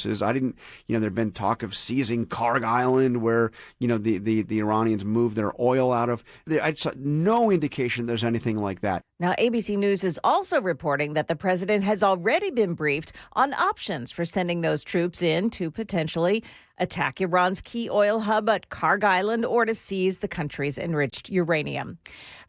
sources. I didn't, there'd been talk of seizing Karg Island where, the Iranians moved their oil out of. I saw no indication there's anything like that. Now, ABC News is also reporting that the president has already been briefed on options for sending those troops in to potentially attack Iran's key oil hub at Karg Island or to seize the country's enriched uranium.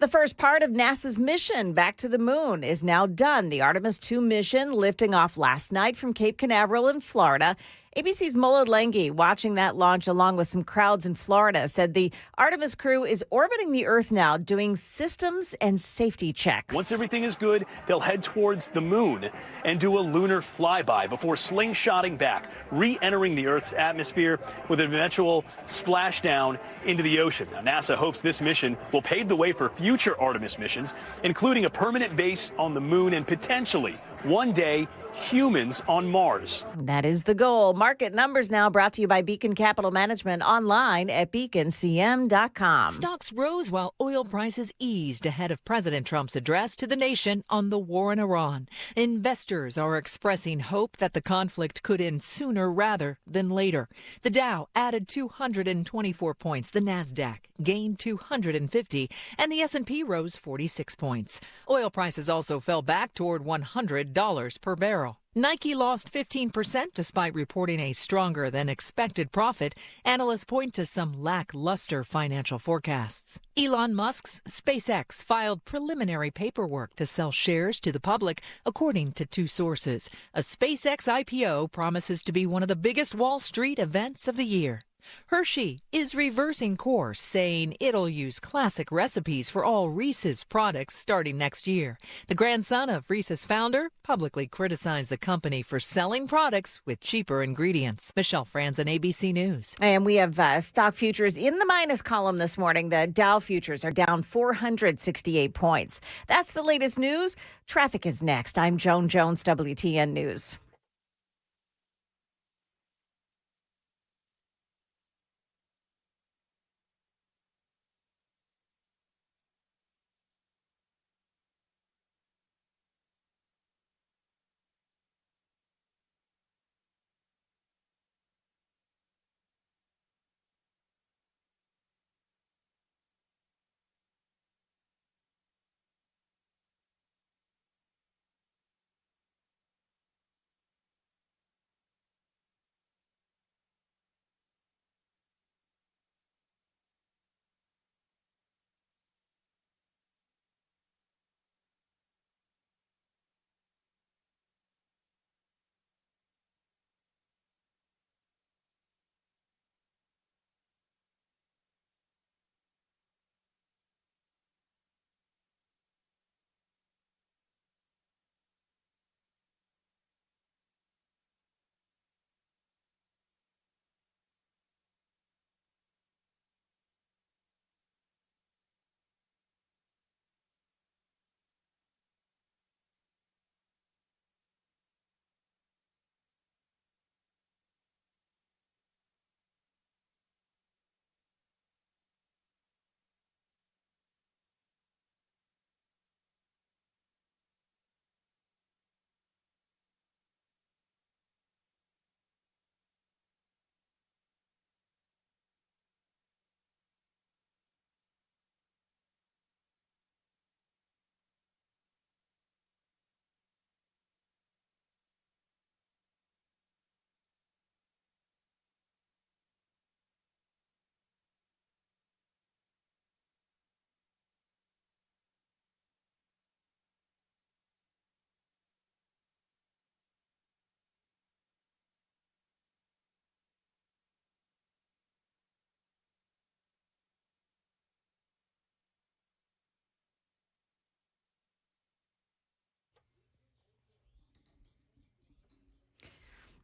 The first part of NASA's mission back to the moon is now done. The Artemis 2 mission lifting off last night from Cape Canaveral in Florida. ABC's Mola Lengi, watching that launch along with some crowds in Florida, said the Artemis crew is orbiting the Earth now, doing systems and safety checks. Once everything is good, they'll head towards the moon and do a lunar flyby before slingshotting back, re-entering the Earth's atmosphere with an eventual splashdown into the ocean. Now, NASA hopes this mission will pave the way for future Artemis missions, including a permanent base on the moon and potentially, one day, humans on Mars. That is the goal. Market numbers now brought to you by Beacon Capital Management, online at beaconcm.com. Stocks rose while oil prices eased ahead of President Trump's address to the nation on the war in Iran. Investors are expressing hope that the conflict could end sooner rather than later. The Dow added 224 points. The Nasdaq gained 250, and the S&P rose 46 points. Oil prices also fell back toward $100 per barrel. Nike lost 15% despite reporting a stronger than expected profit. Analysts point to some lackluster financial forecasts. Elon Musk's SpaceX filed preliminary paperwork to sell shares to the public, according to two sources. A SpaceX IPO promises to be one of the biggest Wall Street events of the year. Hershey is reversing course, saying it'll use classic recipes for all Reese's products starting next year. The grandson of Reese's founder publicly criticized the company for selling products with cheaper ingredients. Michelle Franzen, ABC News. And we have stock futures in the minus column this morning. The Dow futures are down 468 points. That's the latest news. Traffic is next. I'm Joan Jones, WTN News.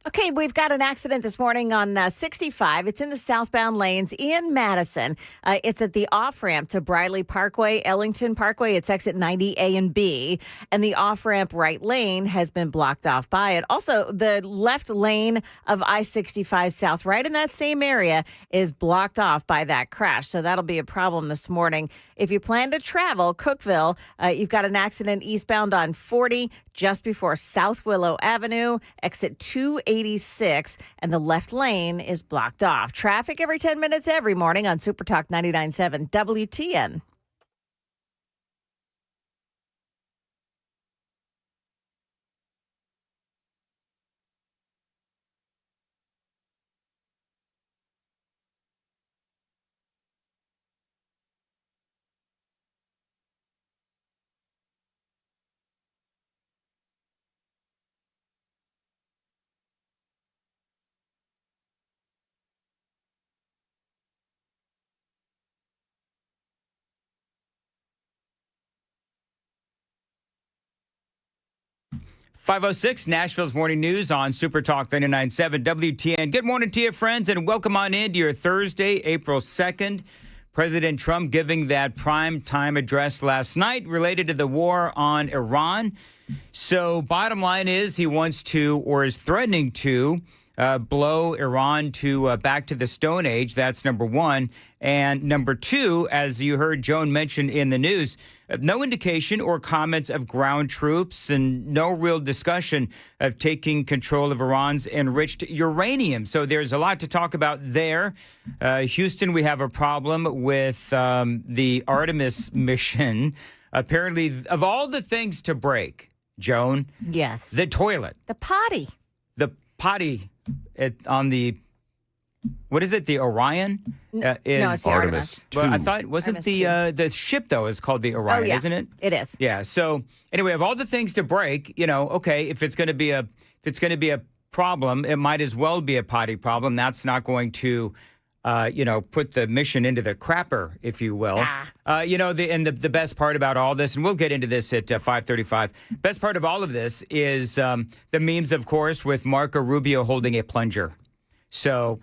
Okay, we've got an accident this morning on 65. It's in the southbound lanes in Madison. It's at the off-ramp to Briley Parkway, Ellington Parkway. It's exit 90A and B. And the off-ramp right lane has been blocked off by it. Also, the left lane of I-65 South, right in that same area, is blocked off by that crash. So that'll be a problem this morning. If you plan to travel, Cookeville, you've got an accident eastbound on 40 just before South Willow Avenue, exit 280. 86, and the left lane is blocked off. Traffic every 10 minutes every morning on Super Talk 99.7 WTN. .506 Nashville's Morning News on Super Talk 99.7 WTN. Good morning to you, friends, and welcome on into your Thursday, April 2nd. President Trump giving that prime time address last night related to the war on Iran. So bottom line is he wants to, or is threatening to, blow Iran to back to the Stone Age. That's number one. And number two, as you heard Joan mention in the news, no indication or comments of ground troops and no real discussion of taking control of Iran's enriched uranium. So there's a lot to talk about there. Houston, we have a problem with the Artemis mission. Apparently, of all the things to break, Joan. Yes. The toilet. The potty. The potty on the, what is it? The Orion? No, it's the Artemis. Well, I thought, wasn't the ship, though, is called the Orion, isn't it? It is. Yeah. So anyway, of all the things to break, okay, if it's going to be a problem, it might as well be a potty problem. That's not going to, put the mission into the crapper, if you will. The best part about all this, and we'll get into this at 5:35. Best part of all of this is the memes, of course, with Marco Rubio holding a plunger. So,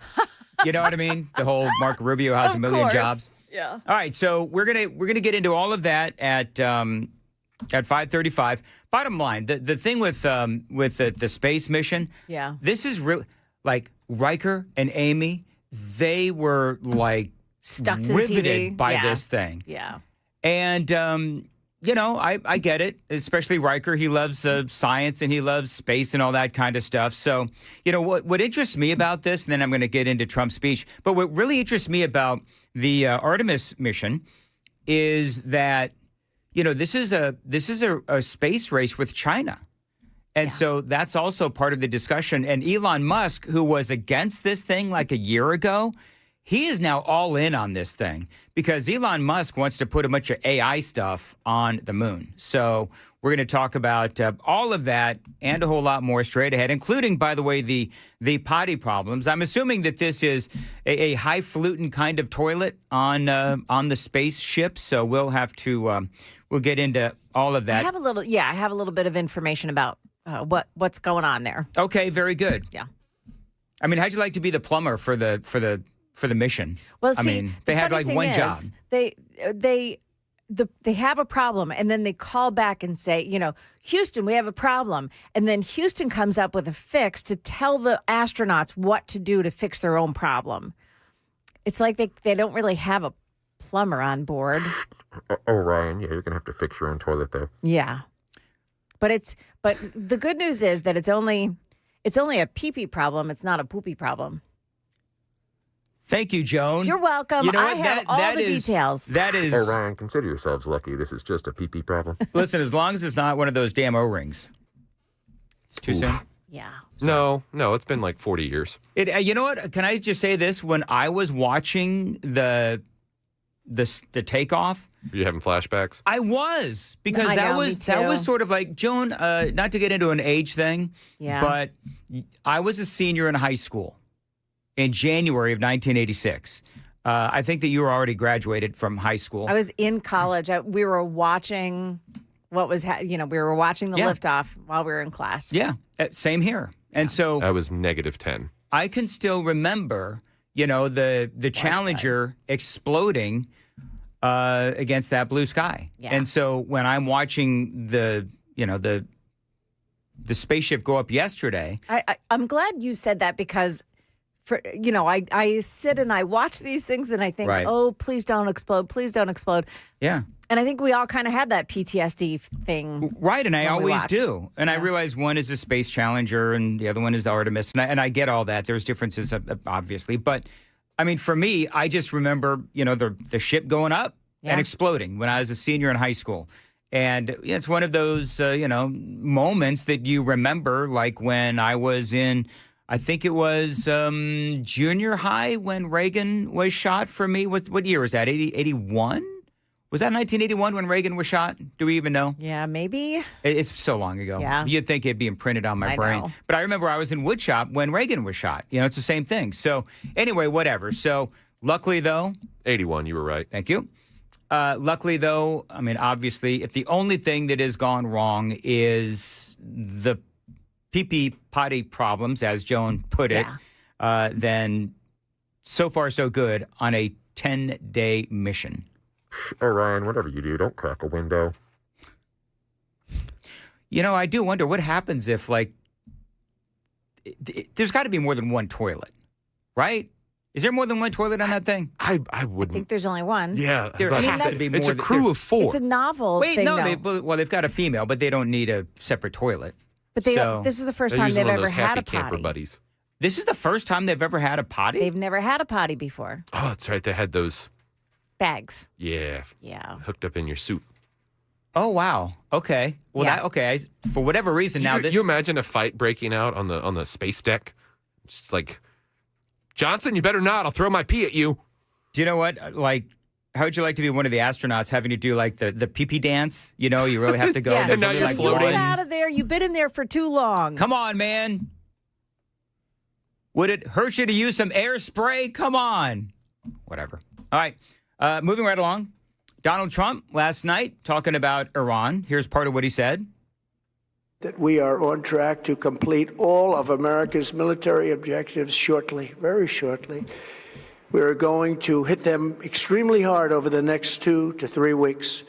you know what I mean? The whole Marco Rubio has a million jobs. Yeah. All right, so we're gonna get into all of that at 5:35. Bottom line, the thing with the space mission. Yeah. This is really like Riker and Amy. They were like stuck to riveted the TV. by this thing. Yeah. And, I get it, especially Riker. He loves science and he loves space and all that kind of stuff. So, what interests me about this, and then I'm going to get into Trump's speech, but what really interests me about the Artemis mission is that, this is a space race with China. And so that's also part of the discussion. And Elon Musk, who was against this thing like a year ago, he is now all in on this thing because Elon Musk wants to put a bunch of AI stuff on the moon. So we're going to talk about all of that and a whole lot more straight ahead, including, by the way, the potty problems. I'm assuming that this is a highfalutin kind of toilet on the spaceship. So we'll have to we'll get into all of that. I have a little bit of information about what's going on there. Okay, very good. Yeah. I mean, how'd you like to be the plumber for the mission? Well, they had like one job. They have a problem, and then they call back and say, Houston, we have a problem, and then Houston comes up with a fix to tell the astronauts what to do to fix their own problem. It's like they don't really have a plumber on board. Oh, Ryan, you're gonna have to fix your own toilet there. Yeah. But the good news is that it's only a pee-pee problem. It's not a poopy problem. Thank you, Joan. You're welcome. You know I have all the details. That is. Oh, Ryan, consider yourselves lucky. This is just a pee-pee problem. Listen, as long as it's not one of those damn O-rings. It's too soon. Yeah. No, it's been like 40 years. You know what? Can I just say this? When I was watching the takeoff, Are you having flashbacks? I was, because I that know, was sort of like, Joan, not to get into an age thing, but I was a senior in high school in January of 1986. I think that you were already graduated from high school. I was in college. We were watching we were watching the liftoff while we were in class. Yeah, same here. And so I was -10. I can still remember, the Challenger exploding against that blue sky. Yeah. And so when I'm watching the spaceship go up yesterday. I'm glad you said that, because I sit and I watch these things and I think, Right. oh, please don't explode. Please don't explode. Yeah. And I think we all kind of had that PTSD thing. Right, and I when we always watch. do. And I realize one is a space challenger and the other one is the Artemis. And I get all that. There's differences, obviously. But, I mean, for me, I just remember, the ship going up and exploding when I was a senior in high school. And it's one of those, moments that you remember, like when I was in, I think it was junior high when Reagan was shot for me. What year was that, 81? Was that 1981 when Reagan was shot? Do we even know? Yeah, maybe. It's so long ago. Yeah. You'd think it'd be imprinted on my I brain. know. But I remember I was in woodshop when Reagan was shot. It's the same thing. So anyway, whatever. So luckily, though, 81, you were right. thank you. Luckily, though, I mean, obviously, if the only thing that has gone wrong is the pee-pee potty problems, as Joan put it, then so far so good on a 10-day mission. Orion, whatever you do, don't crack a window. I do wonder what happens if, there's got to be more than one toilet, right? Is there more than one toilet on that thing? I I wouldn't. think there's only one. Yeah. There but has to be more. it's a crew of 4. It's a novel Wait, thing, no, though. they've got a female, but they don't need a separate toilet. But So- this is the first They're time using they've one of ever those had happy a camper potty. buddies. This is the first time they've ever had a potty? They've never had a potty before. Oh, that's right. They had those, Bags. yeah, Yeah. hooked up in your suit. Oh, wow. Okay. Well, Yeah. For whatever reason, now this... You imagine a fight breaking out on the space deck? It's just like, Johnson, you better not. I'll throw my pee at you. Do you know what? How would you like to be one of the astronauts having to do the pee-pee dance? You really have to go. Yeah. There's And now only, you're like, floating. Get one. out of there. You've been in there for too long. Come on, man. Would it hurt you to use some air spray? Come on. Whatever. All right. Moving right along. Donald Trump last night talking about Iran. Here's part of what he said. That we are on track to complete all of America's military objectives shortly, very shortly. We're going to hit them extremely hard over the next 2 to 3 weeks.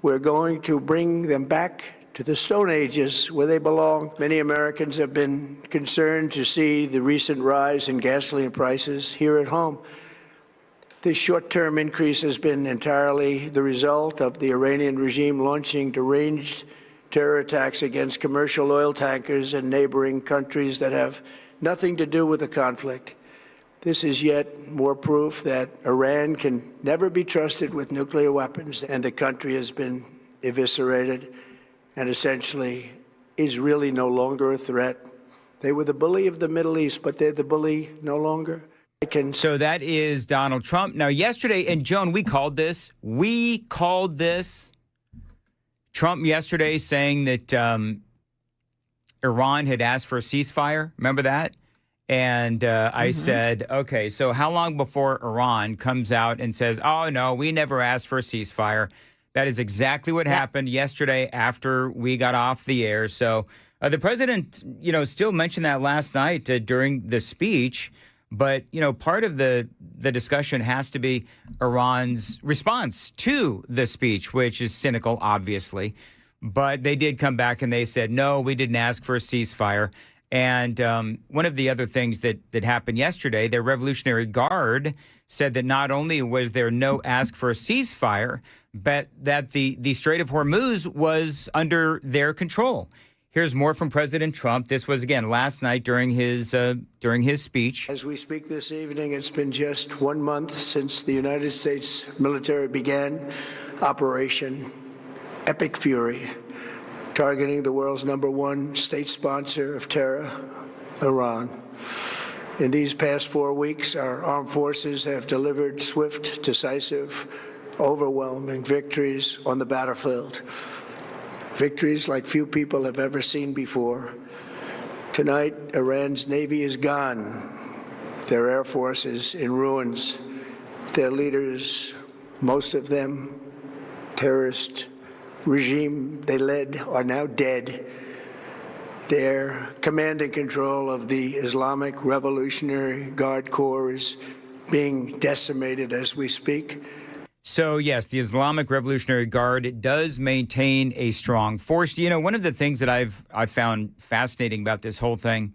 We're going to bring them back to the Stone Ages where they belong. Many Americans have been concerned to see the recent rise in gasoline prices here at home. This short-term increase has been entirely the result of the Iranian regime launching deranged terror attacks against commercial oil tankers in neighboring countries that have nothing to do with the conflict. This is yet more proof that Iran can never be trusted with nuclear weapons, and the country has been eviscerated and essentially is really no longer a threat. They were the bully of the Middle East, but they're the bully no longer. So that is Donald Trump. Now, yesterday, and Joan, we called this. Trump yesterday saying that Iran had asked for a ceasefire. Remember that? And I said, okay, so how long before Iran comes out and says, oh, no, we never asked for a ceasefire? That is exactly what happened yesterday after we got off the air. So the president, still mentioned that last night during the speech. But, part of the discussion has to be Iran's response to the speech, which is cynical, obviously. But they did come back and they said, no, we didn't ask for a ceasefire. And one of the other things that happened yesterday, the Revolutionary Guard said that not only was there no ask for a ceasefire, but that the Strait of Hormuz was under their control. Here's more from President Trump. This was, again, last night during his speech. As we speak this evening, it's been just 1 month since the United States military began Operation Epic Fury, targeting the world's #1 state sponsor of terror, Iran. In these past 4 weeks, our armed forces have delivered swift, decisive, overwhelming victories on the battlefield. Victories like few people have ever seen before. Tonight, Iran's Navy is gone. Their Air Force is in ruins. Their leaders, most of them terrorist regime they led, are now dead. Their command and control of the Islamic Revolutionary Guard Corps is being decimated as we speak. So, yes, the Islamic Revolutionary Guard does maintain a strong force. One of the things that I've found fascinating about this whole thing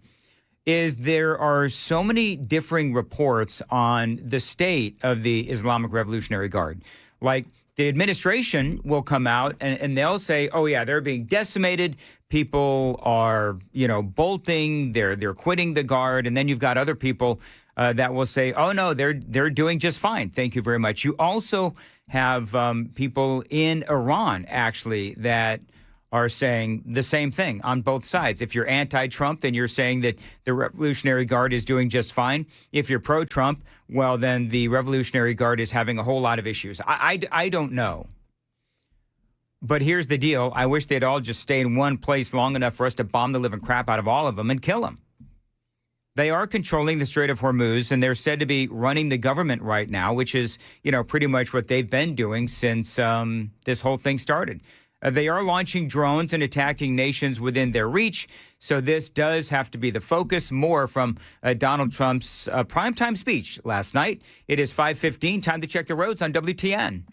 is there are so many differing reports on the state of the Islamic Revolutionary Guard. Like, the administration will come out and they'll say, oh, yeah, they're being decimated. People are, bolting. They're quitting the Guard. And then you've got other people that will say, oh, no, they're doing just fine. Thank you very much. You also have people in Iran, actually, that are saying the same thing on both sides. If you're anti-Trump, then you're saying that the Revolutionary Guard is doing just fine. If you're pro-Trump, well, then the Revolutionary Guard is having a whole lot of issues. I don't know. But here's the deal. I wish they'd all just stay in one place long enough for us to bomb the living crap out of all of them and kill them. They are controlling the Strait of Hormuz, and they're said to be running the government right now, which is, pretty much what they've been doing since this whole thing started. They are launching drones and attacking nations within their reach. So this does have to be the focus. More from Donald Trump's primetime speech last night. It is 5:15. Time to check the roads on WTN.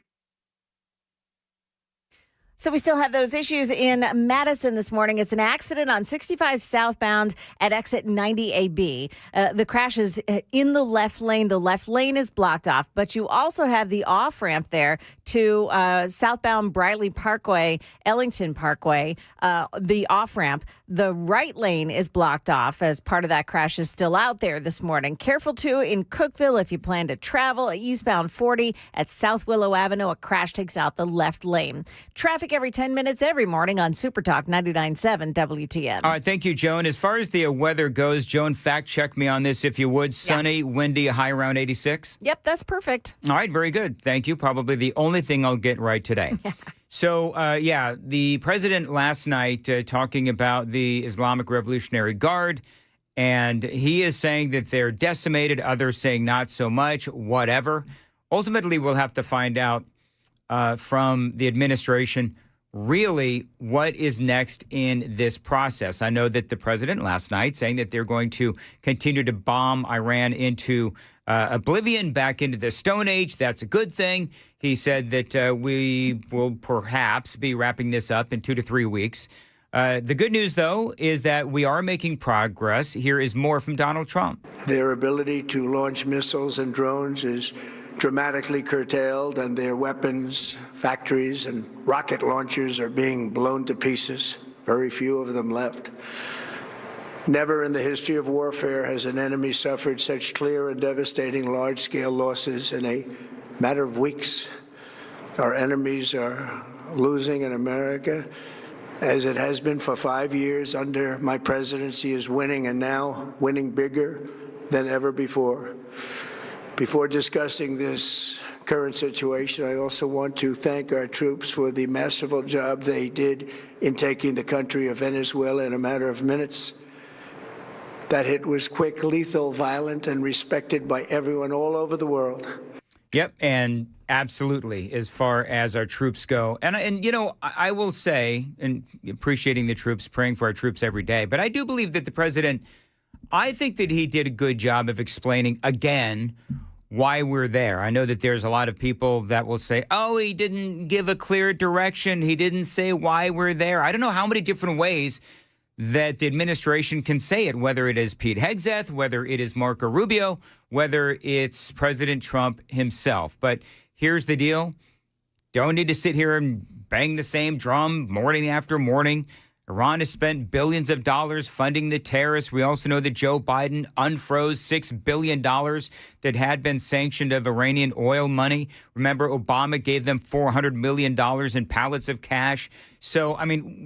So we still have those issues in Madison this morning. It's an accident on 65 southbound at exit 90AB. The crash is in the left lane. The left lane is blocked off, but you also have the off-ramp there to southbound Briley Parkway, Ellington Parkway, the off-ramp. The right lane is blocked off as part of that crash is still out there this morning. Careful, too, in Cookeville if you plan to travel. Eastbound 40 at South Willow Avenue, a crash takes out the left lane. Traffic every 10 minutes every morning on Super Talk 99.7 WTN. All right, thank you, Joan. As far as the weather goes, Joan, fact check me on this if you would. Sunny, windy, a high around 86? Yep, that's perfect. All right, very good. Thank you. Probably the only thing I'll get right today. So, the president last night talking about the Islamic Revolutionary Guard, and he is saying that they're decimated, others saying not so much, whatever. Ultimately, we'll have to find out from the administration really what is next in this process. I know that the president last night saying that they're going to continue to bomb Iran into oblivion, back into the Stone Age. That's a good thing. He said that we will perhaps be wrapping this up in 2 to 3 weeks. The good news, though, is that we are making progress. Here is more from Donald Trump. Their ability to launch missiles and drones is dramatically curtailed, and their weapons, factories, and rocket launchers are being blown to pieces. Very few of them left. Never in the history of warfare has an enemy suffered such clear and devastating large-scale losses in a matter of weeks. Our enemies are losing in America, as it has been for 5 years under my presidency, is winning, and now winning bigger than ever before. Before discussing this current situation, I also want to thank our troops for the masterful job they did in taking the country of Venezuela in a matter of minutes. That hit was quick, lethal, violent, and respected by everyone all over the world. Yep, and absolutely, as far as our troops go. And I will say, and appreciating the troops, praying for our troops every day, but I do believe that the president, I think that he did a good job of explaining, again, why we're there. I know that there's a lot of people that will say, oh, he didn't give a clear direction. He didn't say why we're there. I don't know how many different ways that the administration can say it, whether it is Pete Hegseth, whether it is Marco Rubio, whether it's President Trump himself. But here's the deal. Don't need to sit here and bang the same drum morning after morning. Iran has spent billions of dollars funding the terrorists. We also know that Joe Biden unfroze $6 billion that had been sanctioned of Iranian oil money. Remember, Obama gave them $400 million in pallets of cash. So,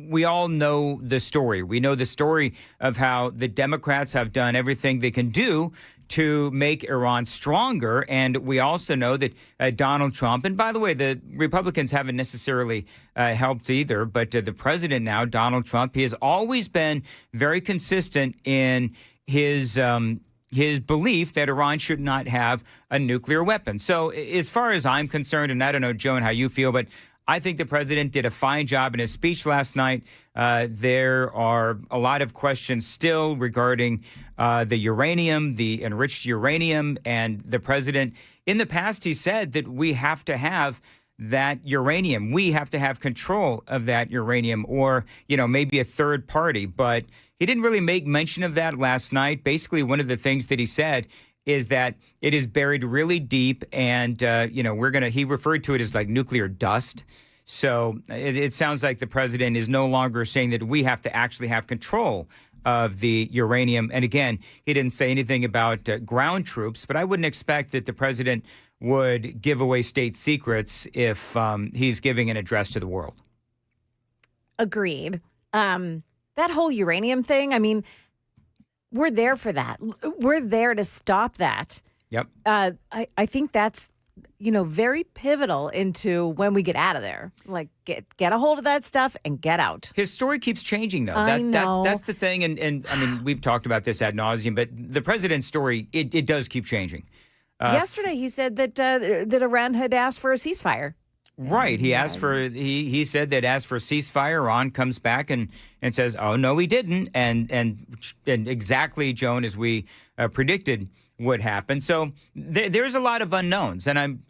we all know the story. We know the story of how the Democrats have done everything they can do to make Iran stronger. And we also know that Donald Trump, and by the way, the Republicans haven't necessarily helped either, but the president now, Donald Trump, he has always been very consistent in his belief that Iran should not have a nuclear weapon. So as far as I'm concerned, and I don't know, Joan, how you feel, but I think the president did a fine job in his speech last night. There are a lot of questions still regarding the uranium, the enriched uranium, and the president. In the past, he said that we have to have that uranium. We have to have control of that uranium, or, maybe a third party. But he didn't really make mention of that last night. Basically, one of the things that he said is that it is buried really deep, and, he referred to it as like nuclear dust. So it sounds like the president is no longer saying that we have to actually have control of the uranium. And again, he didn't say anything about ground troops, but I wouldn't expect that the president would give away state secrets if he's giving an address to the world. Agreed. That whole uranium thing, I mean, we're there for that. We're there to stop that. Yep. I think that's, very pivotal into when we get out of there. Like, get a hold of that stuff and get out. His story keeps changing, though. I know. That's the thing. And I mean, we've talked about this ad nauseum, but the president's story, it does keep changing. Yesterday, he said that Iran had asked for a ceasefire. Right. He asked for he said that asked for a ceasefire. Iran comes back and says, "Oh no, we didn't," and exactly, Joan, as we predicted would happen. So there's a lot of unknowns, and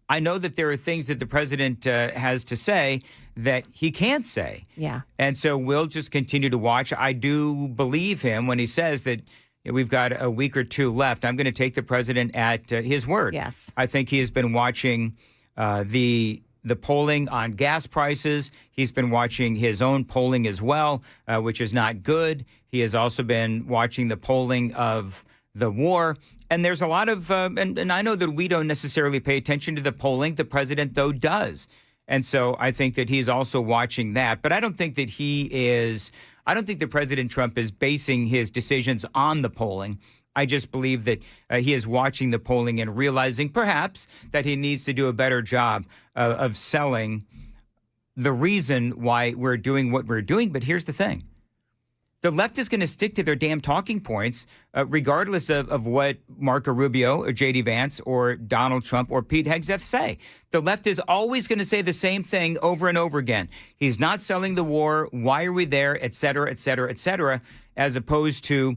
I know that there are things that the president has to say that he can't say. Yeah. And so we'll just continue to watch. I do believe him when he says that we've got a week or two left. I'm going to take the president at his word. Yes. I think he has been watching the polling on gas prices. He's been watching his own polling as well, which is not good. He has also been watching the polling of the war. And there's a lot of, and I know that we don't necessarily pay attention to the polling. The president, though, does. And so I think that he's also watching that. But I don't think that I don't think that President Trump is basing his decisions on the polling. I just believe that he is watching the polling and realizing perhaps that he needs to do a better job of selling the reason why we're doing what we're doing. But here's the thing. The left is going to stick to their damn talking points, regardless of what Marco Rubio or J.D. Vance or Donald Trump or Pete Hegseth say. The left is always going to say the same thing over and over again. He's not selling the war. Why are we there? Et cetera, et cetera, et cetera, as opposed to,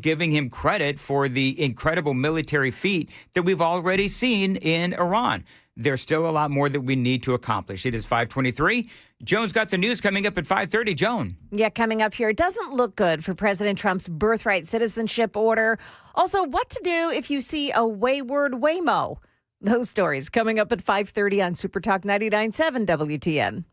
giving him credit for the incredible military feat that we've already seen in Iran. There's still a lot more that we need to accomplish. It is 5:23. Joan's got the news coming up at 5:30. Joan. Yeah, coming up here. It doesn't look good for President Trump's birthright citizenship order. Also, what to do if you see a wayward waymo. Those stories coming up at 5:30 on Super Talk 99.7 WTN.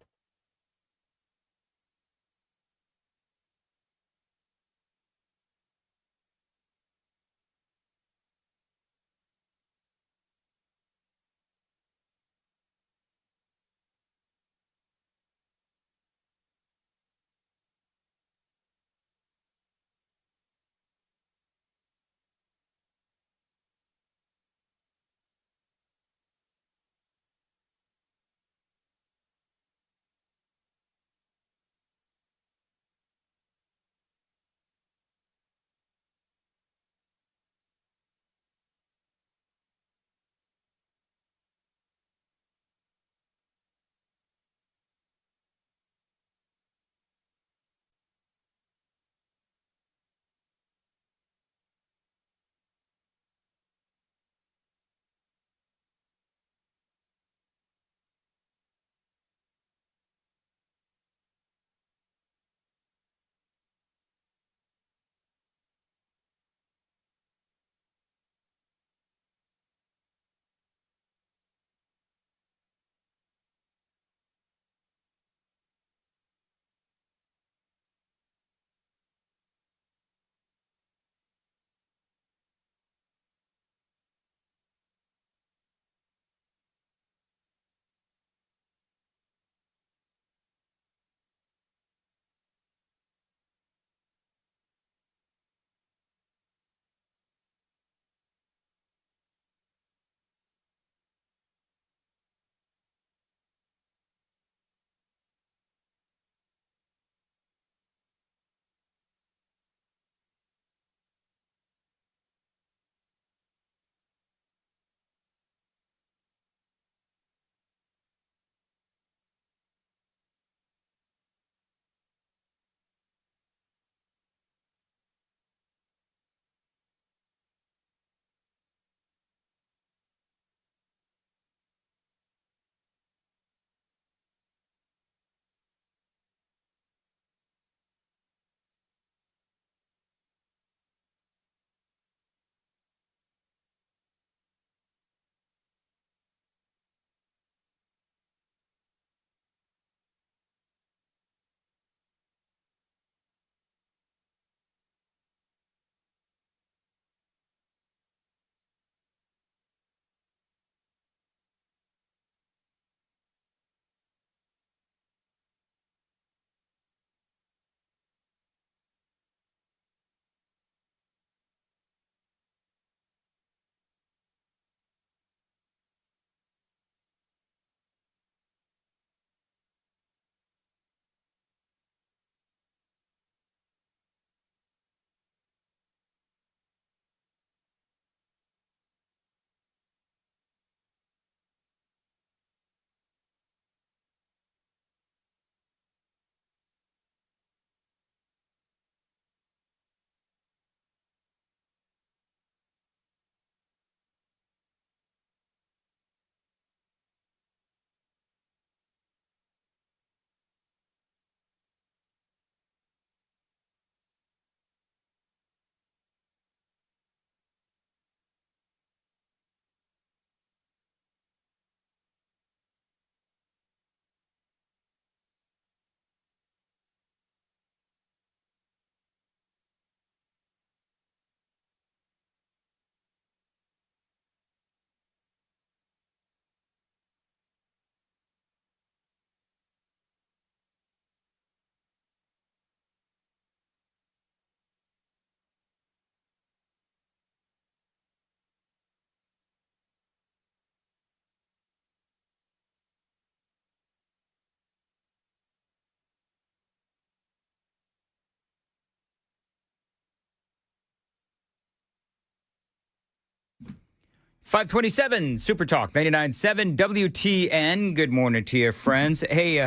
527 Super Talk 99.7 WTN. Good morning to you, friends. Hey,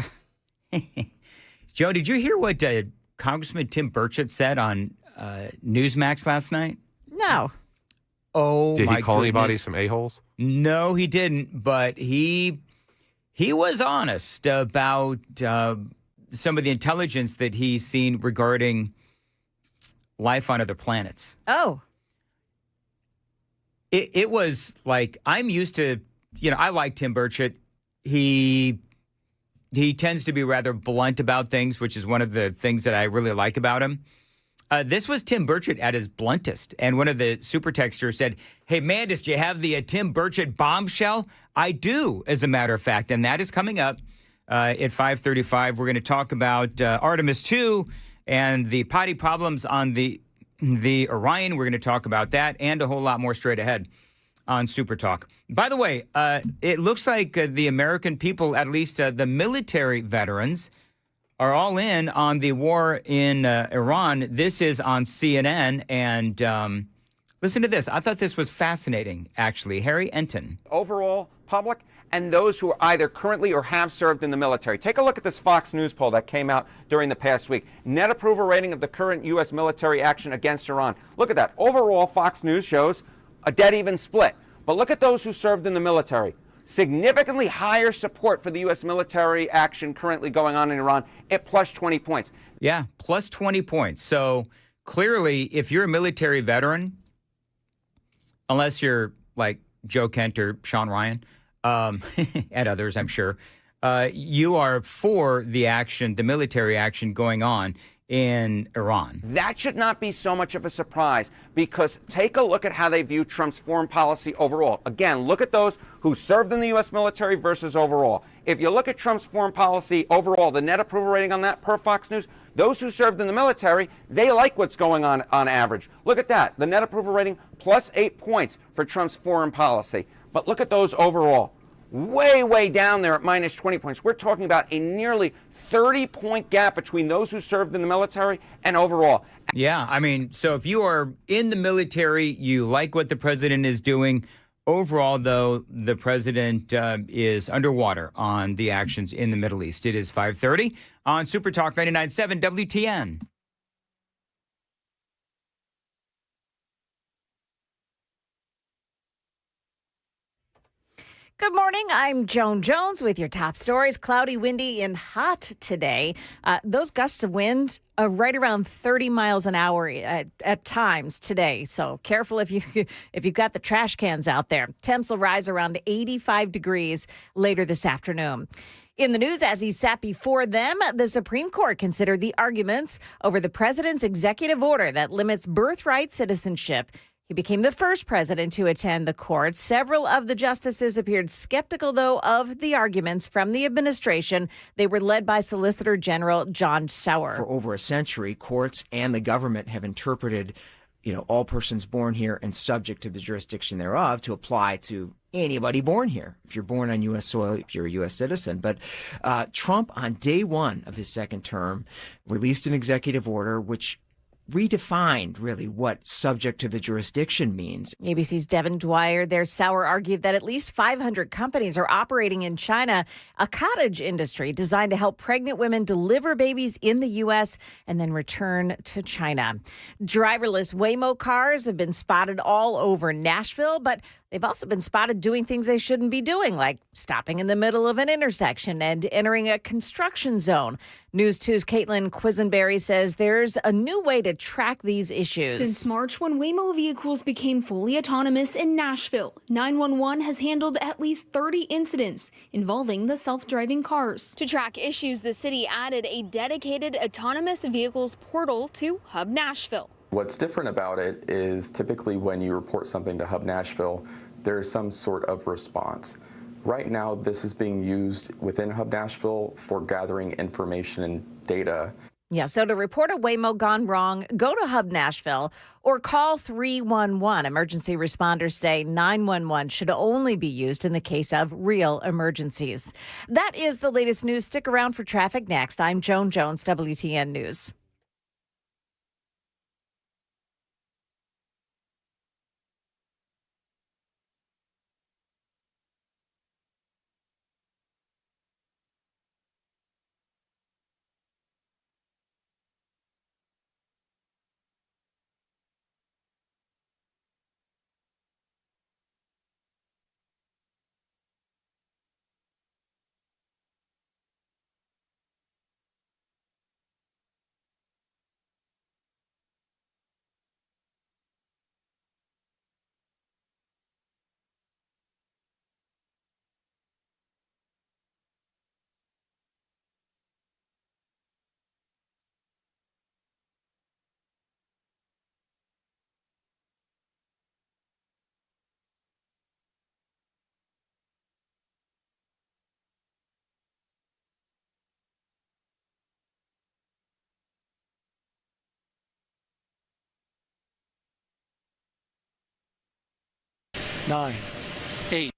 Joe, did you hear what Congressman Tim Burchett said on Newsmax last night? No. Oh, Did my he call anybody goodness. some a-holes? No, he didn't, but he was honest about some of the intelligence that he's seen regarding life on other planets. Oh. It was like, I'm used to, I like Tim Burchett. He tends to be rather blunt about things, which is one of the things that I really like about him. This was Tim Burchett at his bluntest. And one of the super texters said, "Hey, Mandis, do you have the Tim Burchett bombshell?" I do, as a matter of fact. And that is coming up at 5:35. We're going to talk about Artemis 2 and the potty problems on the Orion. We're going to talk about that and a whole lot more straight ahead on Super Talk. By the way, it looks like the American people, at least the military veterans, are all in on the war in Iran. This is on CNN. And listen to this. I thought this was fascinating, actually. Harry Enton. Overall public and those who are either currently or have served in the military. Take a look at this Fox News poll that came out during the past week. Net approval rating of the current U.S. military action against Iran. Look at that. Overall, Fox News shows a dead even split. But look at those who served in the military. Significantly higher support for the U.S. military action currently going on in Iran at plus 20 points. Yeah, plus 20 points. So clearly, if you're a military veteran, unless you're like Joe Kent or Sean Ryan, and others, I'm sure, you are for the action, the military action going on in Iran. That should not be so much of a surprise, because take a look at how they view Trump's foreign policy overall. Again, look at those who served in the U.S. military versus overall. If you look at Trump's foreign policy overall, the net approval rating on that per Fox News, those who served in the military, they like what's going on average. Look at that. The net approval rating plus 8 points for Trump's foreign policy. But look at those overall. Way, way down there at minus 20 points. We're talking about a nearly 30-point gap between those who served in the military and overall. Yeah, I mean, so if you are in the military, you like what the president is doing. Overall, though, the president is underwater on the actions in the Middle East. It is 5:30 on Super Talk 99.7 WTN. Good morning. I'm Joan Jones with your top stories. Cloudy, windy, and hot today. Those gusts of wind are right around 30 miles an hour at times today. So careful if you've got the trash cans out there. Temps will rise around 85 degrees later this afternoon. In the news, as he sat before them, the Supreme Court considered the arguments over the president's executive order that limits birthright citizenship. He became the first president to attend the court. Several of the justices appeared skeptical, though, of the arguments from the administration. They were led by Solicitor General John Sauer. For over a century, courts and the government have interpreted, all persons born here and subject to the jurisdiction thereof to apply to anybody born here. If you're born on U.S. soil, if you're a U.S. citizen. But Trump, on day one of his second term, released an executive order which redefined really what subject to the jurisdiction means. ABC's Devin Dwyer there. Sauer argued that at least 500 companies are operating in China, a cottage industry designed to help pregnant women deliver babies in the U.S. and then return to China. Driverless Waymo cars have been spotted all over Nashville, but they've also been spotted doing things they shouldn't be doing, like stopping in the middle of an intersection and entering a construction zone. News 2's Caitlin Quisenberry says there's a new way to track these issues. Since March, when Waymo vehicles became fully autonomous in Nashville, 911 has handled at least 30 incidents involving the self-driving cars. To track issues, the city added a dedicated autonomous vehicles portal to Hub Nashville. What's different about it is typically when you report something to Hub Nashville, there's some sort of response. Right now, this is being used within Hub Nashville for gathering information and data. Yeah, so to report a Waymo gone wrong, go to Hub Nashville or call 311. Emergency responders say 911 should only be used in the case of real emergencies. That is the latest news. Stick around for traffic next. I'm Joan Jones, WTN News. 9, 8.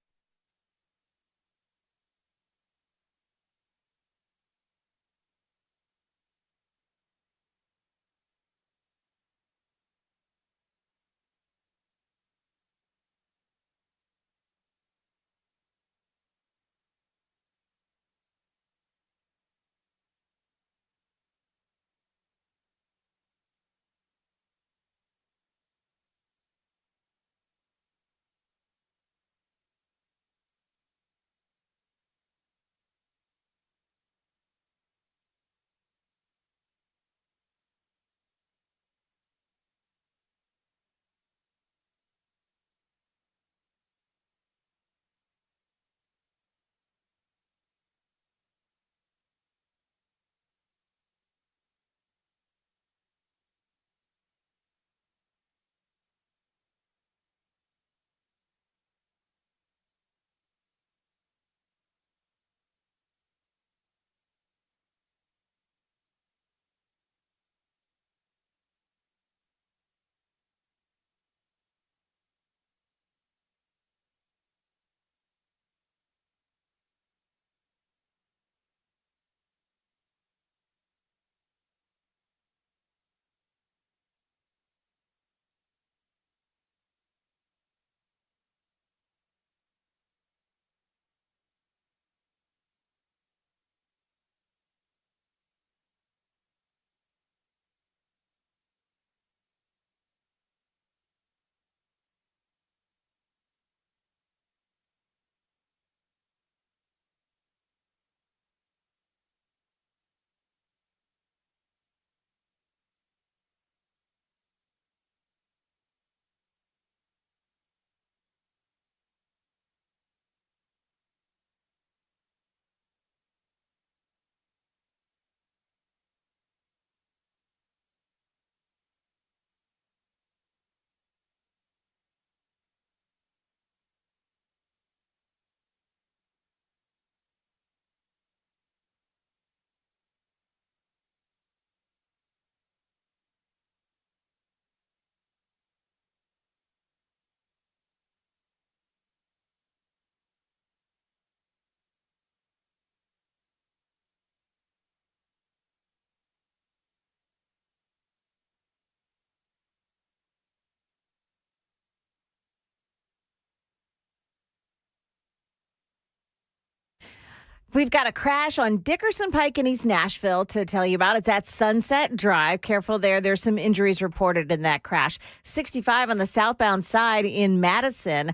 We've got a crash on Dickerson Pike in East Nashville to tell you about. It's at Sunset Drive. Careful there. There's some injuries reported in that crash. 65 on the southbound side in Madison.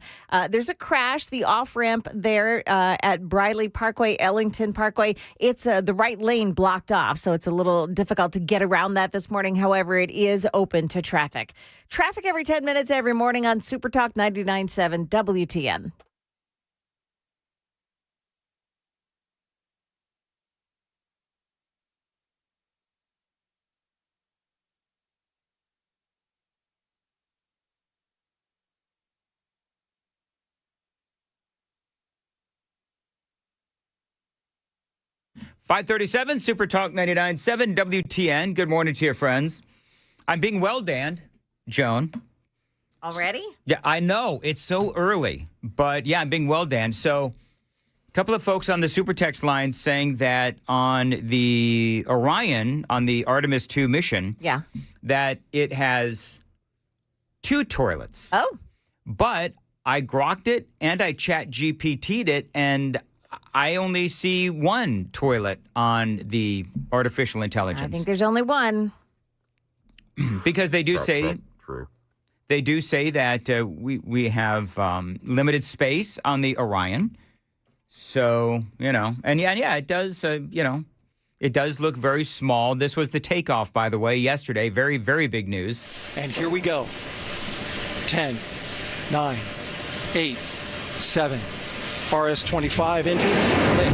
There's a crash. The off-ramp there at Briley Parkway, Ellington Parkway. It's the right lane blocked off, so it's a little difficult to get around that this morning. However, it is open to traffic. Traffic every 10 minutes every morning on Super Talk 99.7 WTN. .537 Super Talk 99.7 WTN. Good morning to you, friends. I'm being well, Dan, Joan. Already? Yeah, I know. It's so early. But yeah, I'm being well, Dan. So a couple of folks on the Super Text line saying that on the Orion, on the Artemis 2 mission, that it has 2 toilets. Oh. But I grokked it and I chat GPT'd it, and I only see 1 toilet on the artificial intelligence. I think there's only 1. Because they do say True. They do say that we have limited space on the Orion. So, and yeah, it does, it does look very small. This was the takeoff, by the way, yesterday. Very, very big news. And here we go. 10, 9, 8, 7. RS-25 engines lit.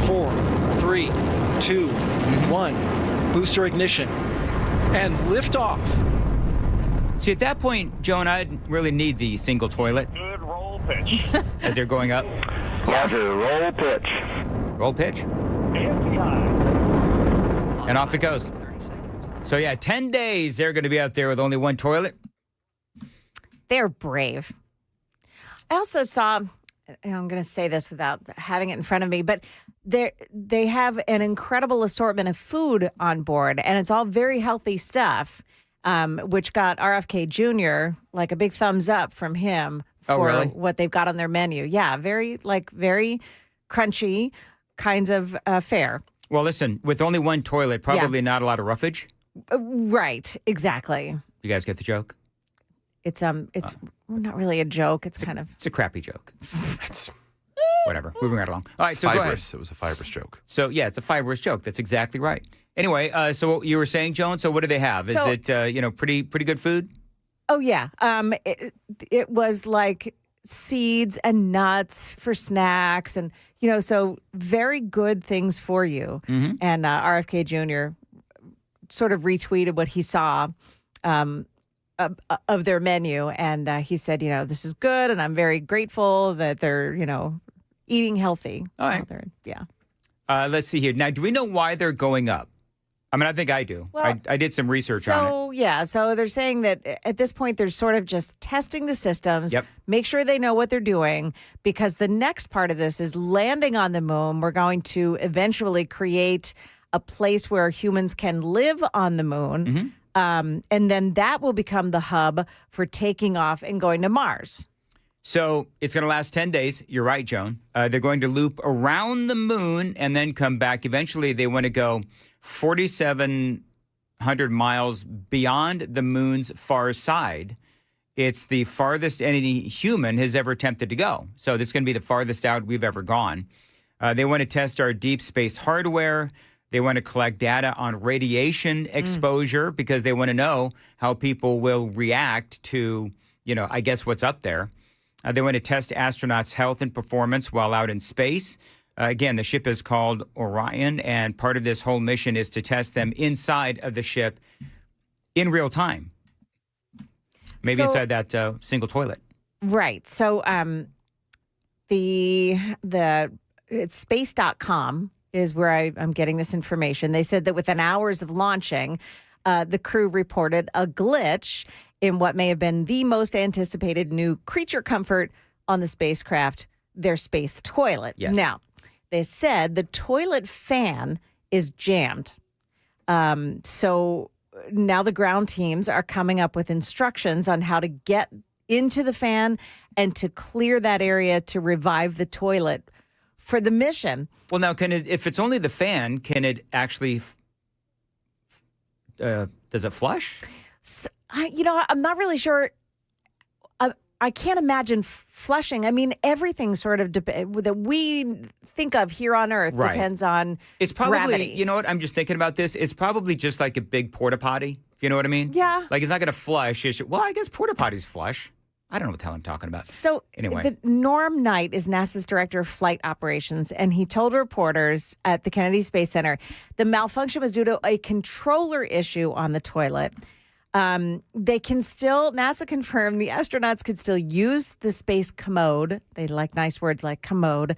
4, 3, 2, 1. Booster ignition. And liftoff. See, at that point, Joan, I didn't really need the single toilet. Good roll pitch. As they're going up. Roger, roll pitch. Roll pitch. And off it goes. So, yeah, 10 days they're going to be out there with only 1 toilet. They're brave. I also saw, and I'm going to say this without having it in front of me, but they have an incredible assortment of food on board, and it's all very healthy stuff, which got RFK Jr. like a big thumbs up from him for what they've got on their menu. Yeah, very crunchy kinds of fare. Well, listen, with only one toilet, probably not a lot of roughage. Right, exactly. You guys get the joke? It's not really a joke. It's a crappy joke. It's whatever. Moving right along. All right, so go ahead. It was a fibrous joke. So yeah, it's a fibrous joke. That's exactly right. Anyway, so what you were saying, Joan. So what do they have? Is it pretty good food? Oh yeah. It was like seeds and nuts for snacks, and so very good things for you. Mm-hmm. And RFK Jr. sort of retweeted what he saw of their menu, and he said, this is good, and I'm very grateful that they're, eating healthy. All right. Yeah. Let's see here. Now, do we know why they're going up? I mean, I think I do. Well, I did some research on it. So, yeah. So they're saying that at this point, they're sort of just testing the systems, make sure they know what they're doing, because the next part of this is landing on the moon. We're going to eventually create a place where humans can live on the moon. Mm-hmm. And then that will become the hub for taking off and going to Mars. So it's going to last 10 days. You're right, Joan. They're going to loop around the moon and then come back. Eventually, they want to go 4,700 miles beyond the moon's far side. It's the farthest any human has ever attempted to go. So this is going to be the farthest out we've ever gone. They want to test our deep space hardware. They want to collect data on radiation exposure because they want to know how people will react to, I guess what's up there. They want to test astronauts' health and performance while out in space. Again, the ship is called Orion, and part of this whole mission is to test them inside of the ship in real time. Maybe inside that single toilet. Right. So it's space.com is where I'm getting this information. They said that within hours of launching, the crew reported a glitch in what may have been the most anticipated new creature comfort on the spacecraft, their space toilet. Yes. Now, they said the toilet fan is jammed. So now the ground teams are coming up with instructions on how to get into the fan and to clear that area to revive the toilet for the mission. Well, now, if it's only the fan, can it actually, does it flush? So, I'm not really sure. I can't imagine flushing. I mean, everything sort of that we think of here on Earth depends on It's probably, gravity. You know what? I'm just thinking about this. It's probably just like a big porta potty. If you know what I mean? Yeah. Like it's not going to flush. Well, I guess porta potties flush. I don't know what the hell I'm talking about. So anyway, Norm Knight is NASA's director of flight operations, and he told reporters at the Kennedy Space Center the malfunction was due to a controller issue on the toilet. NASA confirmed the astronauts could still use the space commode. They like nice words like commode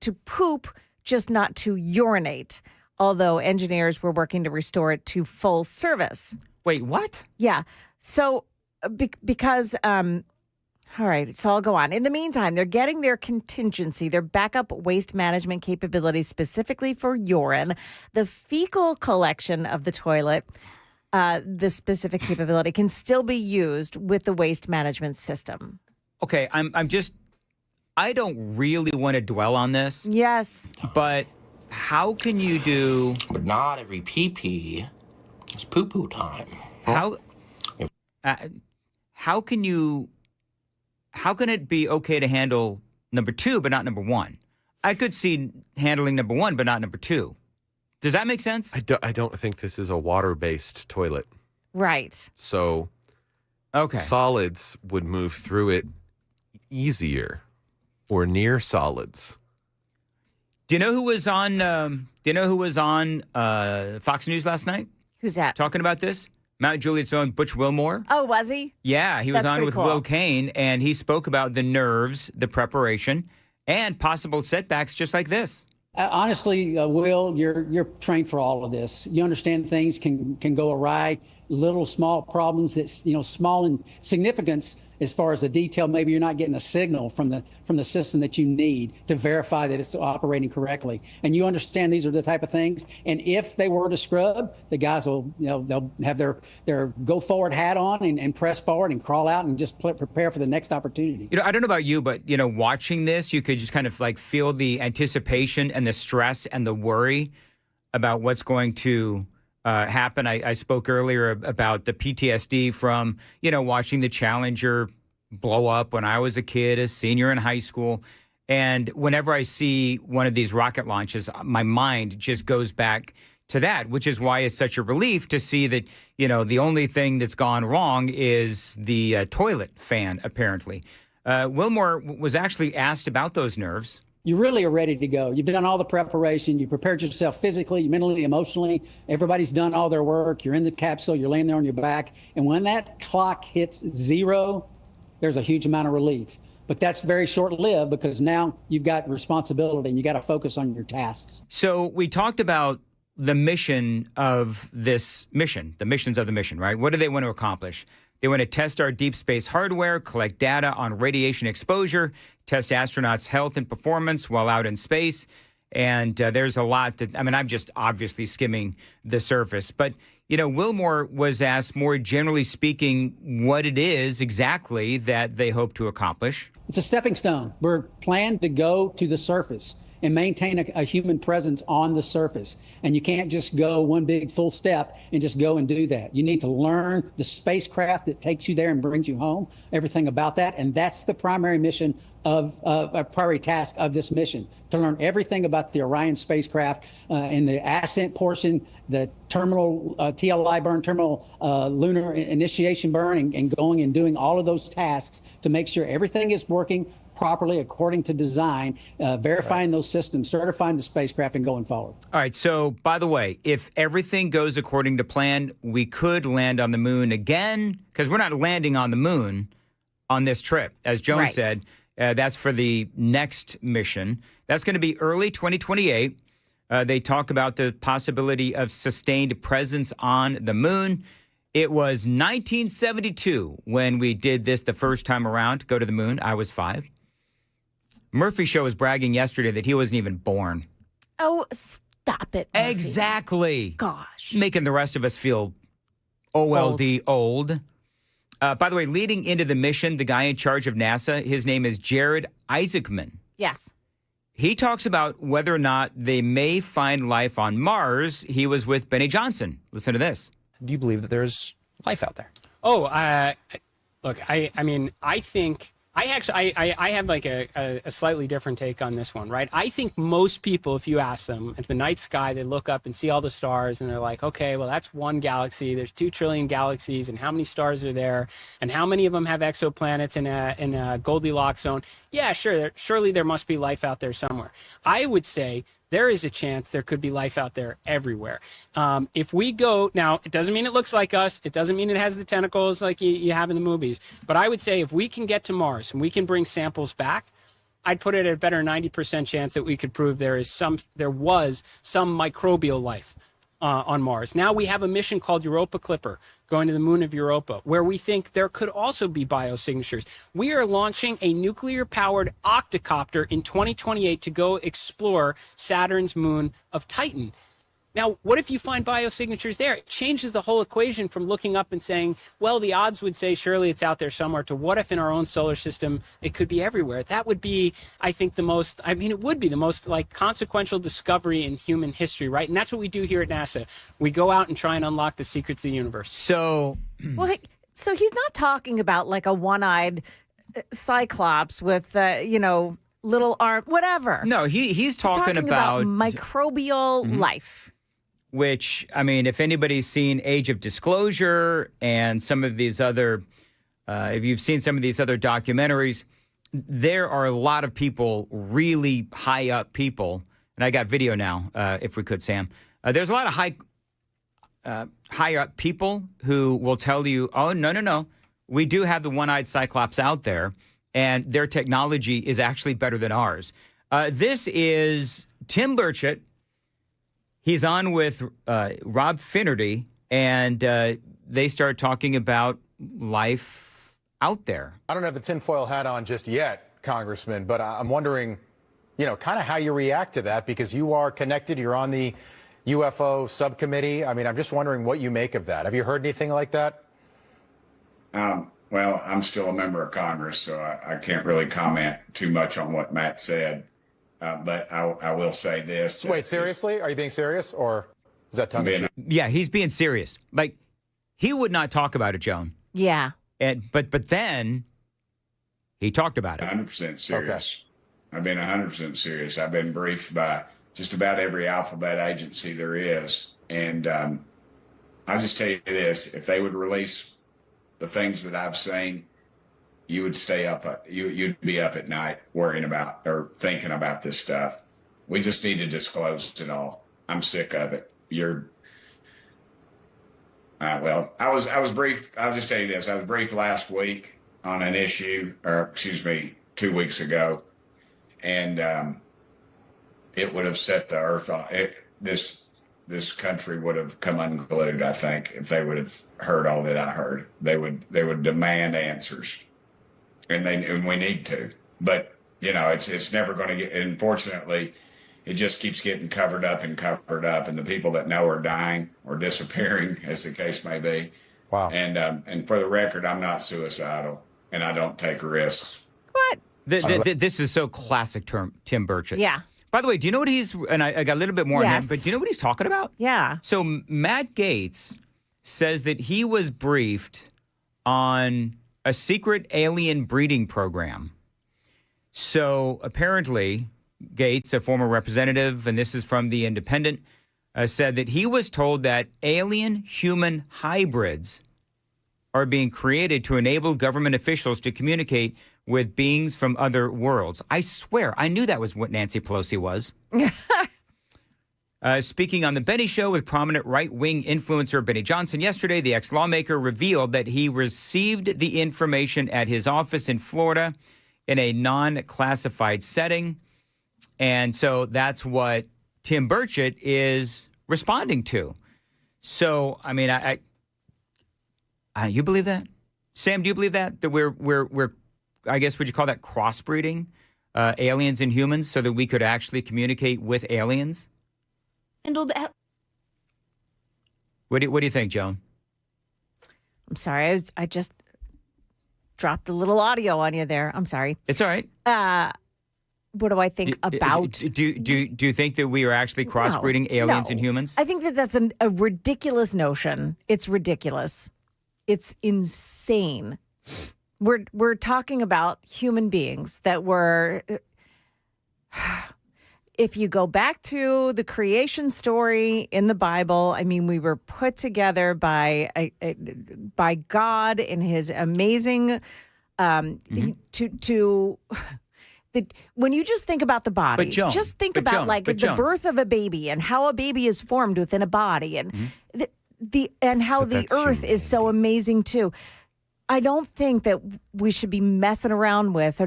to poop, just not to urinate. Although engineers were working to restore it to full service. Wait, what? Yeah. So because, all right, so I'll go on. In the meantime, they're getting their contingency, their backup waste management capabilities specifically for urine, the fecal collection of the toilet. The specific capability can still be used with the waste management system. Okay, I don't really want to dwell on this. Yes. But how can you do... But not every pee-pee is poo-poo time. How can it be okay to handle number 2 but not number 1? I could see handling number 1 but not number 2. Does that make sense? I don't think this is a water-based toilet. Right. So solids would move through it easier or near solids. Do you know who was on Fox News last night? Who's that? Talking about this? Mount Juliet's own Butch Wilmore. Oh, was he? Yeah, he was That's on with cool. Will Kane, and he spoke about the nerves, the preparation, and possible setbacks just like this. Honestly, Will, you're trained for all of this. You understand things can go awry. little small problems that's, small in significance as far as the detail. Maybe you're not getting a signal from the system that you need to verify that it's operating correctly. And you understand these are the type of things. And if they were to scrub, the guys will, they'll have their go forward hat on and press forward and crawl out and just prepare for the next opportunity. I don't know about you, but, watching this, you could just kind of like feel the anticipation and the stress and the worry about what's going to happen. I spoke earlier about the PTSD from, watching the Challenger blow up when I was a kid, a senior in high school. And whenever I see one of these rocket launches, my mind just goes back to that, which is why it's such a relief to see that, the only thing that's gone wrong is the toilet fan, apparently. Wilmore was actually asked about those nerves. You really are ready to go. You've done all the preparation. You prepared yourself physically, mentally, emotionally. Everybody's done all their work. You're in the capsule. You're laying there on your back. And when that clock hits 0, there's a huge amount of relief. But that's very short-lived because now you've got responsibility and you got to focus on your tasks. So we talked about the mission of this mission, the missions of the mission, right? What do they want to accomplish? They want to test our deep space hardware, collect data on radiation exposure, test astronauts' health and performance while out in space. And there's a lot that, I'm just obviously skimming the surface. But, Wilmore was asked, more generally speaking, what it is exactly that they hope to accomplish. It's a stepping stone. We're planned to go to the surface and maintain a human presence on the surface. And you can't just go one big full step and just go and do that. You need to learn the spacecraft that takes you there and brings you home, everything about that. And that's the primary mission of a primary task of this mission, to learn everything about the Orion spacecraft in the ascent portion, the terminal TLI burn, terminal lunar initiation burn, and going and doing all of those tasks to make sure everything is working properly according to design, verifying those systems, certifying the spacecraft, and going forward. All right. So, by the way, if everything goes according to plan, we could land on the moon again, because we're not landing on the moon on this trip. As Joan said, that's for the next mission. That's going to be early 2028. They talk about the possibility of sustained presence on the moon. It was 1972 when we did this the first time around, go to the moon. I was 5. Murphy Show was bragging yesterday that he wasn't even born. Oh, stop it, Murphy. Exactly. Gosh. Making the rest of us feel old. By the way, leading into the mission, the guy in charge of NASA, his name is Jared Isaacman. Yes. He talks about whether or not they may find life on Mars. He was with Benny Johnson. Listen to this. Do you believe that there's life out there? Oh, look, I mean, I think... I have like a slightly different take on this one, right? I think most people, if you ask them, at the night sky, they look up and see all the stars and they're like, okay, well, that's one galaxy. There's 2 trillion galaxies, and how many stars are there? And how many of them have exoplanets in a Goldilocks zone? Yeah, sure. Surely there must be life out there somewhere. I would say there is a chance there could be life out there everywhere. If we go, now, it doesn't mean it looks like us. It doesn't mean it has the tentacles like you have in the movies. But I would say if we can get to Mars and we can bring samples back, I'd put it at a better 90% chance that we could prove there was some microbial life on Mars. Now we have a mission called Europa Clipper, going to the moon of Europa, where we think there could also be biosignatures. We are launching a nuclear-powered octocopter in 2028 to go explore Saturn's moon of Titan. Now, what if you find biosignatures there? It changes the whole equation from looking up and saying, well, the odds would say surely it's out there somewhere, to what if in our own solar system it could be everywhere? That would be, I think, it would be the most like consequential discovery in human history, right? And that's what we do here at NASA. We go out and try and unlock the secrets of the universe. So he's not talking about like a one-eyed cyclops with, little arm, whatever. No, he's talking about microbial life. Which, I mean, if anybody's seen Age of Disclosure and some of these other, if you've seen some of these other documentaries, there are a lot of people, really high up people, and I got video now, if we could, Sam. There's a lot of high up people who will tell you, oh, no, we do have the one-eyed cyclops out there, and their technology is actually better than ours. This is Tim Burchett. He's on with Rob Finnerty, and they start talking about life out there. I don't have the tinfoil hat on just yet, Congressman, but I'm wondering, kind of how you react to that, because you are connected. You're on the UFO subcommittee. I mean, I'm just wondering what you make of that. Have you heard anything like that? Well, I'm still a member of Congress, so I can't really comment too much on what Matt said. But I will say this. Wait, seriously? Are you being serious, or is that tongue in cheek? Yeah, he's being serious. Like, he would not talk about it, Joan. Yeah. But then he talked about it. 100% serious. Okay. I've been 100% serious. I've been briefed by just about every alphabet agency there is. And I'll just tell you this. If they would release the things that I've seen, you would stay up. You'd be up at night worrying about or thinking about this stuff. We just need to disclose it all. I'm sick of it. Well, I was briefed. I'll just tell you this. I was briefed last week on an issue, or excuse me, 2 weeks ago, and it would have set the earth on. This country would have come unglued, I think, if they would have heard all that I heard. They would demand answers, and we need to. But it's never going to get. Unfortunately, it just keeps getting covered up, and the people that know are dying or disappearing, as the case may be. Wow. And for the record, I'm not suicidal, and I don't take risks. What? This is so classic Tim Burchett. Yeah. By the way, do you know what and I got a little bit more on him, but do you know what he's talking about? Yeah. So Matt Gaetz says that he was briefed on a secret alien breeding program. So apparently, Gaetz, a former representative, and this is from The Independent, said that he was told that alien-human hybrids are being created to enable government officials to communicate with beings from other worlds. I swear, I knew that was what Nancy Pelosi was. Speaking on The Benny Show with prominent right-wing influencer Benny Johnson yesterday, the ex-lawmaker revealed that he received the information at his office in Florida in a non-classified setting. And so that's what Tim Burchett is responding to. So, I mean, you believe that? Sam, do you believe that? That we're I guess, would you call that crossbreeding aliens and humans so that we could actually communicate with aliens? What do you think, Joan? I'm sorry. I just dropped a little audio on you there. I'm sorry. It's all right. What do I think about? Do you think that we are actually crossbreeding aliens and humans? I think that that's a ridiculous notion. It's ridiculous. It's insane. We're talking about human beings that were. If you go back to the creation story in the Bible, I mean, we were put together by God in His amazing when you just think about the body, just think about the birth of a baby and how a baby is formed within a body, and how the earth is so amazing too. I don't think that we should be messing around with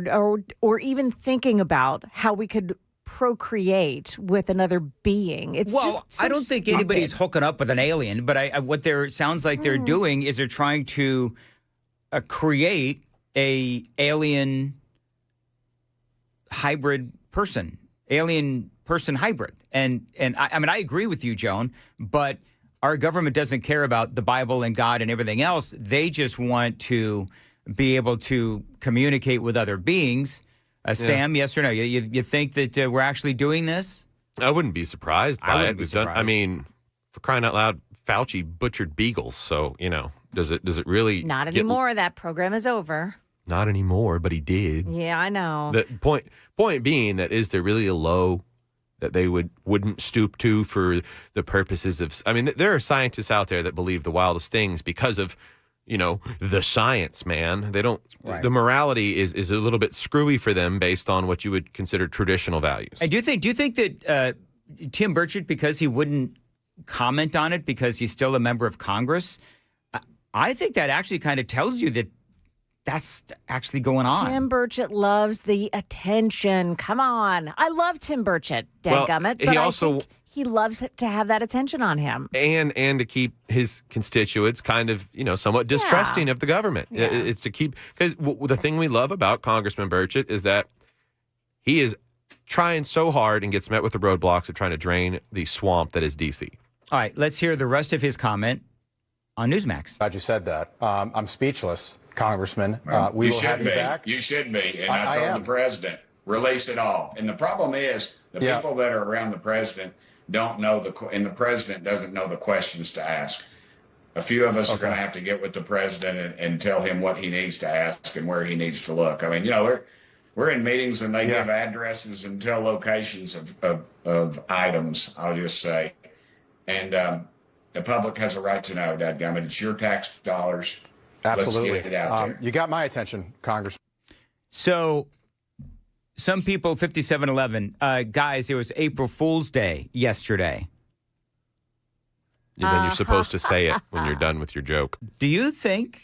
or even thinking about how we could procreate with another being. It's just so I don't think stupid. anybody's hooking up with an alien, but what sounds like they're doing is they're trying to create a alien hybrid person, alien person hybrid. And I mean, I agree with you, Joan, but our government doesn't care about the Bible and God and everything else. They just want to be able to communicate with other beings. Sam, yes or no? You think that we're actually doing this? I wouldn't be surprised by it. I mean, for crying out loud, Fauci butchered beagles. So, does it really? Not anymore. That program is over. Not anymore, but he did. Yeah, I know. The point being that is there really a low that they wouldn't stoop to for the purposes of? I mean, there are scientists out there that believe the wildest things because of, the science, man. They don't. Right. The morality is a little bit screwy for them based on what you would consider traditional values. And do you think that Tim Burchett, because he wouldn't comment on it because he's still a member of Congress, I think that actually kind of tells you that that's actually going on. Tim Burchett loves the attention. Come on. I love Tim Burchett, dadgummit. But I think he loves to have that attention on him. And to keep his constituents kind of, somewhat distrusting of the government. Yeah. It's to keep, because the thing we love about Congressman Burchett is that he is trying so hard and gets met with the roadblocks of trying to drain the swamp that is D.C. All right, let's hear the rest of his comment on Newsmax. Glad you said that. I'm speechless, Congressman. We You will should have you be. back. You should be. And I I told am. the president, release it all. And the problem is the people that are around the president don't know and the president doesn't know the questions to ask. A few of us are going to have to get with the president and tell him what he needs to ask and where he needs to look. I mean, we're in meetings and they give addresses and tell locations of items, I'll just say. And the public has a right to know, dadgummit. It's your tax dollars. Absolutely. Let's get it out there. You got my attention, Congressman. So some people, 5711, guys, it was April Fool's Day yesterday. And then you're supposed to say it when you're done with your joke. Do you think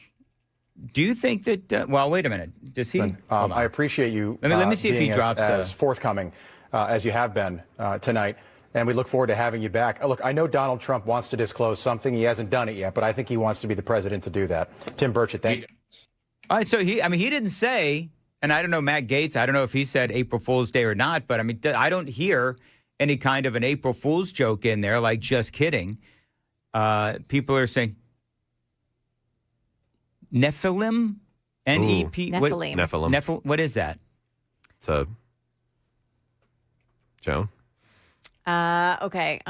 that, well, wait a minute. Does he? I appreciate you Let me see if he being drops as forthcoming as you have been tonight. And we look forward to having you back. Look, I know Donald Trump wants to disclose something. He hasn't done it yet, but I think he wants to be the president to do that. Tim Burchett, thank you. All right, so he didn't say, and I don't know, Matt Gaetz, I don't know if he said April Fool's Day or not, but I mean, I don't hear any kind of an April Fool's joke in there, like just kidding. People are saying Nephilim? N-E-P? Nephilim. Nephilim. What is that? It's a... Joan? Okay.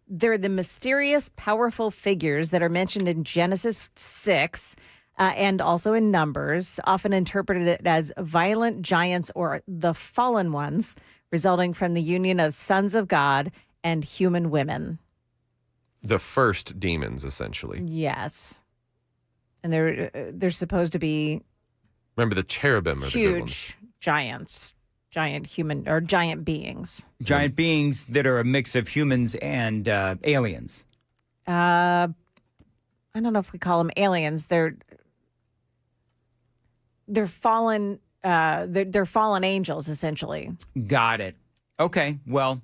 They're the mysterious, powerful figures that are mentioned in Genesis 6 and also in Numbers, often interpreted as violent giants or the fallen ones, resulting from the union of sons of God and human women. The first demons, essentially. Yes. And they're supposed to be Remember, the cherubim are the good ones. huge giants, giant human or giant beings. Giant beings that are a mix of humans and aliens. I don't know if we call them aliens. They're fallen. They're fallen angels, essentially. Got it. Okay. Well,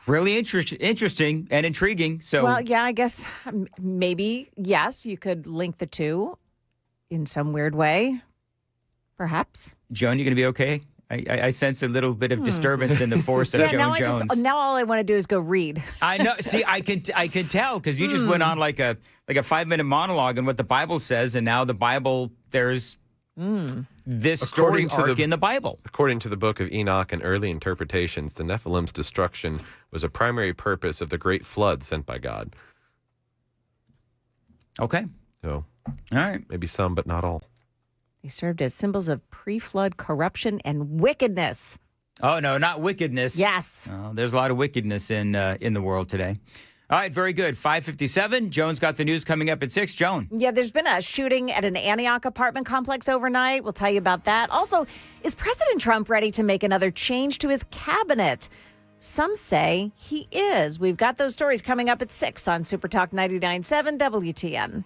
really interesting and intriguing. So, Well, yeah, I guess maybe yes, you could link the two in some weird way, perhaps. Joan, you going to be okay? I sense a little bit of disturbance in the force of Joan Jones. Now all I want to do is go read. I know. See, I can tell because you just went on like a 5-minute monologue on what the Bible says, and now the Bible there's this story arc in the Bible. According to the book of Enoch and early interpretations, the Nephilim's destruction was a primary purpose of the great flood sent by God. Okay. So, all right, maybe some, but not all. They served as symbols of pre-flood corruption and wickedness. Oh no, not wickedness. Yes. Oh, there's a lot of wickedness in the world today. All right, very good. 5:57. Joan's got the news coming up at 6. Joan. Yeah, there's been a shooting at an Antioch apartment complex overnight. We'll tell you about that. Also, is President Trump ready to make another change to his cabinet? Some say he is. We've got those stories coming up at 6 on Super Talk 99.7 WTN.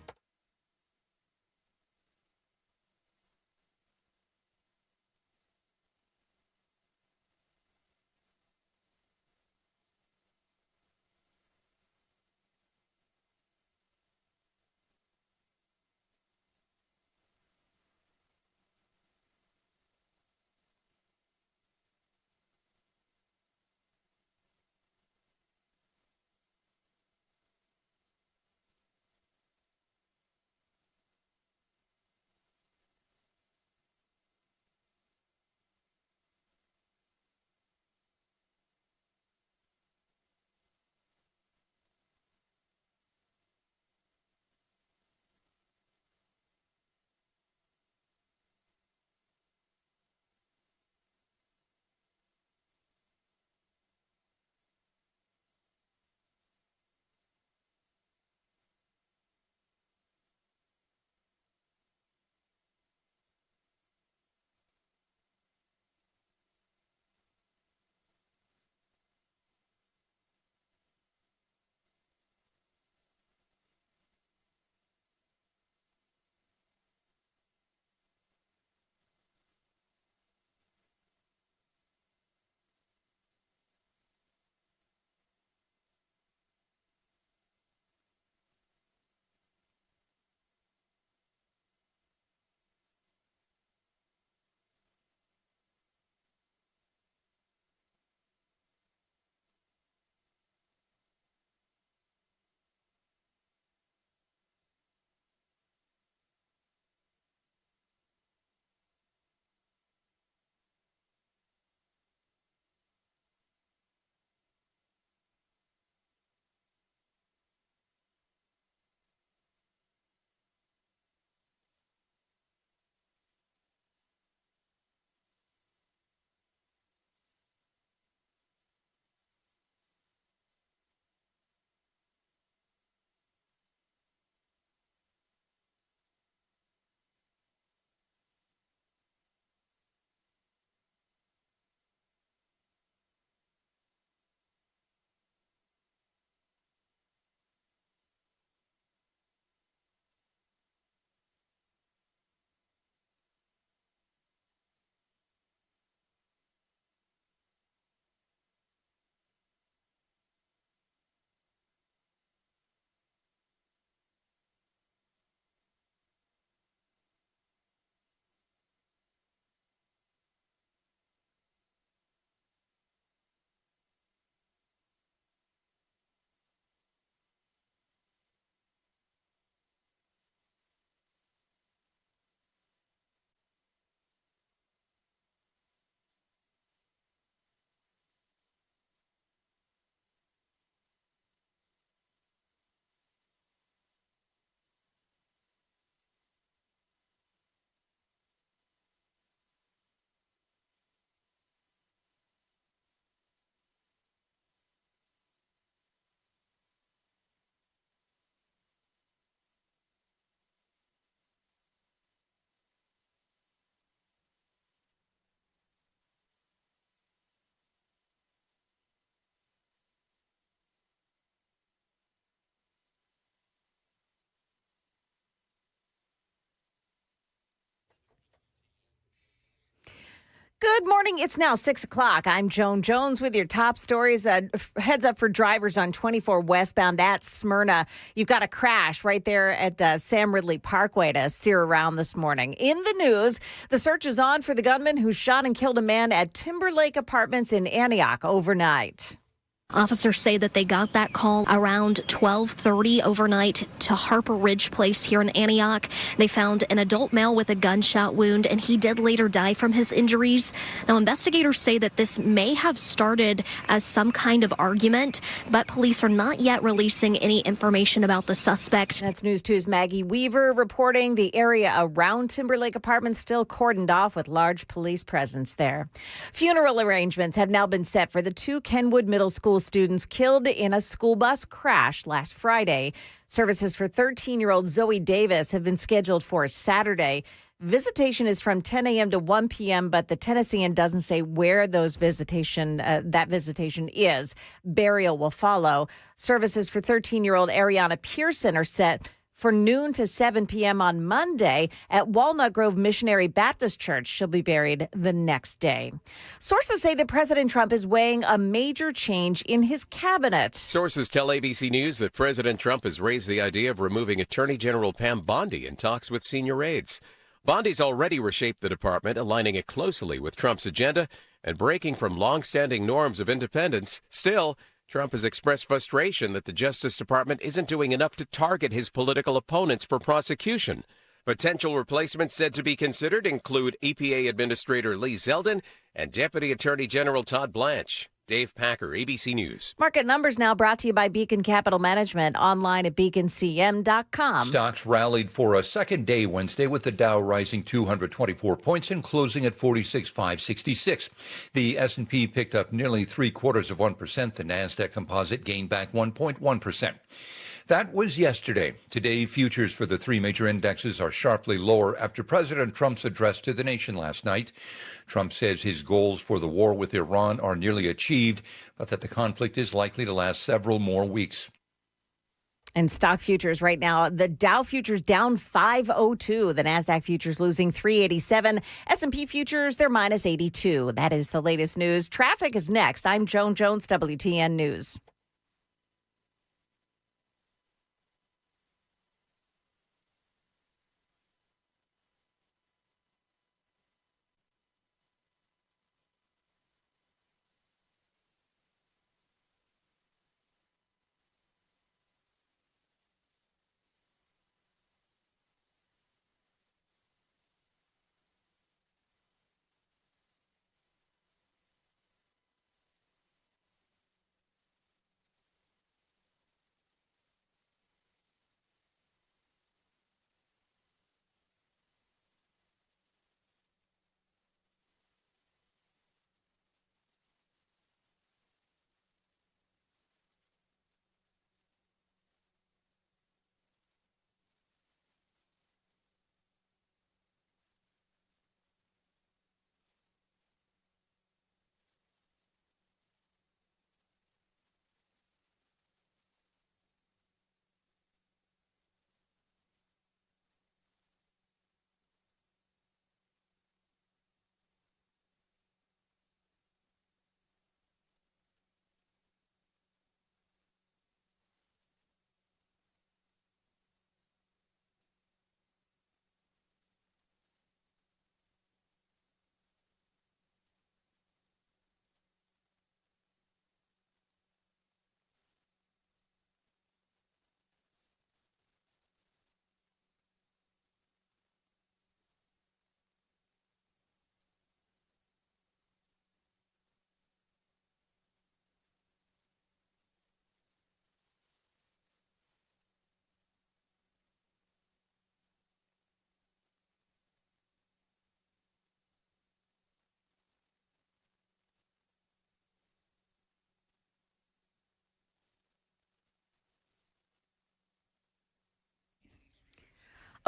Good morning. It's now 6 o'clock. I'm Joan Jones with your top stories. Heads up for drivers on 24 westbound at Smyrna. You've got a crash right there at Sam Ridley Parkway to steer around this morning. In the news, the search is on for the gunman who shot and killed a man at Timberlake Apartments in Antioch overnight. Officers say that they got that call around 12:30 overnight to Harper Ridge Place here in Antioch. They found an adult male with a gunshot wound, and he did later die from his injuries. Now, investigators say that this may have started as some kind of argument, but police are not yet releasing any information about the suspect. That's News 2's Maggie Weaver reporting. The area around Timberlake Apartments still cordoned off with large police presence there. Funeral arrangements have now been set for the two Kenwood Middle School students killed in a school bus crash last Friday. Services for 13-year-old Zoe Davis have been scheduled for Saturday. Visitation is from 10 a.m. to 1 p.m., but the Tennessean doesn't say where that visitation is. Burial will follow. Services for 13-year-old Ariana Pearson are set for noon to 7 p.m. on Monday at Walnut Grove Missionary Baptist Church. She'll be buried the next day. Sources say that President Trump is weighing a major change in his cabinet. Sources tell ABC News that President Trump has raised the idea of removing Attorney General Pam Bondi in talks with senior aides. Bondi's already reshaped the department, aligning it closely with Trump's agenda and breaking from long-standing norms of independence. Still, Trump has expressed frustration that the Justice Department isn't doing enough to target his political opponents for prosecution. Potential replacements said to be considered include EPA Administrator Lee Zeldin and Deputy Attorney General Todd Blanche. Dave Packer, ABC News. Market numbers now brought to you by Beacon Capital Management, online at beaconcm.com. Stocks rallied for a second day Wednesday with the Dow rising 224 points and closing at 46,566. The S&P picked up nearly 0.75%. The Nasdaq Composite gained back 1.1%. That was yesterday. Today, futures for the three major indexes are sharply lower after President Trump's address to the nation last night. Trump says his goals for the war with Iran are nearly achieved, but that the conflict is likely to last several more weeks. And stock futures right now, the Dow futures down 502, the Nasdaq futures losing 387, S&P futures they're minus 82. That is the latest news. Traffic is next. I'm Joan Jones, WTN News.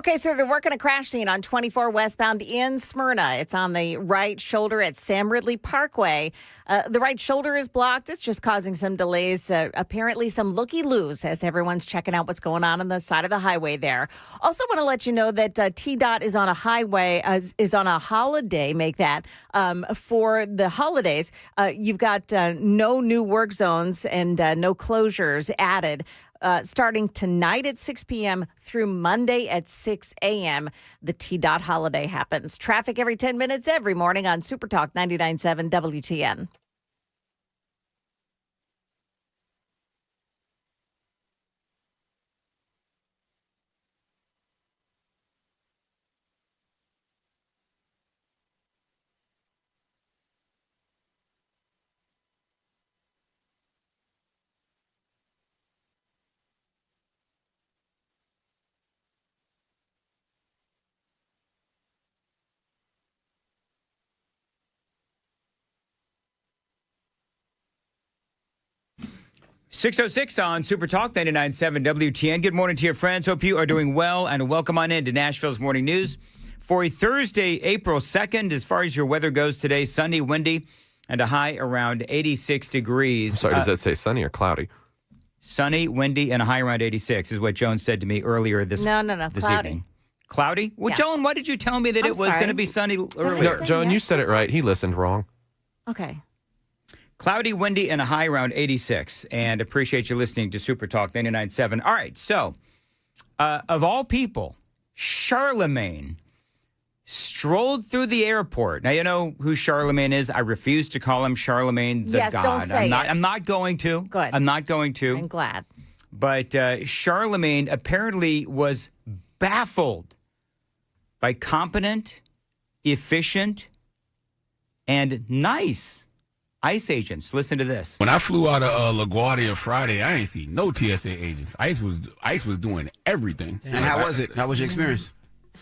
Okay, so they're working a crash scene on 24 westbound in Smyrna. It's on the right shoulder at Sam Ridley Parkway. The right shoulder is blocked. It's just causing some delays. Apparently some looky-loos as everyone's checking out what's going on the side of the highway there. Also want to let you know that TDOT is on a highway, is on a holiday, make that, for the holidays. You've got no new work zones and no closures added. Starting tonight at 6 p.m. through Monday at 6 a.m., the TDOT holiday happens. Traffic every 10 minutes every morning on Super Talk 99.7 WTN. .606 on Super Talk 99.7 WTN. Good morning to your friends. Hope you are doing well, and welcome on in to Nashville's Morning News for a Thursday, April 2nd. As far as your weather goes today, sunny, windy, and a high around 86 degrees. Sorry, does that say sunny or cloudy? Sunny, windy, and a high around 86 is what Joan said to me earlier this No, this cloudy. evening. Cloudy? Well, Yeah. Joan, why did you tell me that I'm it was sorry. going to be sunny earlier? No, Joan, you said it right. He listened wrong. Okay. Cloudy, windy, and a high around 86. And appreciate you listening to Super Talk 99.7. All right, so of all people, Charlemagne strolled through the airport. Now, you know who Charlemagne is. I refuse to call him Charlemagne the Yes, God. don't say it. I'm not going to. Good. I'm not going to. I'm glad. But Charlemagne apparently was baffled by competent, efficient, and nice ICE agents. Listen to this. When I flew out of LaGuardia Friday, I ain't see no TSA agents. ICE was doing everything. And how was it? How was your experience?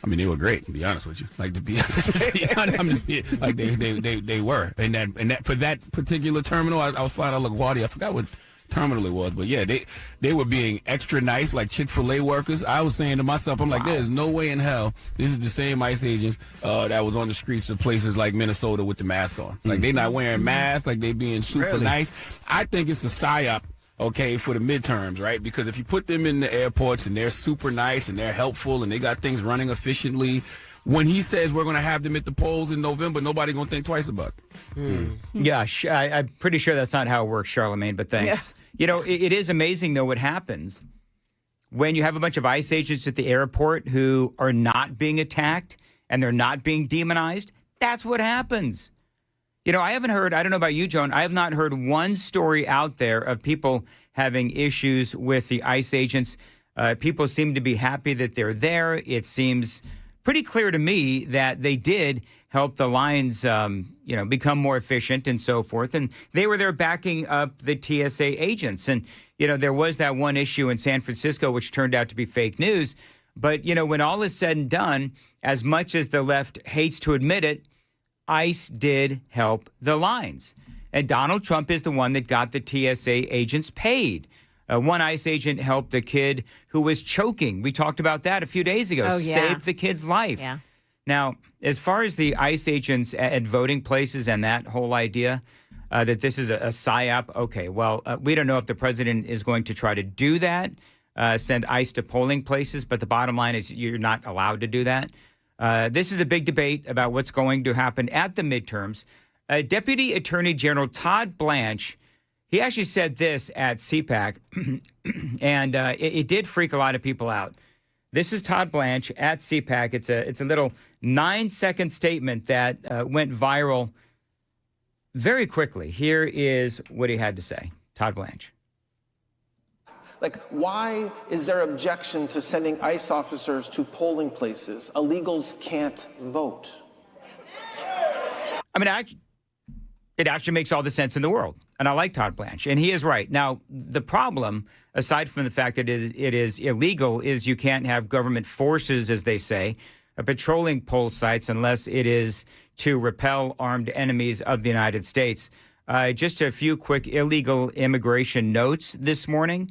I mean, they were great. To be honest with you, like to be honest, I'm just being, like they were. And that for that particular terminal, I was flying out of LaGuardia. I forgot what terminal it was, but yeah, they were being extra nice, like Chick-fil-A workers. I was saying to myself, I'm like, there's no way in hell this is the same ICE agents that was on the streets of places like Minnesota with the mask on. Like they not wearing masks, like they being super nice. I think it's a psyop, okay, for the midterms, right? Because if you put them in the airports and they're super nice and they're helpful and they got things running efficiently, when he says we're going to have them at the polls in November, nobody going to think twice about it. Yeah, I'm pretty sure that's not how it works, Charlemagne, but thanks. Yeah. You know, it is amazing, though, what happens when you have a bunch of ICE agents at the airport who are not being attacked and they're not being demonized. That's what happens. You know, I haven't heard, I don't know about you, Joan, I have not heard one story out there of people having issues with the ICE agents. People seem to be happy that they're there. It seems pretty clear to me that they did help the lines, become more efficient and so forth. And they were there backing up the TSA agents. And, you know, there was that one issue in San Francisco, which turned out to be fake news. But, you know, when all is said and done, as much as the left hates to admit it, ICE did help the lines. And Donald Trump is the one that got the TSA agents paid. One ICE agent helped a kid who was choking. We talked about that a few days ago. Oh, yeah. Saved the kid's life. Yeah. Now, as far as the ICE agents at voting places and that whole idea that this is a psyop, okay, well, we don't know if the president is going to try to do that, send ICE to polling places, but the bottom line is you're not allowed to do that. This is a big debate about what's going to happen at the midterms. Deputy Attorney General Todd Blanche, he actually said this at CPAC, and it did freak a lot of people out. This is Todd Blanche at CPAC. It's a little 9-second statement that went viral very quickly. Here is what he had to say. Todd Blanche. Like, why is there objection to sending ICE officers to polling places? Illegals can't vote. I mean, it actually makes all the sense in the world. And I like Todd Blanche. And he is right. Now, the problem, aside from the fact that it is illegal, is you can't have government forces, as they say, patrolling poll sites unless it is to repel armed enemies of the United States. Just a few quick illegal immigration notes this morning.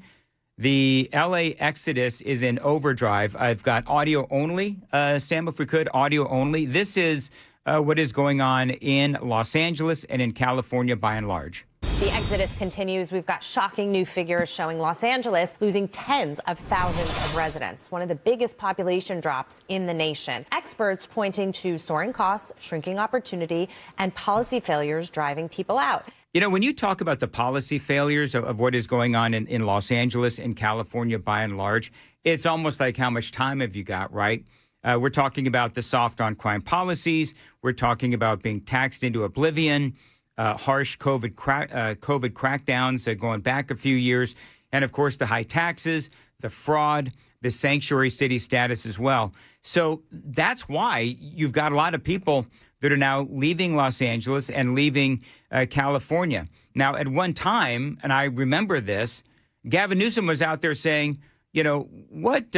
The LA exodus is in overdrive. I've got audio only, Sam, if we could, audio only. This is what is going on in Los Angeles and in California by and large. The exodus continues. We've got shocking new figures showing Los Angeles losing tens of thousands of residents, one of the biggest population drops in the nation. Experts pointing to soaring costs, shrinking opportunity, and policy failures driving people out. You know, when you talk about the policy failures of what is going on in Los Angeles and California by and large, it's almost like how much time have you got, right? We're talking about the soft on crime policies. We're talking about being taxed into oblivion, harsh COVID crackdowns going back a few years, and of course the high taxes, the fraud, the sanctuary city status as well. So that's why you've got a lot of people that are now leaving Los Angeles and leaving California. Now, at one time, and I remember this, Gavin Newsom was out there saying, you know, what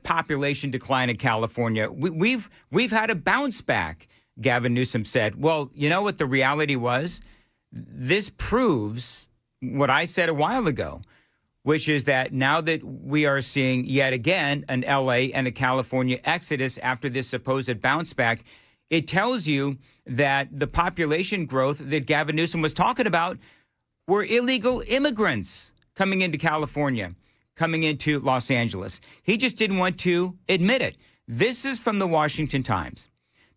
population decline in California? We've had a bounce back, Gavin Newsom said. Well, you know what the reality was? This proves what I said a while ago, which is that now that we are seeing yet again an LA and a California exodus after this supposed bounce back, it tells you that the population growth that Gavin Newsom was talking about were illegal immigrants coming into California, coming into Los Angeles. He just didn't want to admit it. This is from the Washington Times.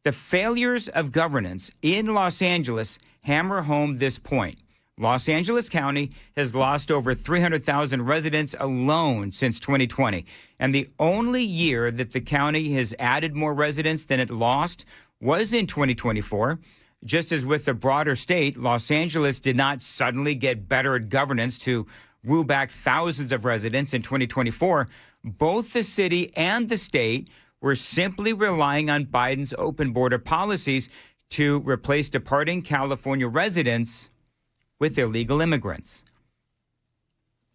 The failures of governance in Los Angeles hammer home this point. Los Angeles County has lost over 300,000 residents alone since 2020. And the only year that the county has added more residents than it lost was in 2024. Just as with the broader state, Los Angeles did not suddenly get better at governance to woo back thousands of residents in 2024. Both the city and the state were simply relying on Biden's open border policies to replace departing California residents with illegal immigrants.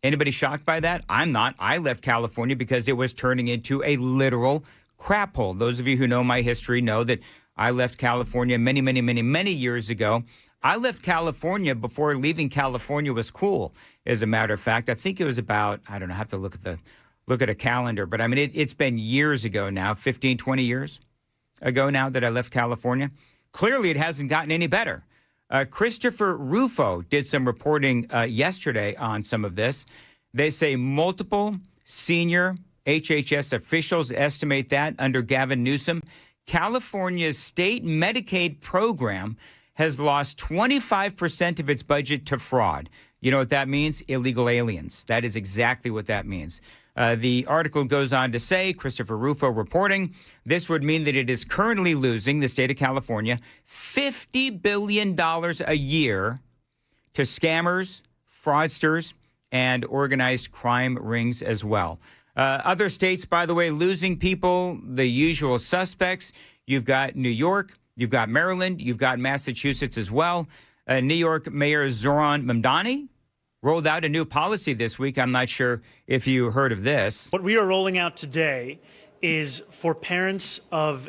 Anybody shocked by that? I'm not. I left California because it was turning into a literal crap hole. Those of you who know my history know that I left California many years ago. I left California before leaving California was cool. As a matter of fact, I think it was about, I don't know, I have to look at a calendar, but I mean, it's been years ago now, 15, 20 years ago now that I left California. Clearly, it hasn't gotten any better. Christopher Rufo did some reporting yesterday on some of this. They say multiple senior HHS officials estimate that under Gavin Newsom, California's state Medicaid program has lost 25% of its budget to fraud. You know what that means? Illegal aliens. That is exactly what that means. The article goes on to say, Christopher Rufo reporting, this would mean that it is currently losing, the state of California, $50 billion a year to scammers, fraudsters, and organized crime rings as well. Other states, by the way, losing people, the usual suspects. You've got New York, you've got Maryland, you've got Massachusetts as well. New York Mayor Zoran Mamdani rolled out a new policy this week. I'm not sure if you heard of this. What we are rolling out today is for parents of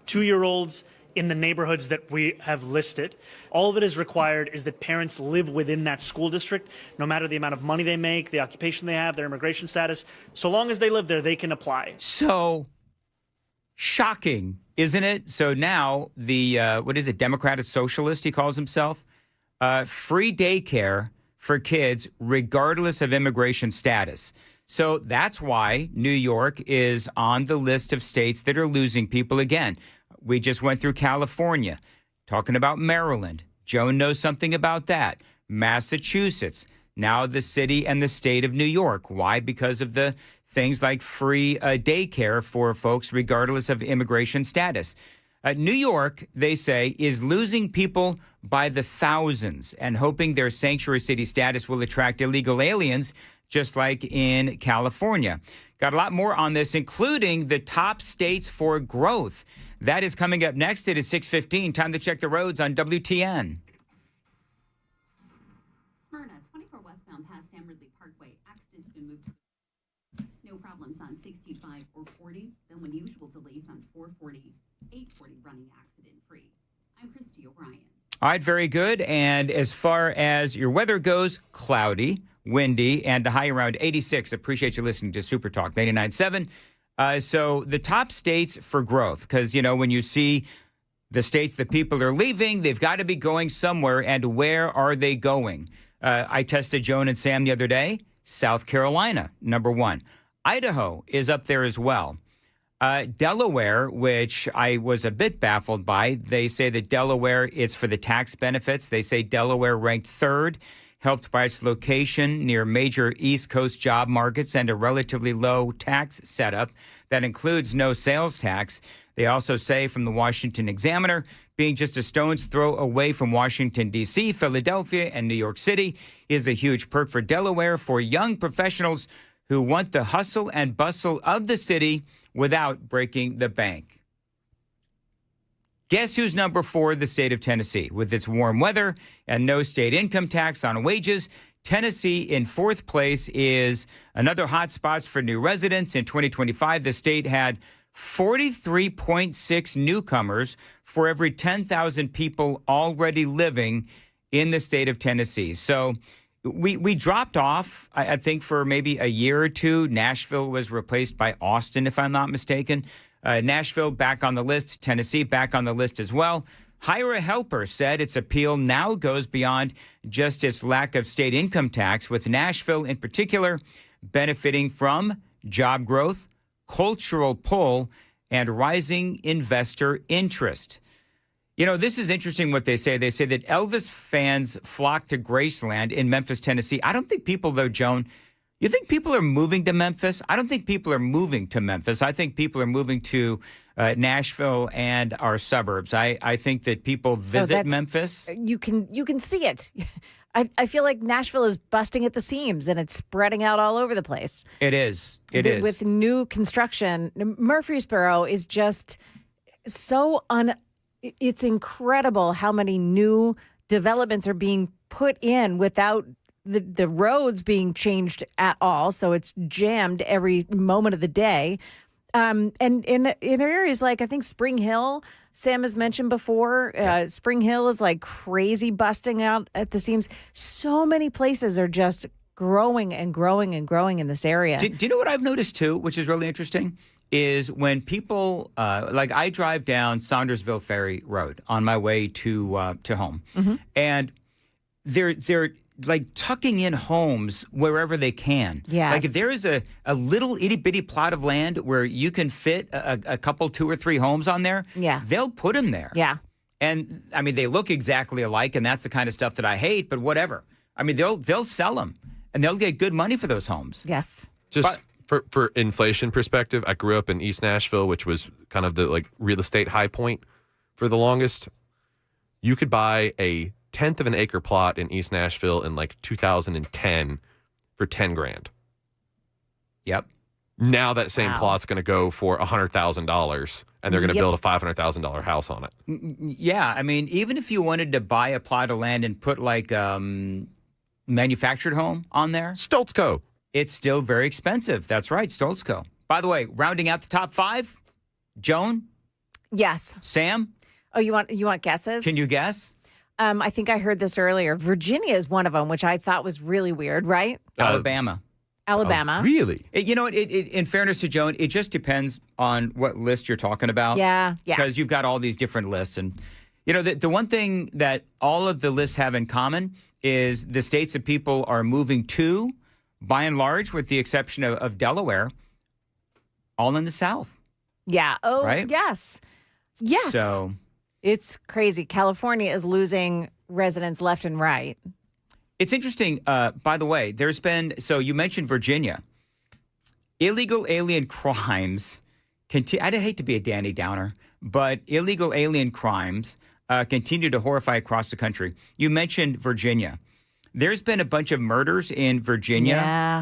2-year-olds in the neighborhoods that we have listed. All that is required is that parents live within that school district, no matter the amount of money they make, the occupation they have, their immigration status. So long as they live there, they can apply. So shocking, isn't it? So now the, Democratic Socialist, he calls himself, free daycare for kids, regardless of immigration status. So that's why New York is on the list of states that are losing people again. We just went through California, talking about Maryland. Joan knows something about that. Massachusetts, now the city and the state of New York. Why? Because of the things like free daycare for folks, regardless of immigration status. New York, they say, is losing people by the thousands and hoping their sanctuary city status will attract illegal aliens, just like in California. Got a lot more on this, including the top states for growth. That is coming up next. It is 6:15. Time to check the roads on WTN. Smyrna, 24 westbound past Sam Ridley Parkway. Accident's been moved. No problems on 65 or 40. Then unusual delays on 440, 840 running accident free. I'm Christy O'Brien. All right, very good. And as far as your weather goes, cloudy. windy, and the high around 86. Appreciate you listening to Super Talk 99.7. So the top states for growth, because, when you see the states that people are leaving, they've got to be going somewhere, and where are they going? I tested Joan and Sam the other day. South Carolina, number 1. Idaho is up there as well. Delaware, which I was a bit baffled by, they say that Delaware is for the tax benefits. They say Delaware ranked 3rd, helped by its location near major East Coast job markets and a relatively low tax setup that includes no sales tax. They also say from the Washington Examiner, being just a stone's throw away from Washington, D.C., Philadelphia, and New York City is a huge perk for Delaware for young professionals who want the hustle and bustle of the city without breaking the bank. Guess who's number 4? The state of Tennessee. With its warm weather and no state income tax on wages, Tennessee in 4th place is another hot spot for new residents. In 2025, the state had 43.6 newcomers for every 10,000 people already living in the state of Tennessee. So we dropped off, I think, for maybe a year or two. Nashville was replaced by Austin, if I'm not mistaken. Nashville back on the list. Tennessee back on the list as well. Hire a Helper said its appeal now goes beyond just its lack of state income tax, with Nashville in particular benefiting from job growth, cultural pull, and rising investor interest. This is interesting what they say. They say that Elvis fans flock to Graceland in Memphis, Tennessee. I don't think people, though, Joan, you think people are moving to Memphis? I don't think people are moving to Memphis. I think people are moving to Nashville and our suburbs. I think that people visit Memphis. You can see it. I feel like Nashville is busting at the seams and it's spreading out all over the place. It is. It is. With new construction. Murfreesboro is just so it's incredible how many new developments are being put in without the roads being changed at all. So it's jammed every moment of the day. And in areas like, I think, Spring Hill, Sam has mentioned before, Spring Hill is like crazy busting out at the seams. So many places are just growing and growing and growing in this area. Do you know what I've noticed, too, which is really interesting? Is when people, like I drive down Saundersville Ferry Road on my way to home. Mm-hmm. And they're like tucking in homes wherever they can. Yes. Like if there is a little itty bitty plot of land where you can fit a couple, 2 or 3 homes on there, they'll put them there. Yeah. And I mean, they look exactly alike, and that's the kind of stuff that I hate, but whatever. I mean, they'll sell them and they'll get good money for those homes. Yes. For inflation perspective, I grew up in East Nashville, which was kind of the like real estate high point for the longest. You could buy a 1/10 of an acre plot in East Nashville in like 2010 for $10,000. Yep. Now that same plot's going to go for $100,000, and they're going to build a $500,000 house on it. Yeah, I mean, even if you wanted to buy a plot of land and put like manufactured home on there, Stoltzco. It's still very expensive. That's right, Stoltzco. By the way, rounding out the top 5, Joan? Yes. Sam? Oh, you want guesses? Can you guess? I think I heard this earlier. Virginia is one of them, which I thought was really weird, right? Alabama. Alabama. Really? You know what? In fairness to Joan, it just depends on what list you're talking about. Yeah. Because you've got all these different lists. And, the one thing that all of the lists have in common is the states that people are moving to, by and large, with the exception of Delaware, all in the South. Yeah. Oh, right? Yes. Yes. So it's crazy. California is losing residents left and right. It's interesting, by the way, there's been, so you mentioned Virginia. Illegal alien crimes, I'd hate to be a Danny Downer, but illegal alien crimes continue to horrify across the country. You mentioned Virginia. There's been a bunch of murders in Virginia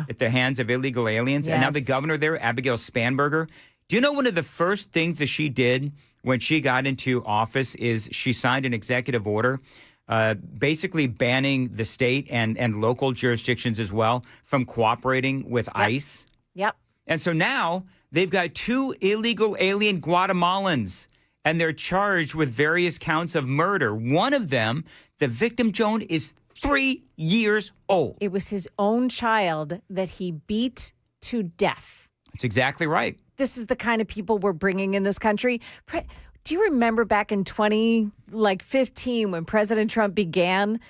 at the hands of illegal aliens. Yes. And now the governor there, Abigail Spanberger, do you know one of the first things that she did when she got into office is she signed an executive order basically banning the state and local jurisdictions as well from cooperating with ICE. Yep. And so now they've got 2 illegal alien Guatemalans and they're charged with various counts of murder. One of them, the victim, Joan, is 3 years old. It was his own child that he beat to death. That's exactly right. This is the kind of people we're bringing in this country. Do you remember back in 2015 when President Trump began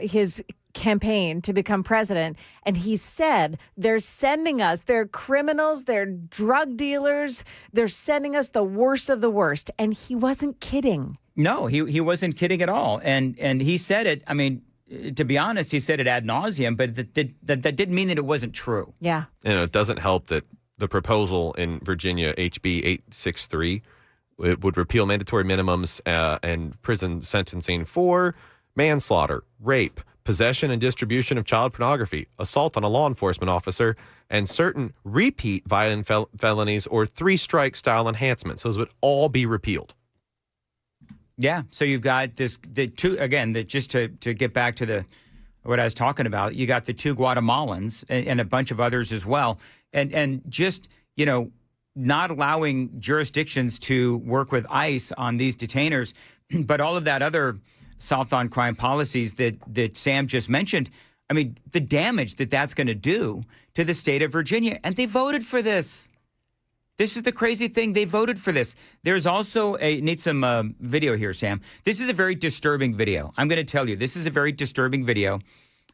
his campaign to become president, and he said they're sending us, they're criminals, they're drug dealers, they're sending us the worst of the worst, and he wasn't kidding. No, he wasn't kidding at all, and he said it. I mean, to be honest, he said it ad nauseum, but that didn't mean that it wasn't true. Yeah, it doesn't help that the proposal in Virginia, HB 863, it would repeal mandatory minimums and prison sentencing for manslaughter, rape, possession and distribution of child pornography, assault on a law enforcement officer, and certain repeat violent felonies or three-strike style enhancements. Those would all be repealed. Yeah. So you've got just to get back to what I was talking about, you got the 2 Guatemalans and a bunch of others as well. And just, not allowing jurisdictions to work with ICE on these detainers, but all of that other soft on crime policies that Sam just mentioned. I mean, the damage that's going to do to the state of Virginia. And they voted for this. This is the crazy thing. They voted for this. There's also need some video here, Sam. This is a very disturbing video. I'm going to tell you, this is a very disturbing video.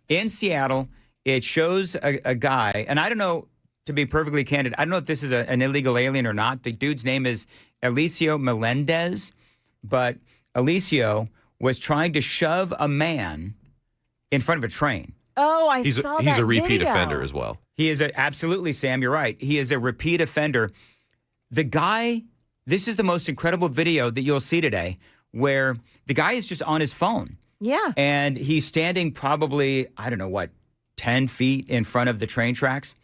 In Seattle, it shows a guy, and I don't know, to be perfectly candid, I don't know if this is an illegal alien or not. The dude's name is Alicio Melendez, but Alicio was trying to shove a man in front of a train. Oh, I saw that. He's a repeat video. offender as well. He is absolutely, Sam, you're right. He is a repeat offender. The guy, this is the most incredible video that you'll see today, where the guy is just on his phone. Yeah. And he's standing probably, 10 feet in front of the train tracks.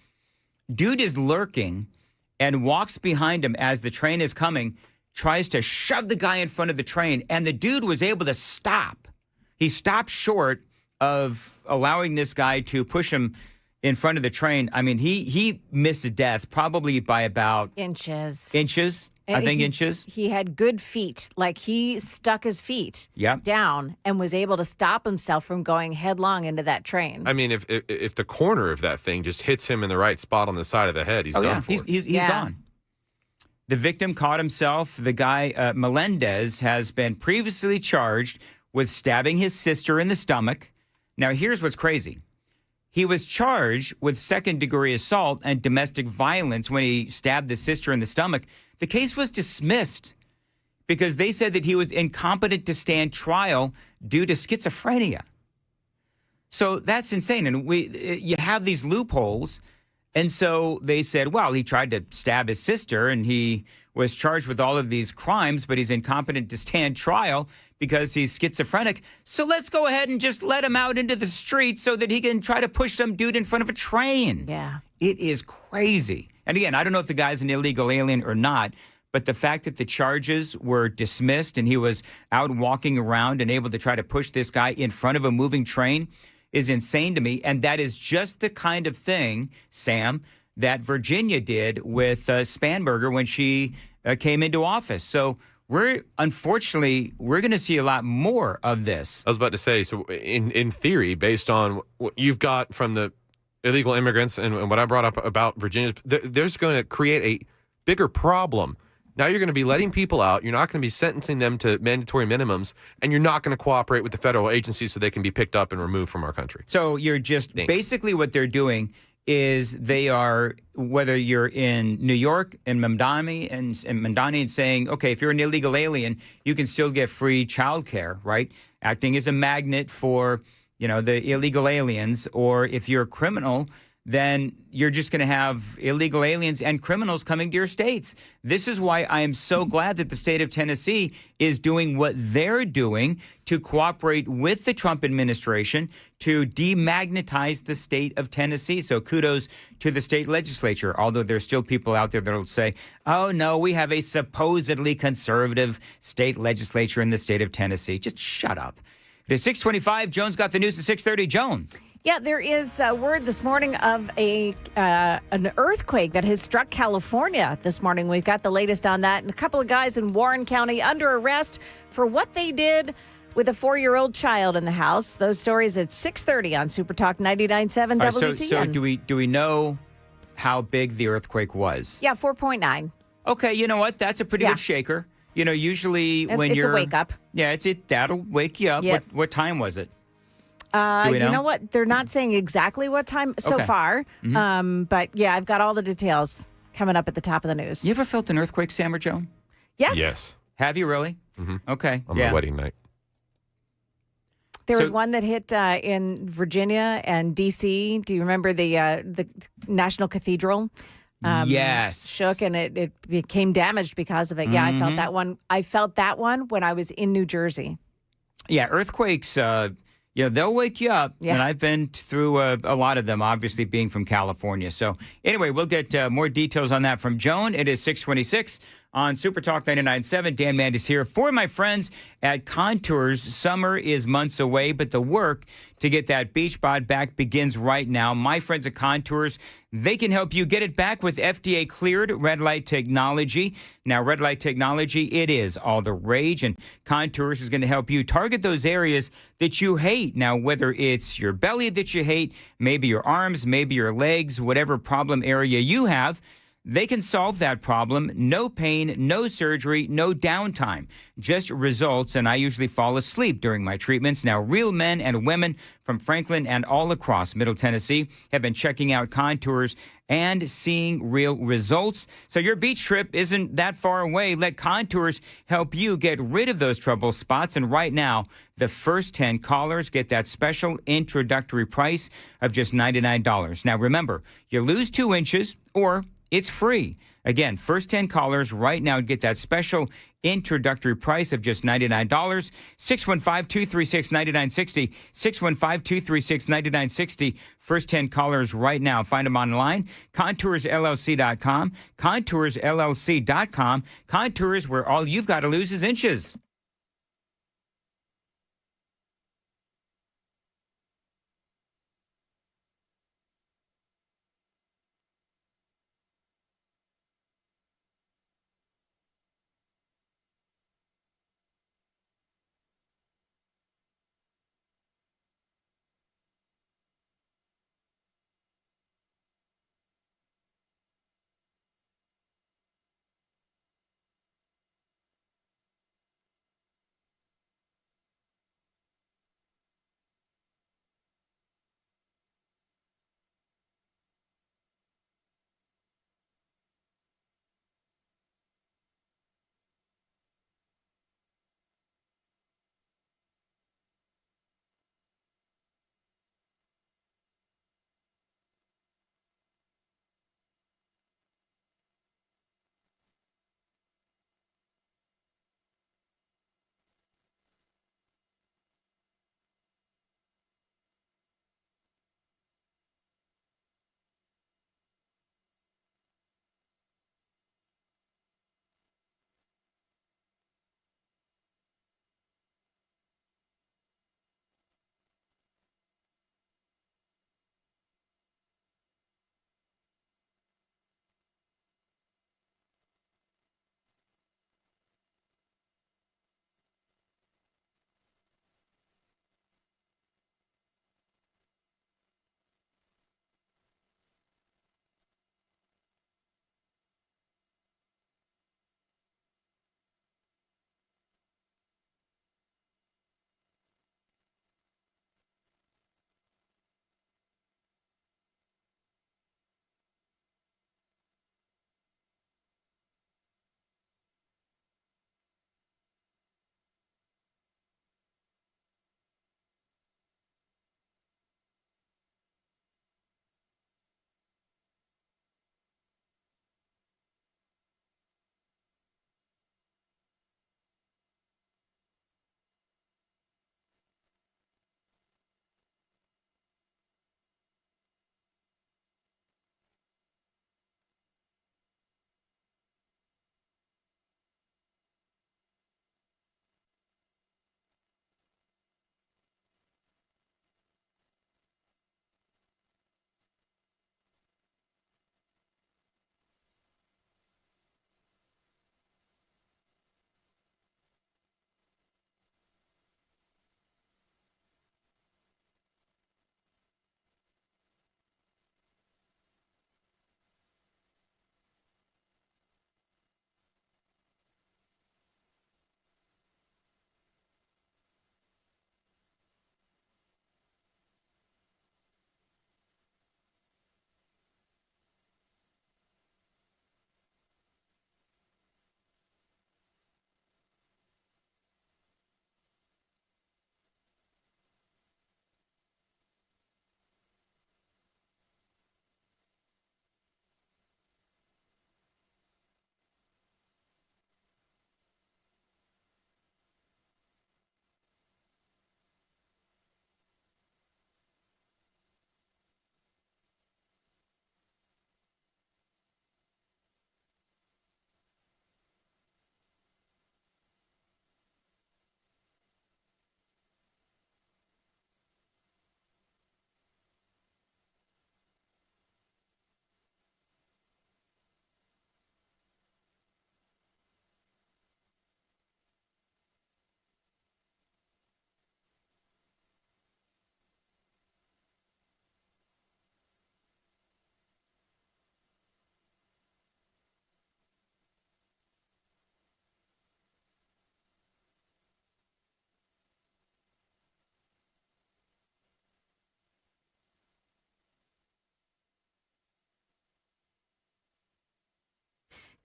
Dude is lurking and walks behind him as the train is coming, tries to shove the guy in front of the train, and the dude was able to stop. He stopped short of allowing this guy to push him in front of the train. I mean, he missed death probably by about inches. Inches. He had good feet. Like, he stuck his feet down and was able to stop himself from going headlong into that train. I mean, if the corner of that thing just hits him in the right spot on the side of the head, he's done for. He's gone. The victim caught himself. The guy, Melendez, has been previously charged with stabbing his sister in the stomach. Now, here's what's crazy. He was charged with second-degree assault and domestic violence when he stabbed the sister in the stomach. The case was dismissed because they said that he was incompetent to stand trial due to schizophrenia. So that's insane. And you have these loopholes. And so they said, well, he tried to stab his sister and he was charged with all of these crimes, but he's incompetent to stand trial because he's schizophrenic. So let's go ahead and just let him out into the street so that he can try to push some dude in front of a train. Yeah. It is crazy. And again, I don't know if the guy's an illegal alien or not, but the fact that the charges were dismissed and he was out walking around and able to try to push this guy in front of a moving train is insane to me. And that is just the kind of thing, Sam, that Virginia did with Spanberger when she came into office. So we're going to see a lot more of this. I was about to say, so in theory, based on what you've got from the illegal immigrants and what I brought up about Virginia, there's going to create a bigger problem. Now you're going to be letting people out. You're not going to be sentencing them to mandatory minimums, and you're not going to cooperate with the federal agencies so they can be picked up and removed from our country. So you're just basically what they're doing is they are, whether you're in New York and Mamdani and saying, okay, if you're an illegal alien, you can still get free childcare, right? Acting as a magnet for, the illegal aliens. Or if you're a criminal, then you're just going to have illegal aliens and criminals coming to your states. This is why I am so glad that the state of Tennessee is doing what they're doing to cooperate with the Trump administration to demagnetize the state of Tennessee. So kudos to the state legislature, although there's still people out there that will say, oh, no, we have a supposedly conservative state legislature in the state of Tennessee. Just shut up. It is 6:25. Joan's got the news at 6:30. Joan. Yeah, there is word this morning of an earthquake that has struck California this morning. We've got the latest on that. And a couple of guys in Warren County under arrest for what they did with a 4-year-old child in the house. Those stories at 6:30 on Super Talk 99.7 WTN. So do we know how big the earthquake was? Yeah, 4.9. Okay, you know what? That's a pretty good shaker. You know, usually when it's you're... a wake up. Yeah, that'll wake you up. Yep. What time was it? Do we know? You know what? They're not saying exactly what time so far. Mm-hmm. But yeah, I've got all the details coming up at the top of the news. You ever felt an earthquake, Sam or Joan? Yes. Yes. Have you really? Mm-hmm. Okay. On my wedding night. There was one that hit in Virginia and D.C. Do you remember the National Cathedral? Yes. Shook and it became damaged because of it. Yeah, I felt that one. I felt that one when I was in New Jersey. Yeah, earthquakes, they'll wake you up. Yeah. And I've been through a lot of them, obviously being from California. So anyway, we'll get more details on that from Joan. It is 6:26 on Super Talk 99.7. Dan Mandis here. For my friends at Contours, summer is months away, but the work to get that beach bod back begins right now. My friends at Contours, they can help you get it back with FDA-cleared red light technology. Now, red light technology, it is all the rage, and Contours is going to help you target those areas that you hate. Now, whether it's your belly that you hate, maybe your arms, maybe your legs, whatever problem area you have, they can solve that problem. No pain, no surgery, no downtime, just results. And I usually fall asleep during my treatments. Now, real men and women from Franklin and all across Middle Tennessee have been checking out Contours and seeing real results. So your beach trip isn't that far away. Let Contours help you get rid of those trouble spots. And right now, the first 10 callers get that special introductory price of just $99. Now, remember, you lose 2 inches or it's free. Again, first 10 callers right now get that special introductory price of just $99. 615-236-9960. 615-236-9960. First 10 callers right now. Find them online. ContoursLLC.com. ContoursLLC.com. Contours, where all you've got to lose is inches.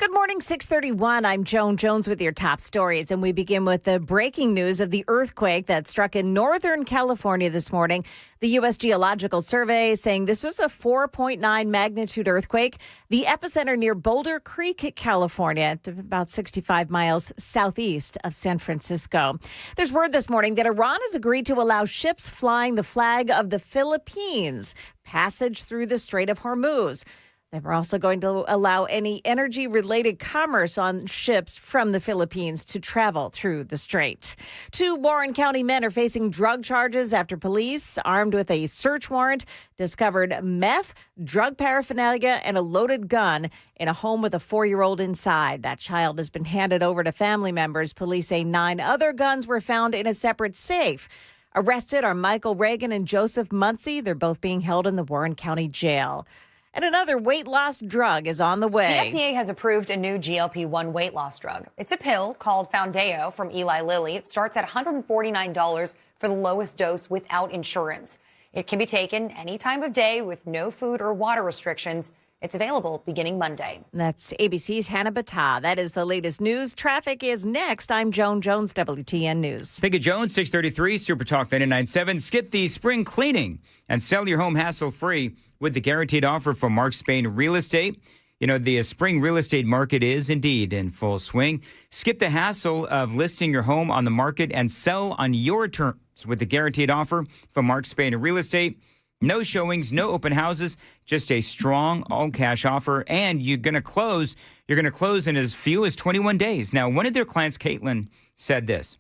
Good morning, 6:31. I'm Joan Jones with your top stories, and we begin with the breaking news of the earthquake that struck in Northern California this morning. The U.S. Geological Survey saying this was a 4.9 magnitude earthquake. The epicenter near Boulder Creek, California, about 65 miles southeast of San Francisco. There's word this morning that Iran has agreed to allow ships flying the flag of the Philippines passage through the Strait of Hormuz. They were also going to allow any energy-related commerce on ships from the Philippines to travel through the strait. 2 Warren County men are facing drug charges after police, armed with a search warrant, discovered meth, drug paraphernalia, and a loaded gun in a home with a 4-year-old inside. That child has been handed over to family members. Police say 9 other guns were found in a separate safe. Arrested are Michael Reagan and Joseph Muncie. They're both being held in the Warren County Jail. And another weight loss drug is on the way. The FDA has approved a new GLP-1 weight loss drug. It's a pill called Foundeo from Eli Lilly. It starts at $149 for the lowest dose without insurance. It can be taken any time of day with no food or water restrictions. It's available beginning Monday. That's ABC's Hannah Battah. That is the latest news. Traffic is next. I'm Joan Jones, WTN News. Pick a Jones, 633, Super Talk 99.7. Skip the spring cleaning and sell your home hassle-free with the guaranteed offer from Mark Spain Real Estate. You know, the spring real estate market is indeed in full swing. Skip the hassle of listing your home on the market and sell on your terms with the guaranteed offer from Mark Spain Real Estate. No showings, no open houses, just a strong all-cash offer, and you're going to close in as few as 21 days. Now, one of their clients, Caitlin, said this: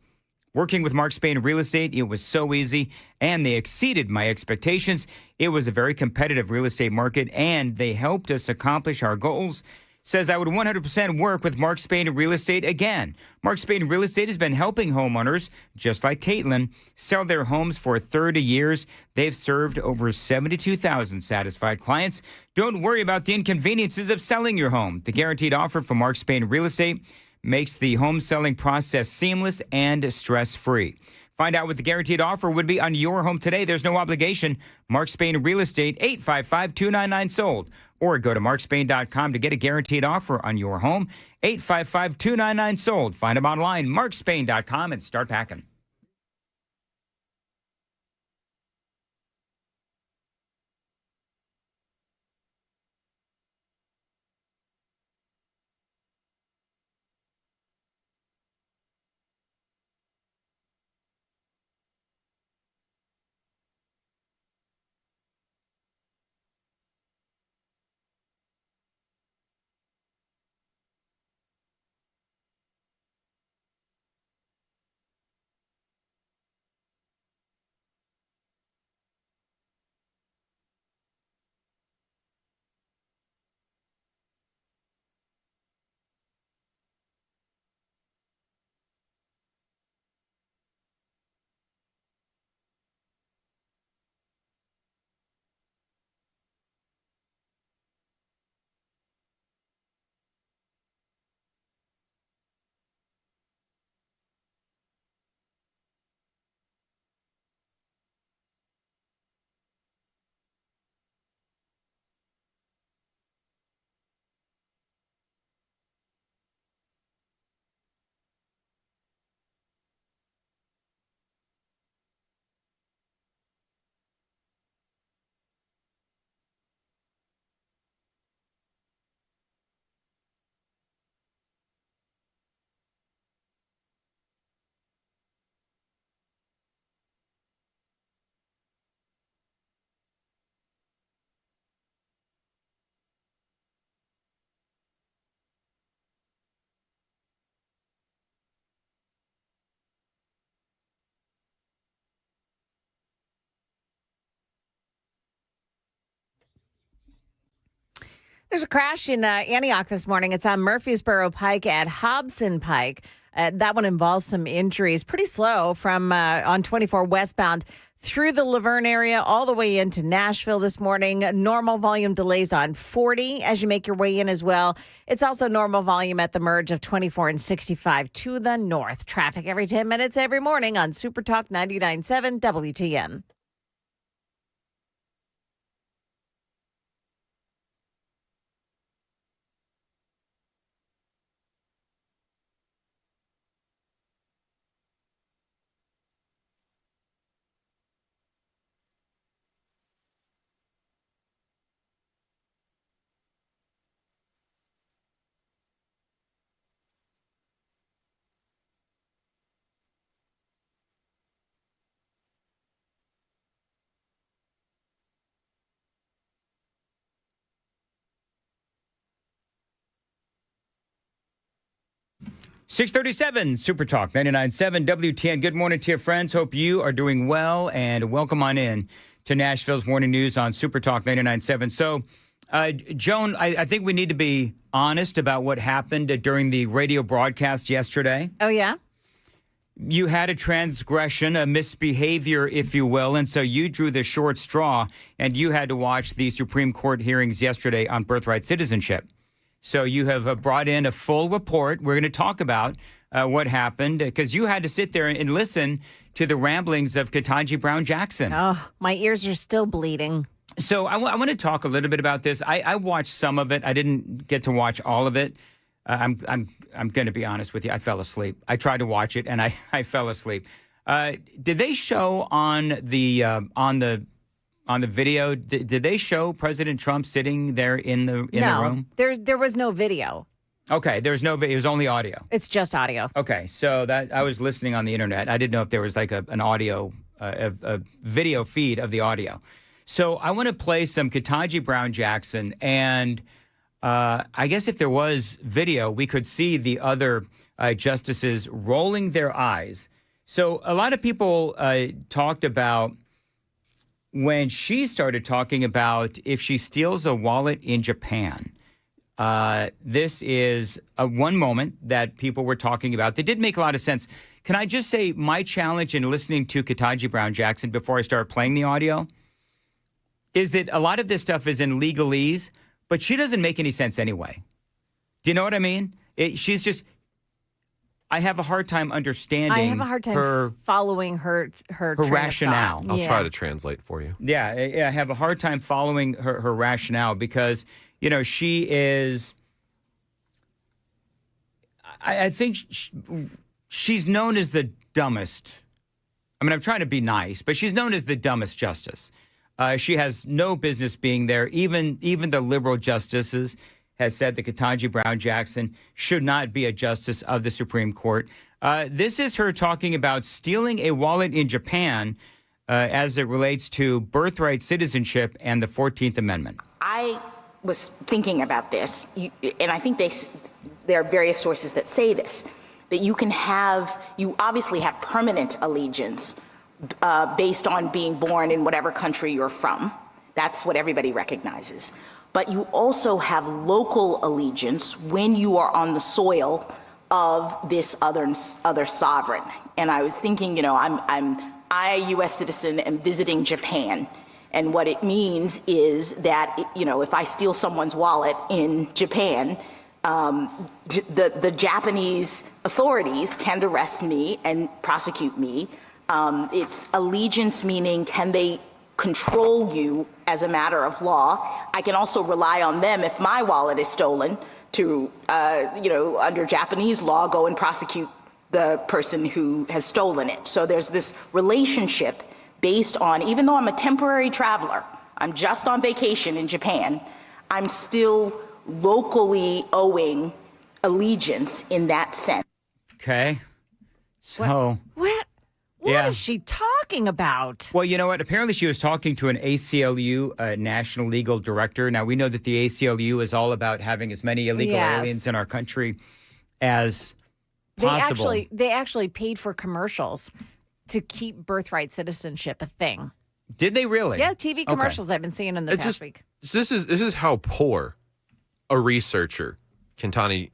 working with Mark Spain Real Estate, it was so easy, and they exceeded my expectations. It was a very competitive real estate market, and they helped us accomplish our goals. Says I would 100% work with Mark Spain Real Estate again. Mark Spain Real Estate has been helping homeowners, just like Caitlin, sell their homes for 30 years. They've served over 72,000 satisfied clients. Don't worry about the inconveniences of selling your home. The guaranteed offer from Mark Spain Real Estate makes the home selling process seamless and stress-free. Find out what the guaranteed offer would be on your home today. There's no obligation. Mark Spain Real Estate, 855-299-SOLD. Or go to markspain.com to get a guaranteed offer on your home, 855-299-SOLD. Find them online, markspain.com, and start packing. There's a crash in Antioch this morning. It's on Murfreesboro Pike at Hobson Pike. That one involves some injuries. Pretty slow from on 24 westbound through the Laverne area all the way into Nashville this morning. Normal volume delays on 40 as you make your way in as well. It's also normal volume at the merge of 24 and 65 to the north. Traffic every 10 minutes every morning on Super Talk 99.7 WTN. 637 Super Talk 99.7 WTN. Good morning to your friends. Hope you are doing well, and welcome on in to Nashville's Morning News on Super Talk 99.7. So, Joan, I think we need to be honest about what happened during the radio broadcast yesterday. Oh, yeah? You had a transgression, a misbehavior, if you will, and so you drew the short straw, and you had to watch the Supreme Court hearings yesterday on Birthright Citizenship. So you have brought in a full report. We're going to talk about what happened because you had to sit there and listen to the ramblings of Ketanji Brown Jackson. Oh, my ears are still bleeding. So I want to talk a little bit about this. I watched some of it. I didn't get to watch all of it. I'm going to be honest with you. I fell asleep. I tried to watch it and I fell asleep. Did they show on the video? Did they show President Trump sitting there in the room? There was no video. Okay, there was no video. It was only audio. It's just audio. Okay, so that I was listening on the internet. I didn't know if there was like an audio, a video feed of the audio. So I want to play some Ketanji Brown Jackson, and I guess if there was video, we could see the other justices rolling their eyes. So a lot of people talked about when she started talking about if she steals a wallet in Japan. This is one moment that people were talking about that did make a lot of sense. Can I just say my challenge in listening to Ketanji Brown Jackson before I start playing the audio is that a lot of this stuff is in legalese, but she doesn't make any sense anyway. Do you know what I mean? She's just... I have a hard time understanding. I have a hard time following her rationale. I'll try to translate for you. Yeah, I have a hard time following her rationale because, you know, she is. I think she's known as the dumbest. I mean, I'm trying to be nice, but she's known as the dumbest justice. She has no business being there. Even the liberal justices has said that Ketanji Brown Jackson should not be a justice of the Supreme Court. This is her talking about stealing a wallet in Japan as it relates to birthright citizenship and the 14th Amendment. I was thinking about this, and I think there are various sources that say this, that you obviously have permanent allegiance based on being born in whatever country you're from. That's what everybody recognizes. But you also have local allegiance when you are on the soil of this other sovereign. And I was thinking, I, a U.S. citizen, am visiting Japan. And what it means is that, if I steal someone's wallet in Japan, the Japanese authorities can arrest me and prosecute me. It's allegiance, meaning can they control you as a matter of law. I can also rely on them if my wallet is stolen to, under Japanese law, go and prosecute the person who has stolen it. So there's this relationship based on, even though I'm a temporary traveler, I'm just on vacation in Japan, I'm still locally owing allegiance in that sense. Okay. So... What is she talking about? Well, you know what? Apparently she was talking to an ACLU National Legal Director. Now, we know that the ACLU is all about having as many illegal aliens in our country as possible. They actually paid for commercials to keep birthright citizenship a thing. Did they really? Yeah, TV commercials I've been seeing in the past week. This is how poor a researcher Ketanji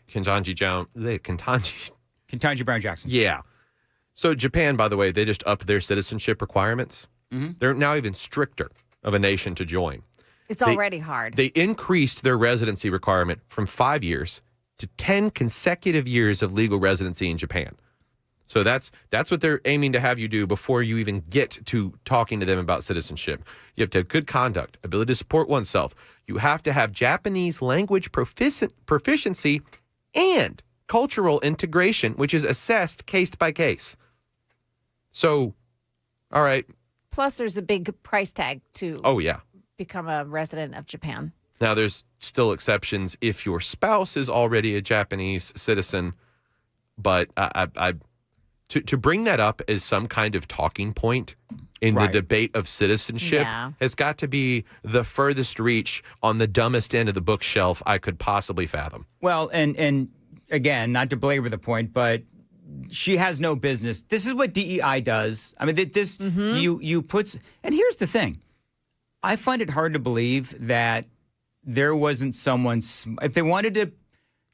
Brown Jackson. Yeah. So Japan, by the way, they just upped their citizenship requirements. Mm-hmm. They're now even stricter of a nation to join. It's already hard. They increased their residency requirement from 5 years to 10 consecutive years of legal residency in Japan. So that's what they're aiming to have you do before you even get to talking to them about citizenship. You have to have good conduct, ability to support oneself. You have to have Japanese language proficiency and cultural integration, which is assessed case by case. So, all right. Plus, there's a big price tag to become a resident of Japan. Now, there's still exceptions if your spouse is already a Japanese citizen, but to bring that up as some kind of talking point in the debate of citizenship has got to be the furthest reach on the dumbest end of the bookshelf I could possibly fathom. Well, and again, not to belabor the point, but she has no business. This is what DEI does. I mean, this you put. And here's the thing: I find it hard to believe that there wasn't someone. If they wanted to,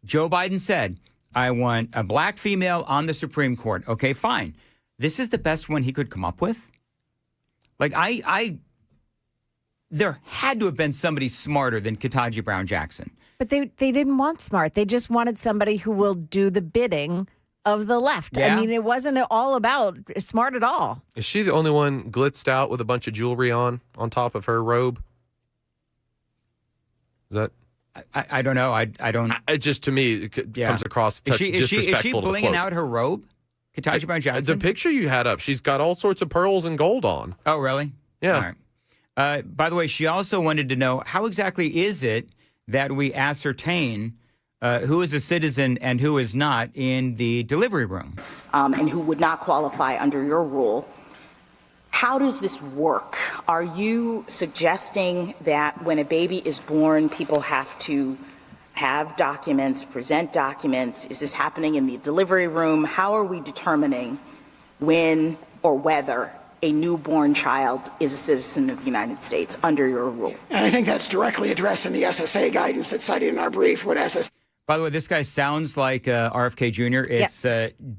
Joe Biden said, "I want a black female on the Supreme Court." Okay, fine. This is the best one he could come up with. Like there had to have been somebody smarter than Ketanji Brown Jackson. But they didn't want smart. They just wanted somebody who will do the bidding of the left. Yeah. I mean, it wasn't all about smart at all. Is she the only one glitzed out with a bunch of jewelry on top of her robe? Is that? I don't know. I don't. It just, to me, it comes across disrespectful. Is she to the blinging quote. out her robe? Ketanji Brown Jackson? The picture you had up, she's got all sorts of pearls and gold on. Oh, really? Yeah. All right. By the way, she also wanted to know, how exactly is it that we ascertain who is a citizen and who is not in the delivery room? And who would not qualify under your rule. How does this work? Are you suggesting that when a baby is born, people have to have documents, present documents? Is this happening in the delivery room? How are we determining when or whether a newborn child is a citizen of the United States under your rule? And I think that's directly addressed in the SSA guidance that's cited in our brief. What SSA? By the way, this guy sounds like RFK Jr. It's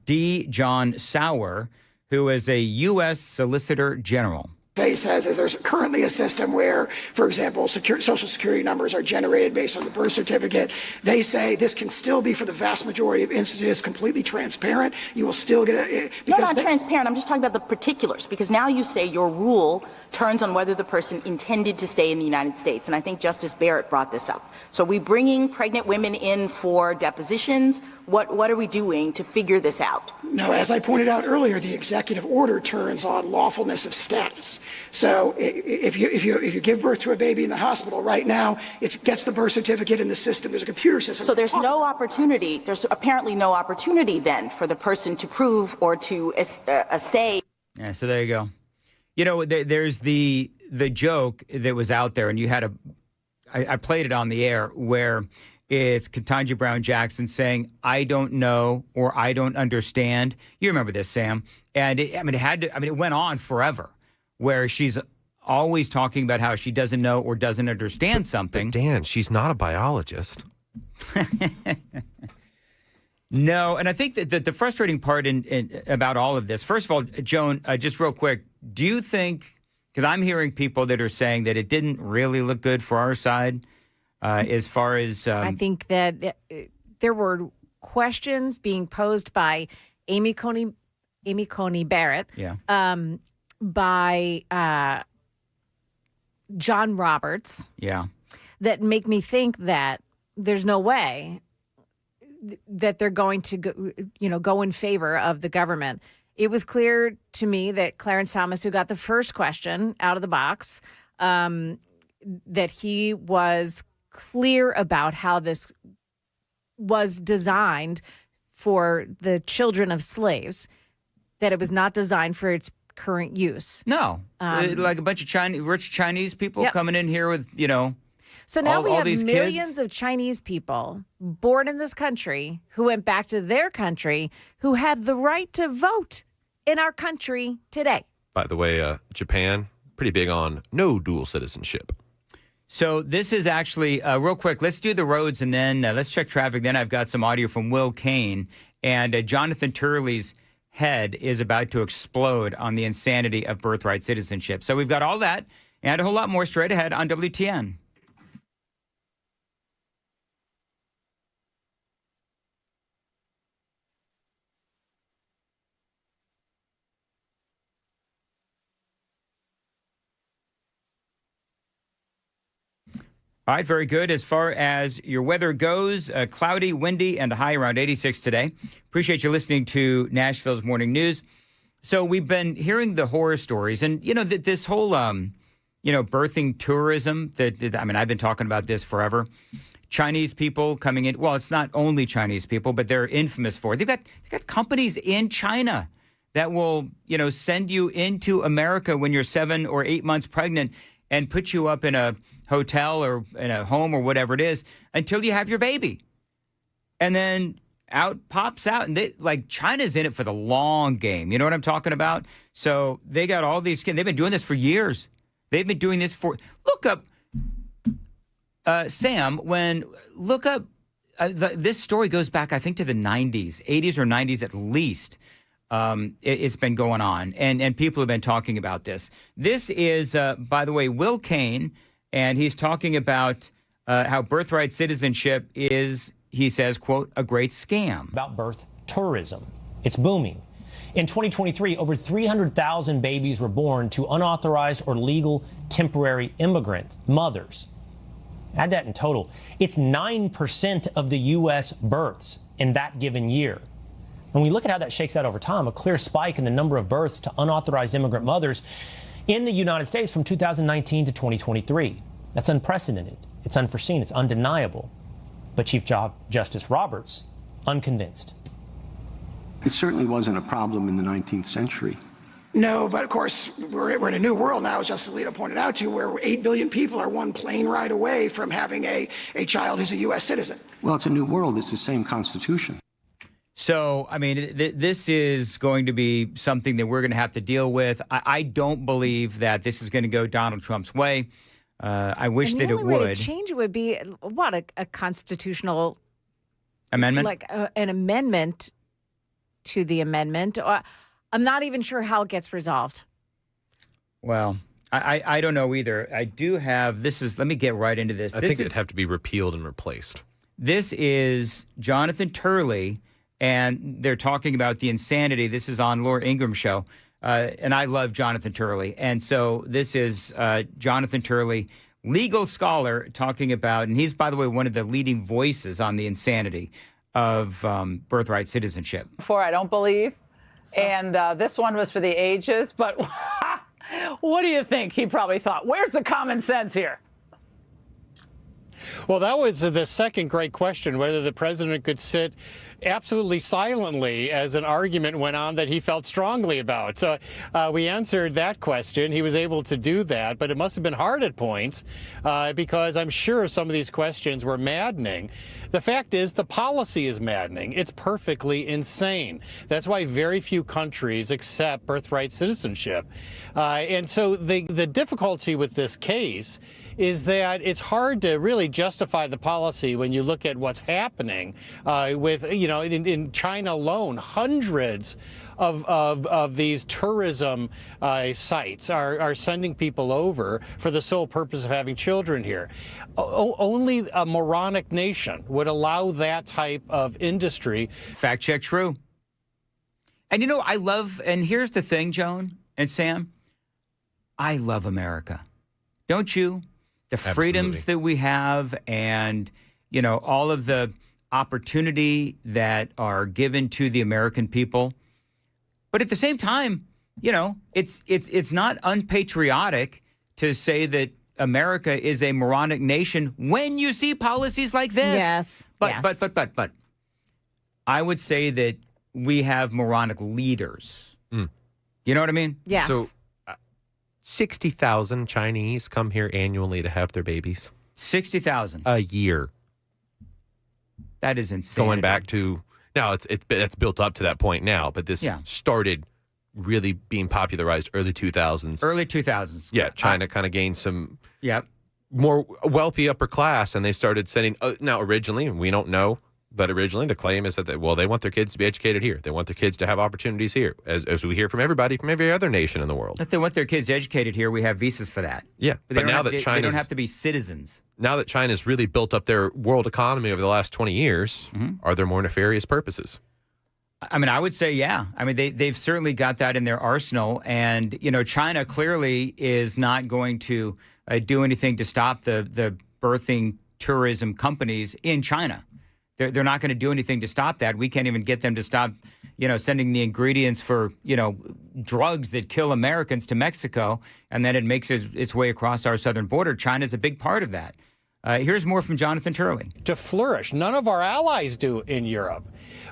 D. John Sauer, who is a U.S. Solicitor General. Says is there's currently a system where, for example, social security numbers are generated based on the birth certificate. They say this can still be, for the vast majority of instances, completely transparent. You will still get a... No, not transparent. I'm just talking about the particulars, because now you say your rule turns on whether the person intended to stay in the United States. And I think Justice Barrett brought this up. So are we bringing pregnant women in for depositions? What are we doing to figure this out? No, as I pointed out earlier, the executive order turns on lawfulness of status. So if you give birth to a baby in the hospital right now, it gets the birth certificate in the system. There's a computer system. So there's no opportunity. There's apparently no opportunity then for the person to prove or to say. Yeah, so there you go. You know, there's the joke that was out there, and you had I played it on the air, where it's Ketanji Brown Jackson saying, "I don't know," or "I don't understand." You remember this, Sam? And it went on forever, where she's always talking about how she doesn't know or doesn't understand something. But Dan, she's not a biologist. No, and I think that the frustrating part about all of this, first of all, Joan, just real quick, do you think, because I'm hearing people that are saying that it didn't really look good for our side, as far as... I think that there were questions being posed by Amy Coney Barrett, by John Roberts, that make me think that there's no way that they're going to go in favor of the government. It was clear to me that Clarence Thomas, who got the first question out of the box, that he was clear about how this was designed for the children of slaves, that it was not designed for its current use. No, like a bunch of rich Chinese people coming in here with, So now we have these millions kids? of Chinese people born in this country who went back to their country, who have the right to vote in our country today. By the way, Japan, pretty big on no dual citizenship. So this is actually, real quick, let's do the roads and then let's check traffic. Then I've got some audio from Will Kane. And Jonathan Turley's head is about to explode on the insanity of birthright citizenship. So we've got all that and a whole lot more straight ahead on WTN. All right, very good. As far as your weather goes, cloudy, windy, and a high around 86 today. Appreciate you listening to Nashville's Morning News. So we've been hearing the horror stories, and this whole birthing tourism. I've been talking about this forever. Chinese people coming in. Well, it's not only Chinese people, but they're infamous for it. They've got companies in China that will send you into America when you're 7 or 8 months pregnant and put you up in a hotel or in a home or whatever it is until you have your baby. And then pops out, and China's in it for the long game. You know what I'm talking about? So they got all these kids. They've been doing this for years. They've been doing this for. Look up, Sam. This story goes back, I think, to the 90s, 80s or 90s at least. It's been going on, and people have been talking about this. This is, by the way, Will Kane, and he's talking about how birthright citizenship is, he says, quote, a great scam. About birth tourism. It's booming. In 2023, over 300,000 babies were born to unauthorized or legal temporary immigrant mothers. Add that in total. It's 9% of the U.S. births in that given year. When we look at how that shakes out over time, a clear spike in the number of births to unauthorized immigrant mothers in the United States from 2019 to 2023. That's unprecedented. It's unforeseen. It's undeniable. But Chief Justice Roberts, unconvinced. It certainly wasn't a problem in the 19th century. No, but of course, we're in a new world now, as Justice Alito pointed out to, where 8 billion people are one plane ride away from having a child who's a U.S. citizen. Well, it's a new world. It's the same Constitution. So, I mean, this is going to be something that we're going to have to deal with. I don't believe that this is going to go Donald Trump's way. I wish that it would. The only way to change it would be, a constitutional amendment? Like an amendment to the amendment. I'm not even sure how it gets resolved. Well, I don't know either. I do have, let me get right into this. I think it'd have to be repealed and replaced. This is Jonathan Turley, and they're talking about the insanity. This is on Laura Ingram's show, and I love Jonathan Turley. And so this is Jonathan Turley, legal scholar, talking about, and he's, by the way, one of the leading voices on the insanity of birthright citizenship. Before, I don't believe. And this one was for the ages. But what do you think? He probably thought, where's the common sense here? Well, that was the second great question, whether the president could sit absolutely silently as an argument went on that he felt strongly about. So we answered that question. He was able to do that, but it must have been hard at points because I'm sure some of these questions were maddening. The fact is, the policy is maddening. It's perfectly insane. That's why very few countries accept birthright citizenship. And so the difficulty with this case is that it's hard to really justify the policy when you look at what's happening with, in China alone, hundreds of these tourism sites are sending people over for the sole purpose of having children here. Only a moronic nation would allow that type of industry. Fact check true. And and here's the thing, Joan and Sam, I love America. Don't you? The freedoms that we have and, all of the opportunity that are given to the American people. But at the same time, it's not unpatriotic to say that America is a moronic nation when you see policies like this. Yes. But I would say that we have moronic leaders. Mm. You know what I mean? Yes. So 60,000 Chinese come here annually to have their babies. 60,000 a year. That is insane. Going back to now, it's built up to that point now, but this started really being popularized early 2000s. Early 2000s. Yeah, China kind of gained some more wealthy upper class, and they started sending. Now, originally, we don't know, but originally the claim is that they want their kids to be educated here. They want their kids to have opportunities here, as we hear from everybody from every other nation in the world. If they want their kids educated here, we have visas for that. Yeah, but now that they don't have to be citizens. Now that China's really built up their world economy over the last 20 years, are there more nefarious purposes? I mean, I would say, yeah. I mean, they've certainly got that in their arsenal. And, China clearly is not going to do anything to stop the birthing tourism companies in China. They're not going to do anything to stop that. We can't even get them to stop, sending the ingredients for, drugs that kill Americans to Mexico, and then it makes its way across our southern border. China's a big part of that. Here's more from Jonathan Turley. To flourish. None of our allies do in Europe.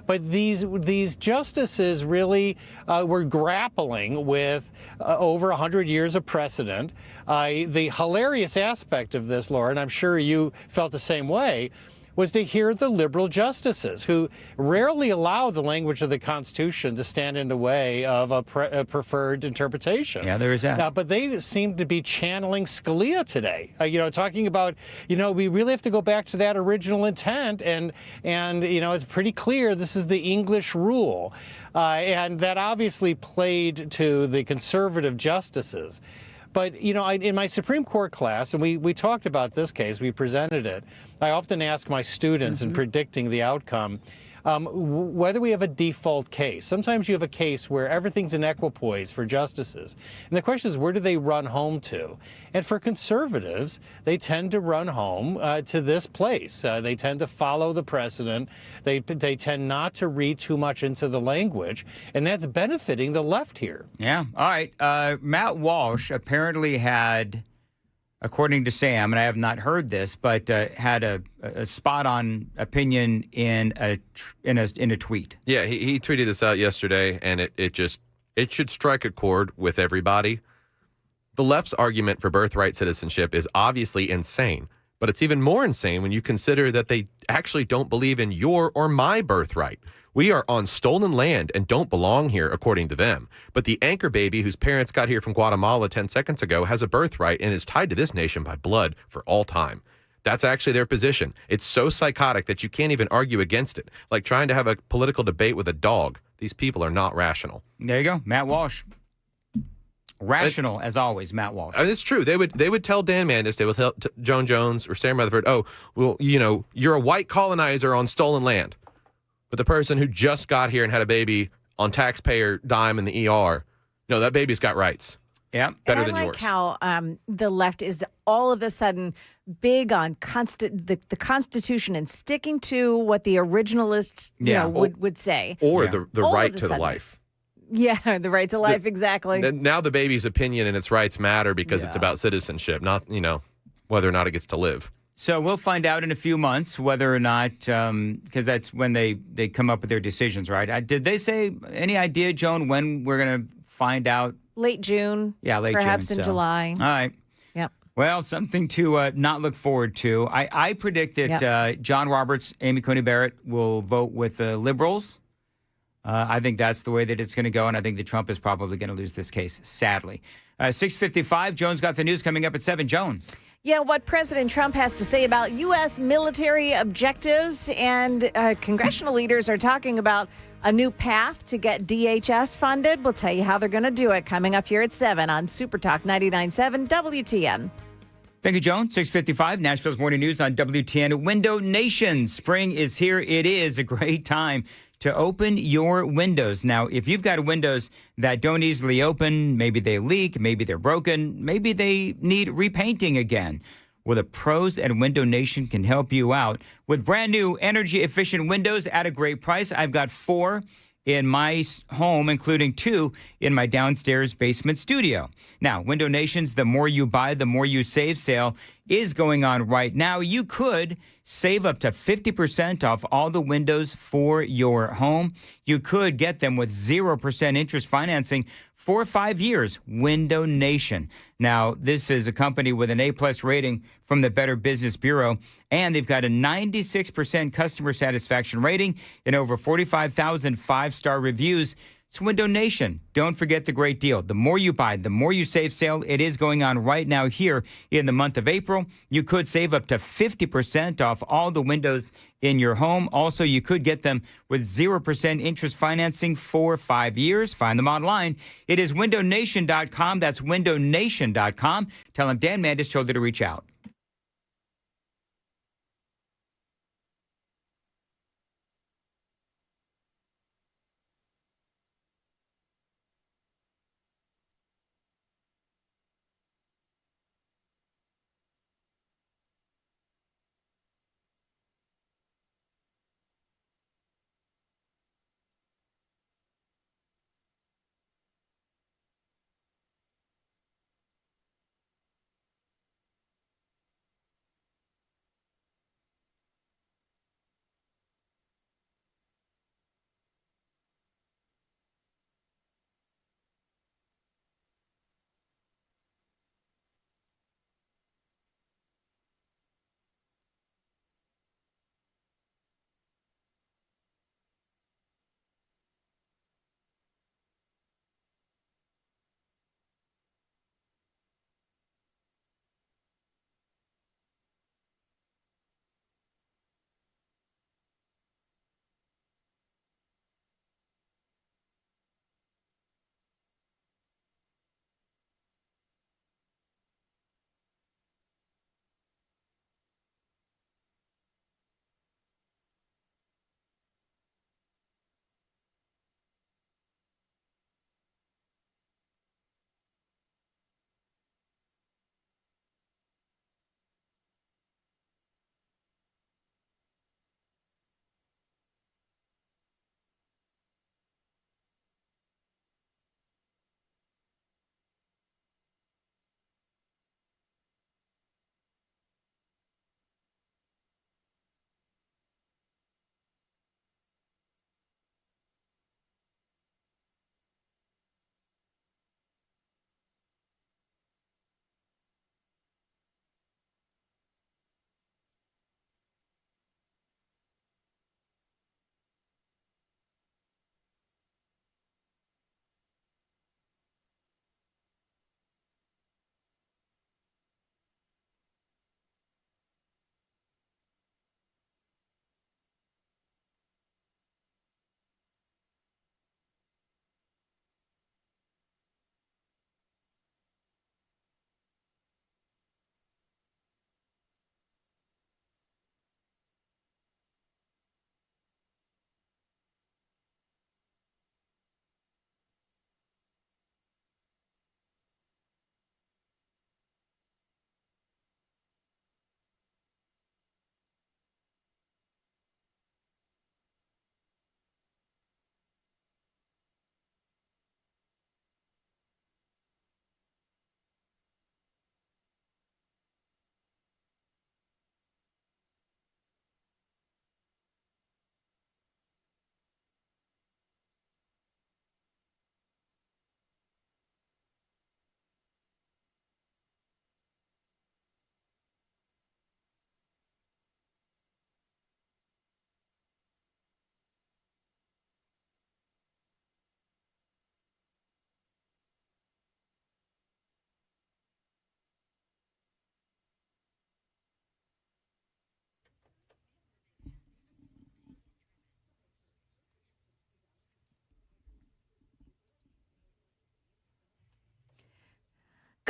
But these justices really were grappling with over 100 years of precedent. The hilarious aspect of this, Laura, and I'm sure you felt the same way, was to hear the liberal justices who rarely allow the language of the Constitution to stand in the way of a preferred interpretation. Yeah, there is that. But they seem to be channeling Scalia today, talking about, we really have to go back to that original intent. And it's pretty clear this is the English rule. And that obviously played to the conservative justices. But, in my Supreme Court class, and we talked about this case, we presented it, I often ask my students in predicting the outcome, whether we have a default case. Sometimes you have a case where everything's in equipoise for justices. And the question is, where do they run home to? And for conservatives, they tend to run home to this place. They tend to follow the precedent. They tend not to read too much into the language. And that's benefiting the left here. Yeah. All right. Matt Walsh apparently had, according to Sam, and I have not heard this, but had a spot-on opinion in a tweet. Yeah, he tweeted this out yesterday, and it should strike a chord with everybody. The left's argument for birthright citizenship is obviously insane, but it's even more insane when you consider that they actually don't believe in your or my birthright. We are on stolen land and don't belong here, according to them. But the anchor baby whose parents got here from Guatemala 10 seconds ago has a birthright and is tied to this nation by blood for all time. That's actually their position. It's so psychotic that you can't even argue against it. Like trying to have a political debate with a dog. These people are not rational. There you go. Matt Walsh. Rational, as always, Matt Walsh. It's true. They would tell Dan Mandis, they would tell Joan Jones or Sam Rutherford, oh, well, you're a white colonizer on stolen land. But the person who just got here and had a baby on taxpayer dime in the ER, no, that baby's got rights. Yeah, better and than I like yours. how the left is all of a sudden big on the Constitution and sticking to what the originalists would say, or the All right of a to the sudden. life. Yeah, the right to life, exactly. Now the baby's opinion and its rights matter because it's about citizenship, not whether or not it gets to live. So we'll find out in a few months whether or not, because that's when they come up with their decisions, right? Did they say any idea, Joan, when we're going to find out? Late June. Yeah, late perhaps June. in So. July. All right. Yep. Well, something to not look forward to. I predict that John Roberts, Amy Coney Barrett will vote with the liberals. I think that's the way that it's going to go, and I think that Trump is probably going to lose this case, sadly. 6:55, Joan's got the news coming up at 7. Joan. Yeah, what President Trump has to say about U.S. military objectives, and congressional leaders are talking about a new path to get DHS funded. We'll tell you how they're going to do it coming up here at 7 on Super Talk 99.7 WTN. Thank you, Joan. 6:55, Nashville's Morning News on WTN. Window Nation. Spring is here. It is a great time to open your windows. Now, if you've got windows that don't easily open, maybe they leak, maybe they're broken, maybe they need repainting again. Well, the pros at Window Nation can help you out with brand new energy-efficient windows at a great price. I've got 4 in my home, including 2 in my downstairs basement studio. Now, Window Nation's The More You Buy, The More You Save sale is going on right now. You could save up to 50% off all the windows for your home. You could get them with 0% interest financing for 5 years. Window Nation. Now, this is a company with an A-plus rating from the Better Business Bureau, and they've got a 96% customer satisfaction rating and over 45,000 five-star reviews. It's Window Nation. Don't forget the great deal. The More You Buy, The More You Save sale. It is going on right now here in the month of April. You could save up to 50% off all the windows in your home. Also, you could get them with 0% interest financing for 5 years. Find them online. It is windownation.com. That's windownation.com. Tell them Dan Mandis told you to reach out.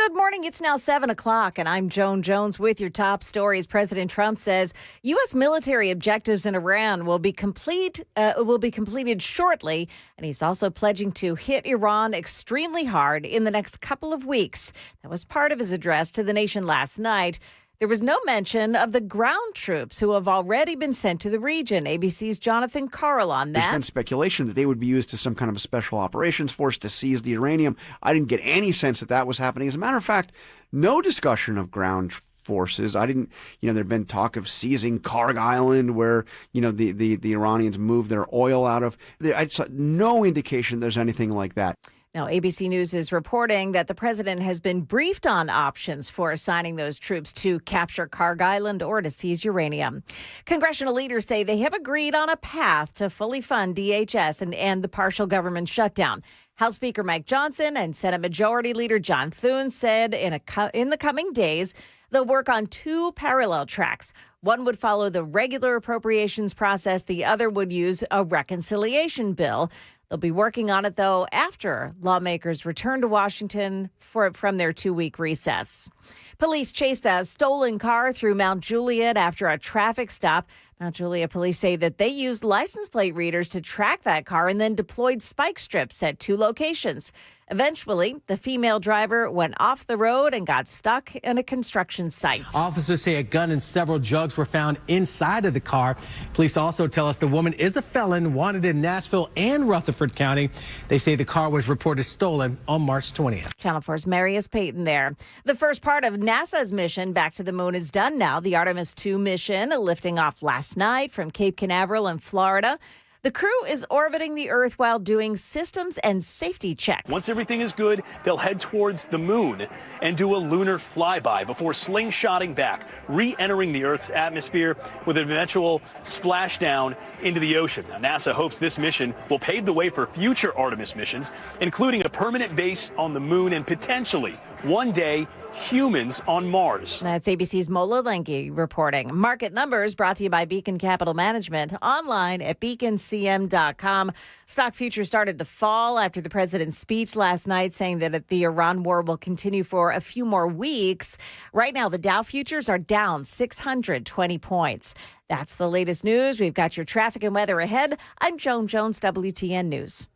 Good morning. It's now 7 o'clock, and I'm Joan Jones with your top stories. President Trump says U.S. military objectives in Iran will be completed shortly, and he's also pledging to hit Iran extremely hard in the next couple of weeks. That was part of his address to the nation last night. There was no mention of the ground troops who have already been sent to the region. ABC's Jonathan Carl on that. There's been speculation that they would be used as some kind of a special operations force to seize the uranium. I didn't get any sense that that was happening. As a matter of fact, no discussion of ground forces. I didn't, there'd been talk of seizing Karg Island where, the Iranians moved their oil out of. I saw no indication there's anything like that. Now, ABC News is reporting that the president has been briefed on options for assigning those troops to capture Karg Island or to seize uranium. Congressional leaders say they have agreed on a path to fully fund DHS and end the partial government shutdown. House Speaker Mike Johnson and Senate Majority Leader John Thune said in the coming days, they'll work on two parallel tracks. One would follow the regular appropriations process. The other would use a reconciliation bill. They'll be working on it, though, after lawmakers return to Washington from their 2-week recess. Police chased a stolen car through Mount Juliet after a traffic stop. Mount Juliet police say that they used license plate readers to track that car and then deployed spike strips at 2 locations. Eventually, the female driver went off the road and got stuck in a construction site. Officers say a gun and several drugs were found inside of the car. Police also tell us the woman is a felon wanted in Nashville and Rutherford County. They say the car was reported stolen on March 20th. Channel 4's Marius Payton there. The first part of NASA's mission back to the moon is done now. The Artemis 2 mission lifting off last night from Cape Canaveral in Florida. The crew is orbiting the Earth while doing systems and safety checks. Once everything is good, they'll head towards the moon and do a lunar flyby before slingshotting back, re-entering the Earth's atmosphere with an eventual splashdown into the ocean. Now, NASA hopes this mission will pave the way for future Artemis missions, including a permanent base on the moon and potentially, one day, humans on Mars. That's ABC's Mola Lengi reporting. Market numbers brought to you by Beacon Capital Management, online at beaconcm.com. Stock futures started to fall after the president's speech last night saying that the Iran war will continue for a few more weeks. Right now, the Dow futures are down 620 points. That's the latest news. We've got your traffic and weather ahead. I'm Joan Jones, WTN News.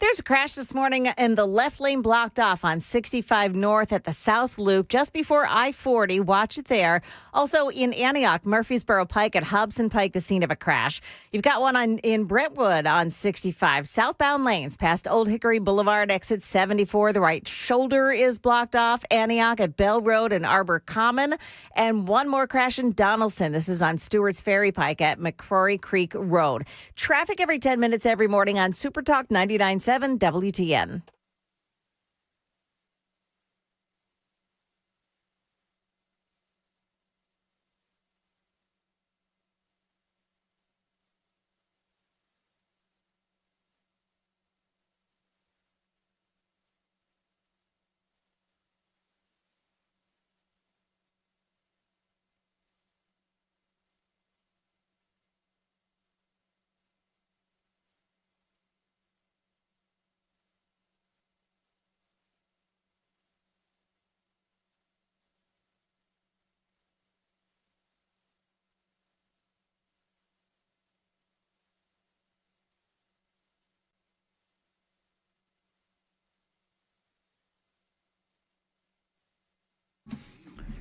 There's a crash this morning in the left lane blocked off on 65 North at the South Loop just before I-40. Watch it there. Also in Antioch, Murfreesboro Pike at Hobson Pike, the scene of a crash. You've got one in Brentwood on 65. Southbound lanes past Old Hickory Boulevard, exit 74. The right shoulder is blocked off. Antioch at Bell Road and Arbor Common. And one more crash in Donaldson. This is on Stewart's Ferry Pike at McCrory Creek Road. Traffic every 10 minutes every morning on Super Talk 99.7 WTN.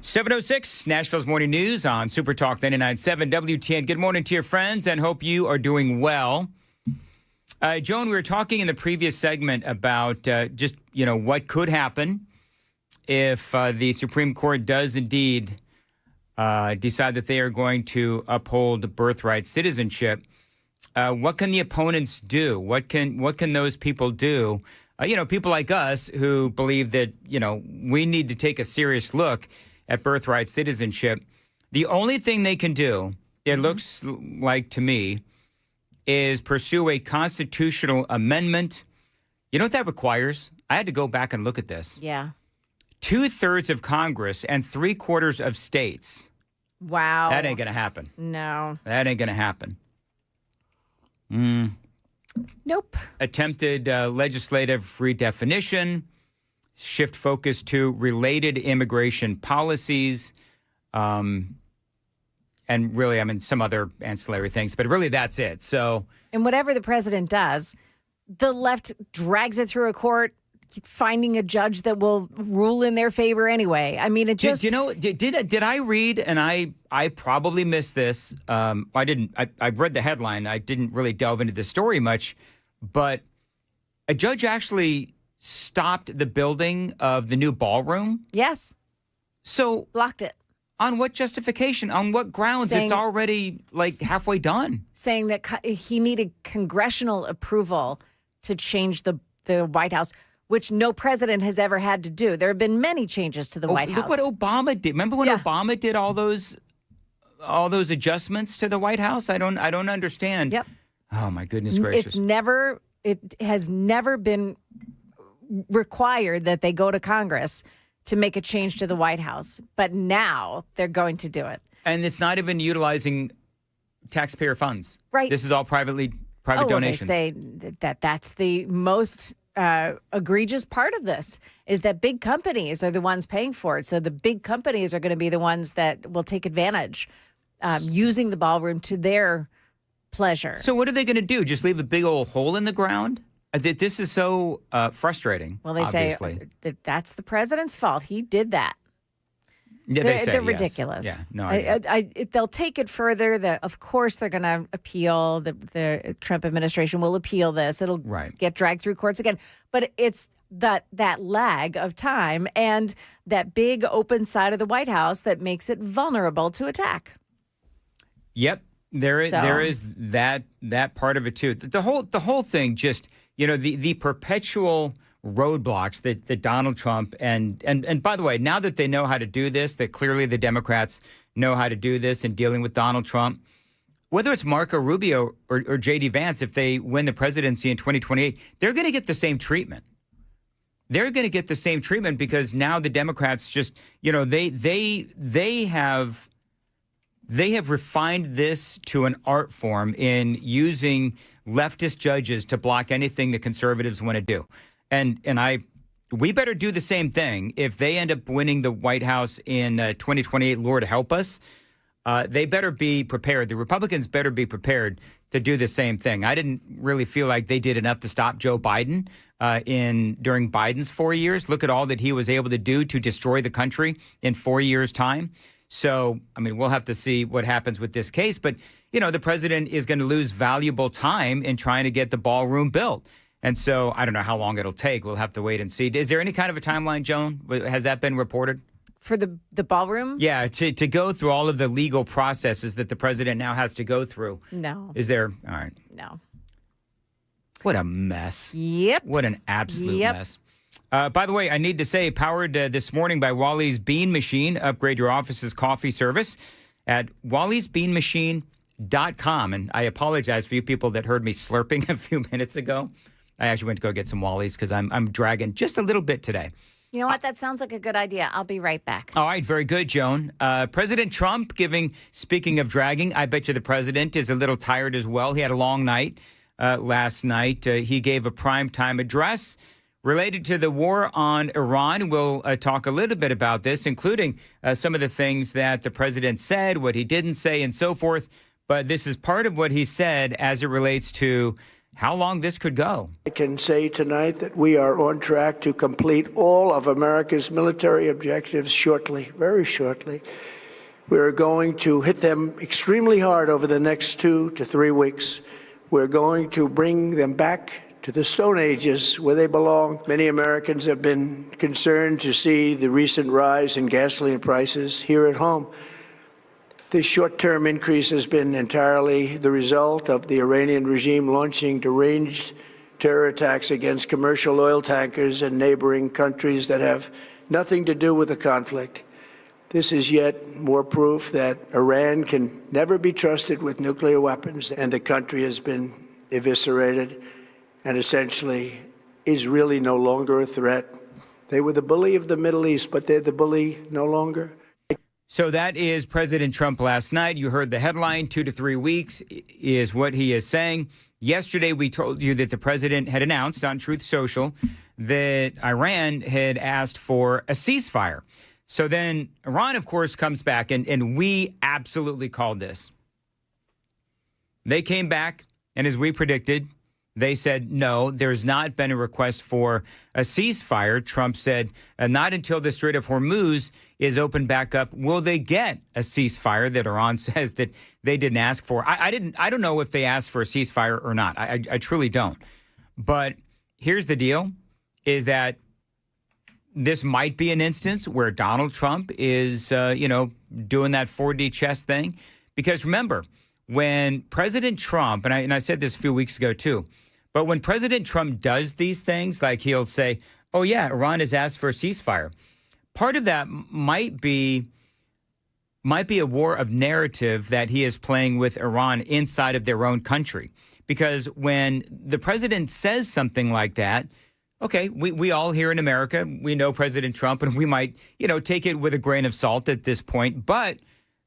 .706, Nashville's Morning News on Super Talk 99.7 WTN. Good morning to your friends and hope you are doing well. Joan, we were talking in the previous segment about what could happen if the Supreme Court does indeed decide that they are going to uphold birthright citizenship. What can the opponents do? What can those people do? People like us who believe that, we need to take a serious look at birthright citizenship. The only thing they can do, it looks like to me, is pursue a constitutional amendment. You know what that requires? I had to go back and look at this. Yeah. 2/3 of Congress and 3/4 of states. Wow. That ain't going to happen. No. That ain't going to happen. Nope. Attempted legislative redefinition, shift focus to related immigration policies, and really, some other ancillary things, but really that's it. So, and whatever the president does, the left drags it through a court, finding a judge that will rule in their favor anyway. It just... Did I read, and I probably missed this, I didn't, I read the headline, I didn't really delve into the story much, but a judge actually stopped the building of the new ballroom? Yes. So blocked it. On what justification? On what grounds? It's already halfway done. Saying that he needed congressional approval to change the White House, which no president has ever had to do. There have been many changes to the White House. Look what Obama did. Remember when Obama did all those adjustments to the White House? I don't understand. Yep. Oh my goodness gracious. It has never been required that they go to Congress to make a change to the White House. But now they're going to do it. And it's not even utilizing taxpayer funds. Right. This is all private donations. They say that's the most egregious part of this, is that big companies are the ones paying for it. So the big companies are going to be the ones that will take advantage, using the ballroom to their pleasure. So what are they going to do? Just leave a big old hole in the ground? This is so frustrating. Well, they obviously. say that that's the president's fault. He did that. Yeah, they're yes. ridiculous. Yeah, no, they'll take it further. Of course, they're going to appeal. The Trump administration will appeal this. It'll get dragged through courts again. But it's that lag of time and that big open side of the White House that makes it vulnerable to attack. Yep, there is that part of it too. The whole thing just the perpetual roadblocks that Donald Trump and by the way, now that they know how to do this, that clearly the Democrats know how to do this in dealing with Donald Trump, whether it's Marco Rubio or J.D. Vance, if they win the presidency in 2028, they're going to get the same treatment. They're going to get the same treatment because now the Democrats just, they have refined this to an art form in using leftist judges to block anything the conservatives want to do. And we better do the same thing if they end up winning the White House in 2028. Lord help us. they better be prepared. The Republicans better be prepared to do the same thing. I didn't really feel like they did enough to stop Joe Biden during Biden's 4 years. Look at all that he was able to do to destroy the country in 4 years' time. So, I mean, we'll have to see what happens with this case. But, you know, the president is going to lose valuable time in trying to get the ballroom built. And so I don't know how long it'll take. We'll have to wait and see. Is there any kind of a timeline, Joan? Has that been reported? For the ballroom? Yeah, to go through all of the legal processes that the president now has to go through. No. Is there? All right. No. What a mess. Yep. What an absolute mess. By the way, I need to say, powered this morning by Wally's Bean Machine. Upgrade your office's coffee service at wallysbeanmachine.com. And I apologize for you people that heard me slurping a few minutes ago. I actually went to go get some Wally's because I'm dragging just a little bit today. You know what? That sounds like a good idea. I'll be right back. All right. Very good, Joan. President Trump speaking of dragging, I bet you the president is a little tired as well. He had a long night last night. He gave a primetime address related to the war on Iran. We'll talk a little bit about this, including some of the things that the president said, what he didn't say, and so forth. But this is part of what he said as it relates to how long this could go. I can say tonight that we are on track to complete all of America's military objectives shortly, very shortly. We're going to hit them extremely hard over the next 2 to 3 weeks. We're going to bring them back to the Stone Ages where they belong. Many Americans have been concerned to see the recent rise in gasoline prices here at home. This short-term increase has been entirely the result of the Iranian regime launching deranged terror attacks against commercial oil tankers in neighboring countries that have nothing to do with the conflict. This is yet more proof that Iran can never be trusted with nuclear weapons, and the country has been eviscerated and essentially is really no longer a threat. They were the bully of the Middle East, but they're the bully no longer. So that is President Trump last night. You heard the headline, 2 to 3 weeks is what he is saying. Yesterday, we told you that the president had announced on Truth Social that Iran had asked for a ceasefire. So then Iran, of course, comes back, and we absolutely called this. They came back, and as we predicted, they said, no, there's not been a request for a ceasefire. Trump said, not until the Strait of Hormuz is opened back up will they get a ceasefire that Iran says that they didn't ask for. I don't know if they asked for a ceasefire or not. I truly don't. But here's the deal, is that this might be an instance where Donald Trump is, doing that 4D chess thing. Because remember, when President Trump, and I said this a few weeks ago too, but when President Trump does these things, like he'll say, oh yeah, Iran has asked for a ceasefire. Part of that might be a war of narrative that he is playing with Iran inside of their own country. Because when the president says something like that, okay, we all here in America, we know President Trump, and we might, take it with a grain of salt at this point. But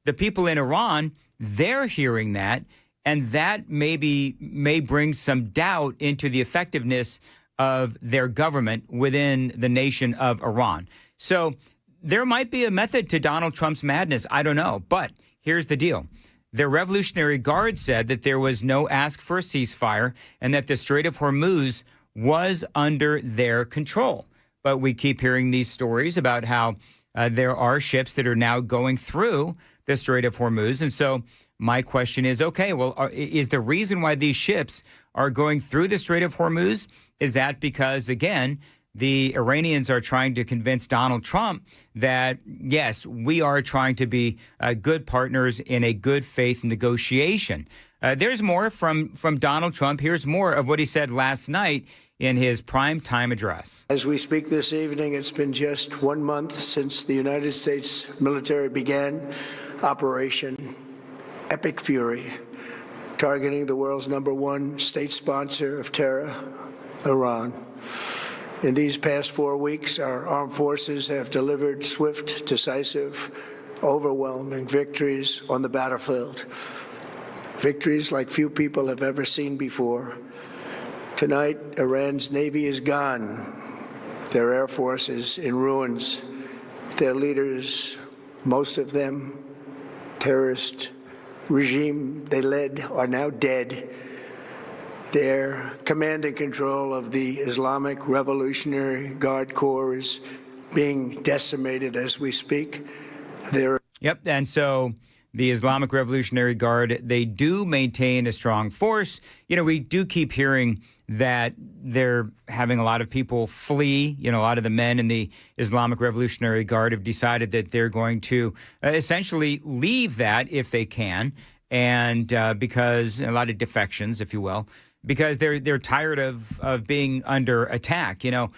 the people in Iran, they're hearing that, and that may bring some doubt into the effectiveness of their government within the nation of Iran. So there might be a method to Donald Trump's madness. I don't know. But here's the deal. The Revolutionary Guard said that there was no ask for a ceasefire and that the Strait of Hormuz was under their control. But we keep hearing these stories about how there are ships that are now going through the Strait of Hormuz. And so my question is, okay, well, is the reason why these ships are going through the Strait of Hormuz, is that because, again, the Iranians are trying to convince Donald Trump that, yes, we are trying to be good partners in a good faith negotiation? There's more from Donald Trump. Here's more of what he said last night in his primetime address. As we speak this evening, it's been just 1 month since the United States military began Operation Epic Fury, targeting the world's #1 state sponsor of terror, Iran. In these past 4 weeks, our armed forces have delivered swift, decisive, overwhelming victories on the battlefield. Victories like few people have ever seen before. Tonight, Iran's Navy is gone. Their Air Force is in ruins. Their leaders, most of them terrorist regime they led are now dead. Their command and control of the Islamic Revolutionary Guard Corps is being decimated as we speak. Yep, and so the Islamic Revolutionary Guard, they do maintain a strong force. You know, we do keep hearing that they're having a lot of people flee. You know, a lot of the men in the Islamic Revolutionary Guard have decided that they're going to essentially leave that if they can, and because a lot of defections, if you will, because they're tired of being under attack. You know,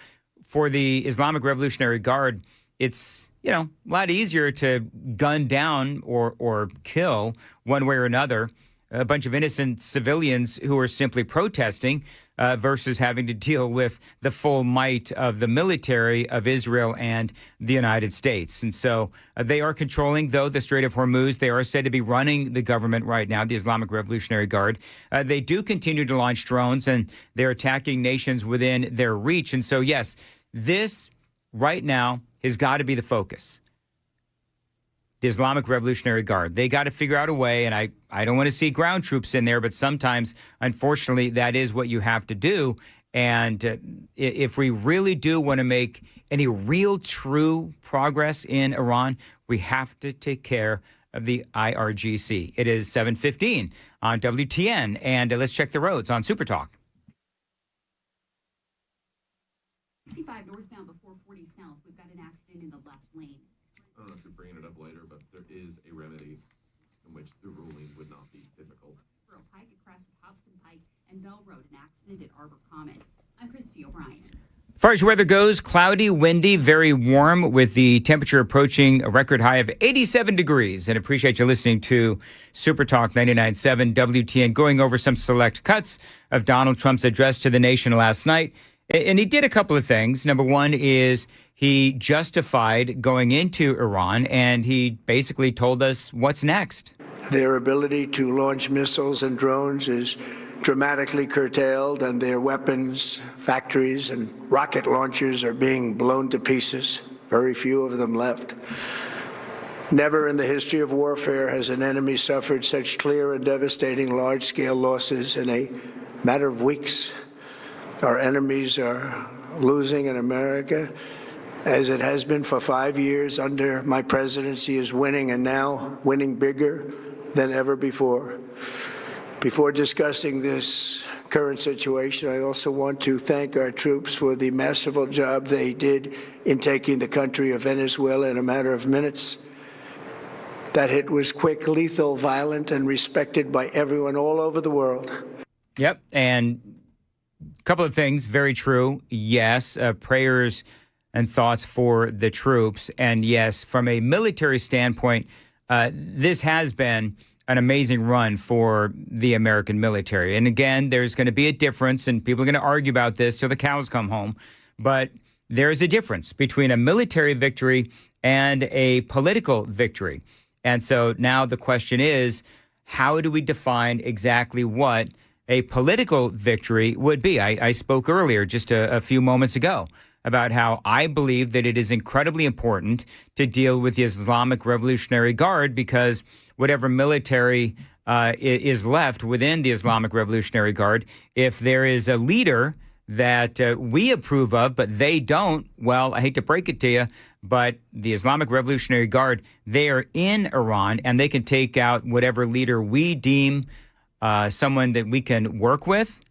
for the Islamic Revolutionary Guard, it's, you know, a lot easier to gun down or kill one way or another a bunch of innocent civilians who are simply protesting versus having to deal with the full might of the military of Israel and the United States. And so they are controlling, though, the Strait of Hormuz. They are said to be running the government right now, the Islamic Revolutionary Guard. They do continue to launch drones, and they're attacking nations within their reach. And so, yes, this right now has got to be the focus. The Islamic Revolutionary Guard. They got to figure out a way, and I don't want to see ground troops in there, but sometimes, unfortunately, that is what you have to do. And if we really do want to make any real, true progress in Iran, we have to take care of the IRGC. It is 7:15 on WTN, and let's check the roads on Super Talk. 65 northbound before 40 south. We've got an accident in the left lane. I don't know if you're bringing it up later, but there is a remedy in which the ruling would not be difficult. Pike, a crash at Hobson Pike and Bell Road, an accident at Arbor Common. I'm Christy O'Brien. As far as your weather goes, cloudy, windy, very warm, with the temperature approaching a record high of 87 degrees. And appreciate you listening to Super Talk 99.7 WTN, going over some select cuts of Donald Trump's address to the nation last night. And he did a couple of things. Number one is he justified going into Iran, and he basically told us what's next. Their ability to launch missiles and drones is dramatically curtailed, and their weapons, factories, and rocket launchers are being blown to pieces. Very few of them left. Never in the history of warfare has an enemy suffered such clear and devastating large-scale losses in a matter of weeks. Our enemies are losing in America, as it has been for 5 years under my presidency, is winning, and now winning bigger than ever before. Before discussing this current situation, I also want to thank our troops for the masterful job they did in taking the country of Venezuela in a matter of minutes. That hit was quick, lethal, violent, and respected by everyone all over the world. Yep, and a couple of things, very true. Yes, prayers and thoughts for the troops. And yes, from a military standpoint, this has been an amazing run for the American military. And again, there's going to be a difference, and people are going to argue about this till the cows come home. But there's a difference between a military victory and a political victory. And so now the question is, how do we define exactly what a political victory would be? I spoke earlier, just a few moments ago, about how I believe that it is incredibly important to deal with the Islamic Revolutionary Guard, because whatever military is left within the Islamic Revolutionary Guard, if there is a leader that we approve of, but they don't, well, I hate to break it to you, but the Islamic Revolutionary Guard, they are in Iran, and they can take out whatever leader we deem someone that we can work with.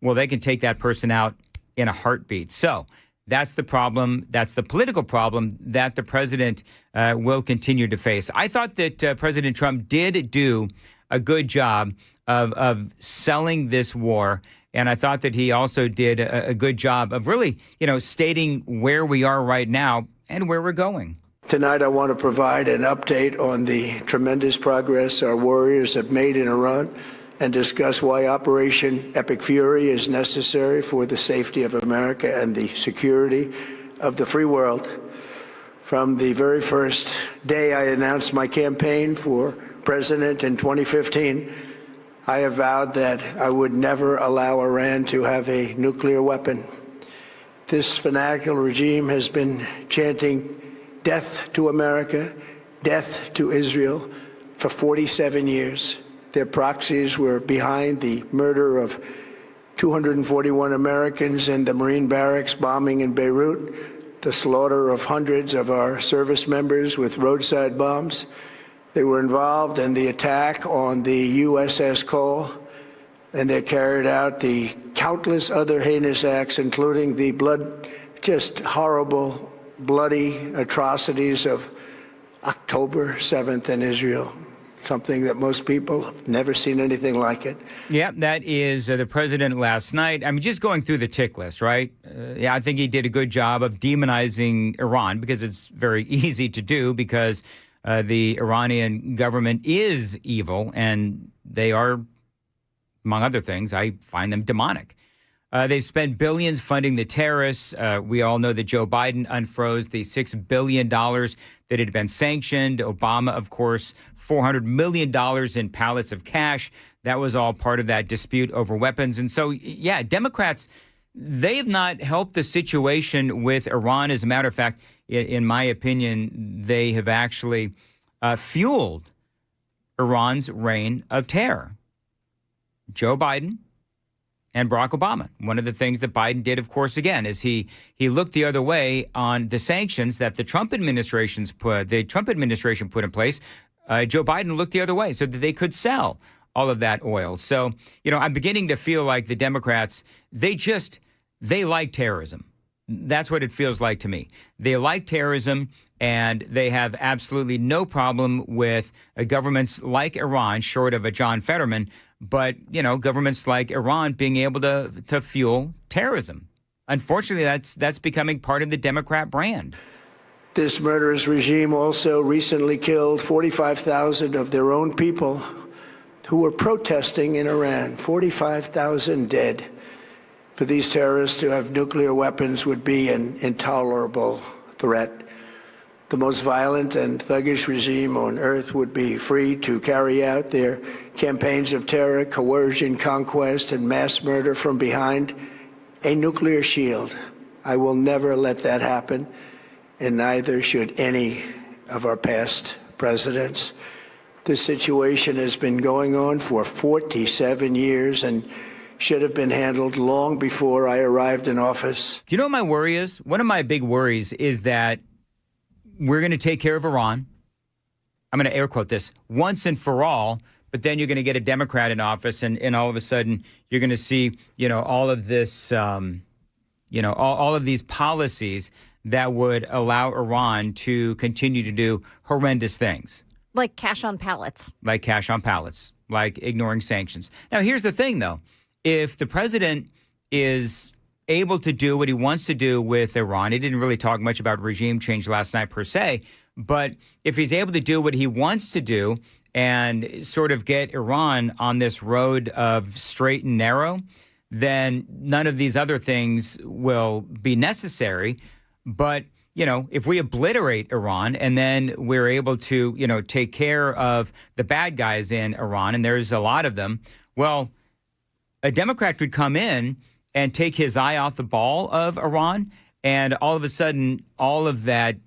Well, they can take that person out in a heartbeat. So that's the problem. That's the political problem that the president will continue to face. I thought that President Trump did do a good job of selling this war. And I thought that he also did a good job of really, stating where we are right now and where we're going. Tonight, I want to provide an update on the tremendous progress our warriors have made in Iran, and discuss why Operation Epic Fury is necessary for the safety of America and the security of the free world. From the very first day I announced my campaign for president in 2015, I have vowed that I would never allow Iran to have a nuclear weapon. This fanatical regime has been chanting death to America, death to Israel, for 47 years. Their proxies were behind the murder of 241 Americans in the Marine barracks bombing in Beirut, the slaughter of hundreds of our service members with roadside bombs. They were involved in the attack on the USS Cole, and they carried out the countless other heinous acts, including the just horrible, bloody atrocities of October 7th in Israel, something that most people have never seen anything like it. Yeah, that is the president last night. I mean, just going through the tick list, right? Yeah, I think he did a good job of demonizing Iran because it's very easy to do because the Iranian government is evil and they are, among other things, I find them demonic. They've spent billions funding the terrorists. We all know that Joe Biden unfroze the $6 billion that had been sanctioned. Obama, of course, $400 million in pallets of cash. That was all part of that dispute over weapons. And so, yeah, Democrats, they have not helped the situation with Iran. As a matter of fact, in my opinion, they have actually fueled Iran's reign of terror. Joe Biden and Barack Obama. One of the things that Biden did, of course, again, is he looked the other way on the sanctions that the Trump administration put in place. Joe Biden looked the other way so that they could sell all of that oil. So, I'm beginning to feel like the Democrats, they like terrorism. That's what it feels like to me. They like terrorism, and they have absolutely no problem with governments like Iran, short of a John Fetterman, but, governments like Iran being able to fuel terrorism. Unfortunately, that's becoming part of the Democrat brand. This murderous regime also recently killed 45,000 of their own people who were protesting in Iran. 45,000 dead. For these terrorists to have nuclear weapons would be an intolerable threat. The most violent and thuggish regime on earth would be free to carry out their campaigns of terror, coercion, conquest, and mass murder from behind a nuclear shield. I will never let that happen, and neither should any of our past presidents. This situation has been going on for 47 years and should have been handled long before I arrived in office. Do you know what my worry is? One of my big worries is that we're going to take care of Iran. I'm going to air quote this, once and for all, but then you're going to get a Democrat in office and all of a sudden you're going to see, all of this, all of these policies that would allow Iran to continue to do horrendous things. Like cash on pallets. Like cash on pallets, like ignoring sanctions. Now, here's the thing, though. If the president is able to do what he wants to do with Iran, he didn't really talk much about regime change last night per se, but if he's able to do what he wants to do and sort of get Iran on this road of straight and narrow, then none of these other things will be necessary. But, if we obliterate Iran and then we're able to, take care of the bad guys in Iran, and there's a lot of them, well, a Democrat could come in and take his eye off the ball of Iran, and all of a sudden, all of that,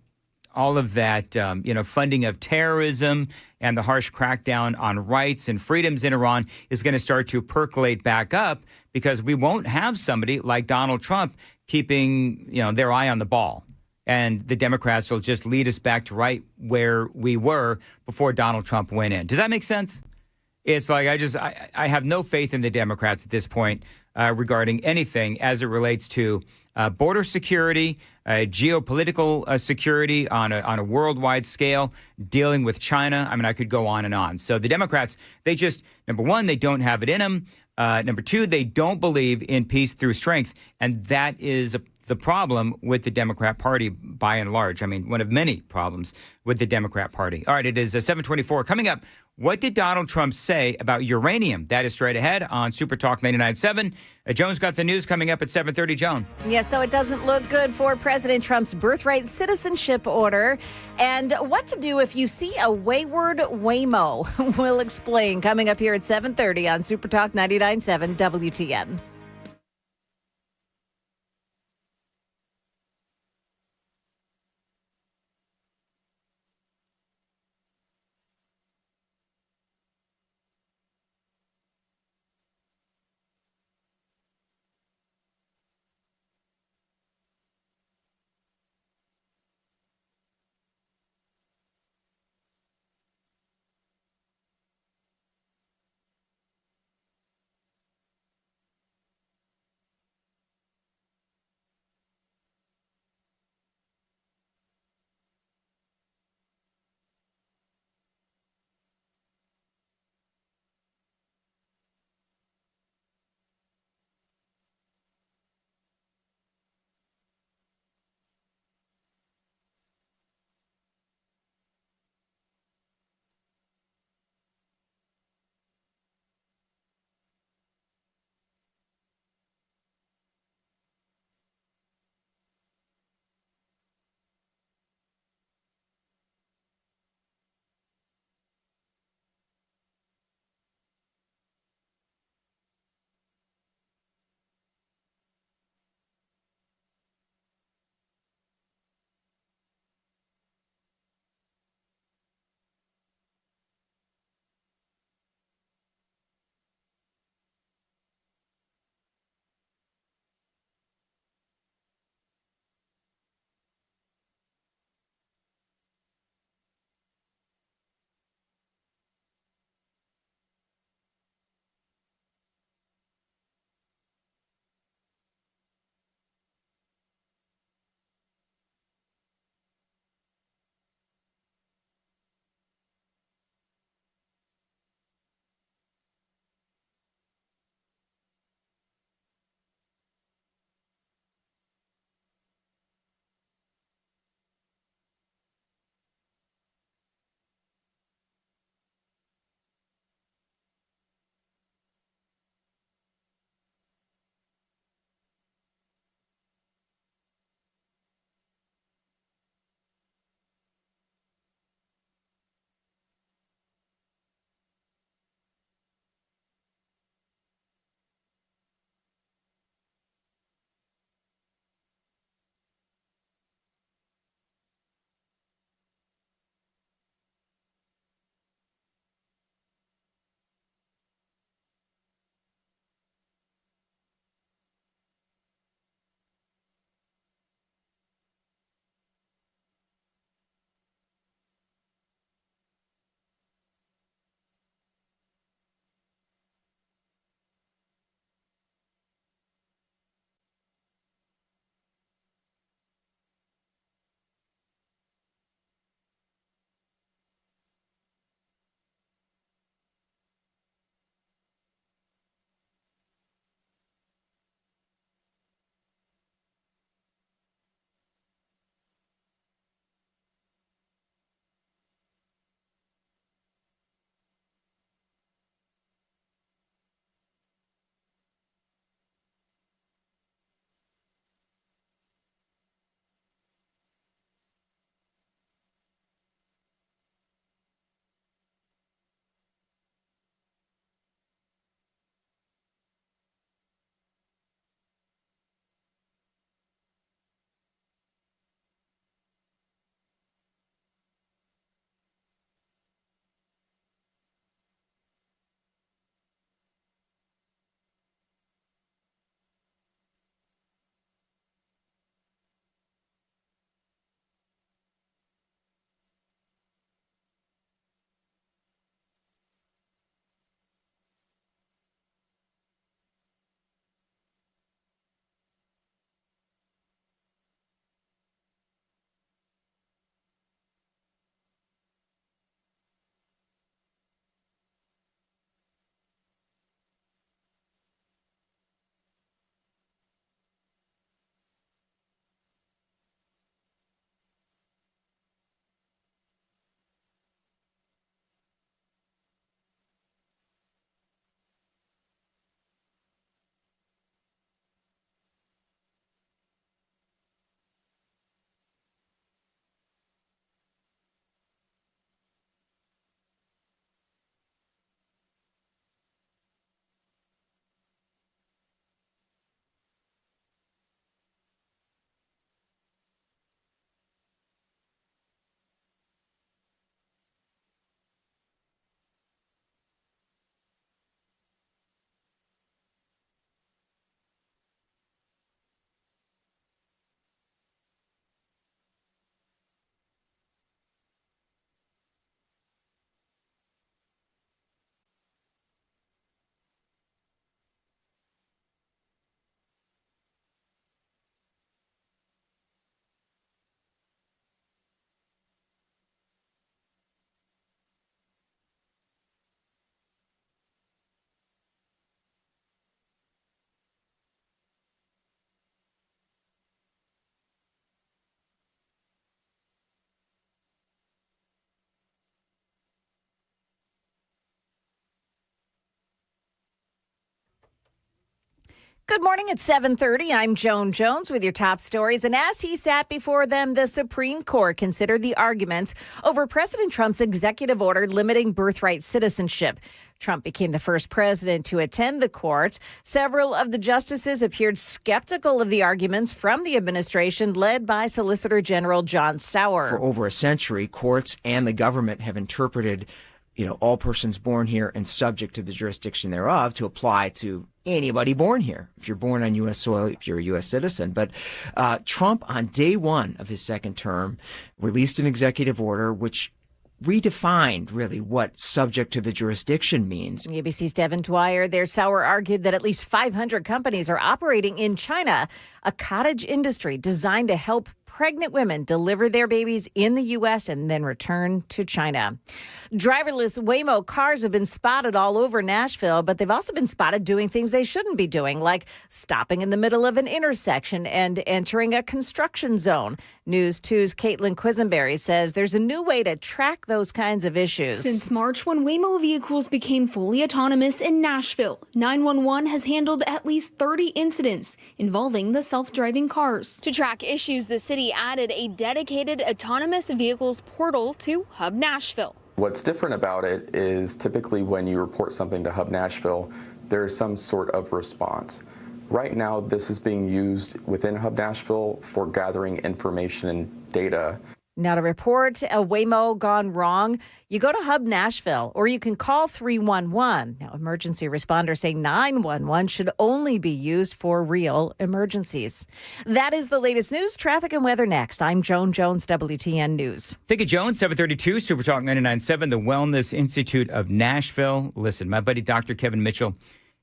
funding of terrorism and the harsh crackdown on rights and freedoms in Iran is going to start to percolate back up because we won't have somebody like Donald Trump keeping, their eye on the ball. And the Democrats will just lead us back to right where we were before Donald Trump went in. Does that make sense? It's like I have no faith in the Democrats at this point regarding anything as it relates to border security, geopolitical security on a worldwide scale, dealing with China. I mean, I could go on and on. So the Democrats, they just, number one, they don't have it in them. Number two, they don't believe in peace through strength. And that is the problem with the Democrat Party by and large. I mean, one of many problems with the Democrat Party. All right, it is 7:24. Coming up, what did Donald Trump say about uranium? That is straight ahead on Super Talk 99.7. Joan's got the news coming up at 7:30. Joan. Yeah, so it doesn't look good for President Trump's birthright citizenship order. And what to do if you see a wayward waymo. We'll explain coming up here at 7:30 on Super Talk 99.7 WTN. Good morning. It's 7:30. I'm Joan Jones with your top stories. And as he sat before them, the Supreme Court considered the arguments over President Trump's executive order limiting birthright citizenship. Trump became the first president to attend the court. Several of the justices appeared skeptical of the arguments from the administration, led by Solicitor General John Sauer. For over a century, courts and the government have interpreted, all persons born here and subject to the jurisdiction thereof to apply to anybody born here. If you're born on U.S. soil, if you're a U.S. citizen. But Trump, on day one of his second term, released an executive order which redefined really what subject to the jurisdiction means. ABC's Devin Dwyer. There, Sauer argued that at least 500 companies are operating in China, a cottage industry designed to help pregnant women deliver their babies in the U.S. and then return to China. Driverless Waymo cars have been spotted all over Nashville, but they've also been spotted doing things they shouldn't be doing, like stopping in the middle of an intersection and entering a construction zone. News 2's Caitlin Quisenberry says there's a new way to track those kinds of issues. Since March, when Waymo vehicles became fully autonomous in Nashville, 911 has handled at least 30 incidents involving the self-driving cars. To track issues, the city added a dedicated autonomous vehicles portal to Hub Nashville. What's different about it is typically when you report something to Hub Nashville, there's some sort of response. Right now, this is being used within Hub Nashville for gathering information and data. Now, to report a Waymo gone wrong, you go to Hub Nashville or you can call 311. Now, emergency responders say 911 should only be used for real emergencies. That is the latest news, traffic, and weather next. I'm Joan Jones, WTN News. Thank you, Joan. 732, Super Talk 99.7, the Wellness Institute of Nashville. Listen, my buddy Dr. Kevin Mitchell,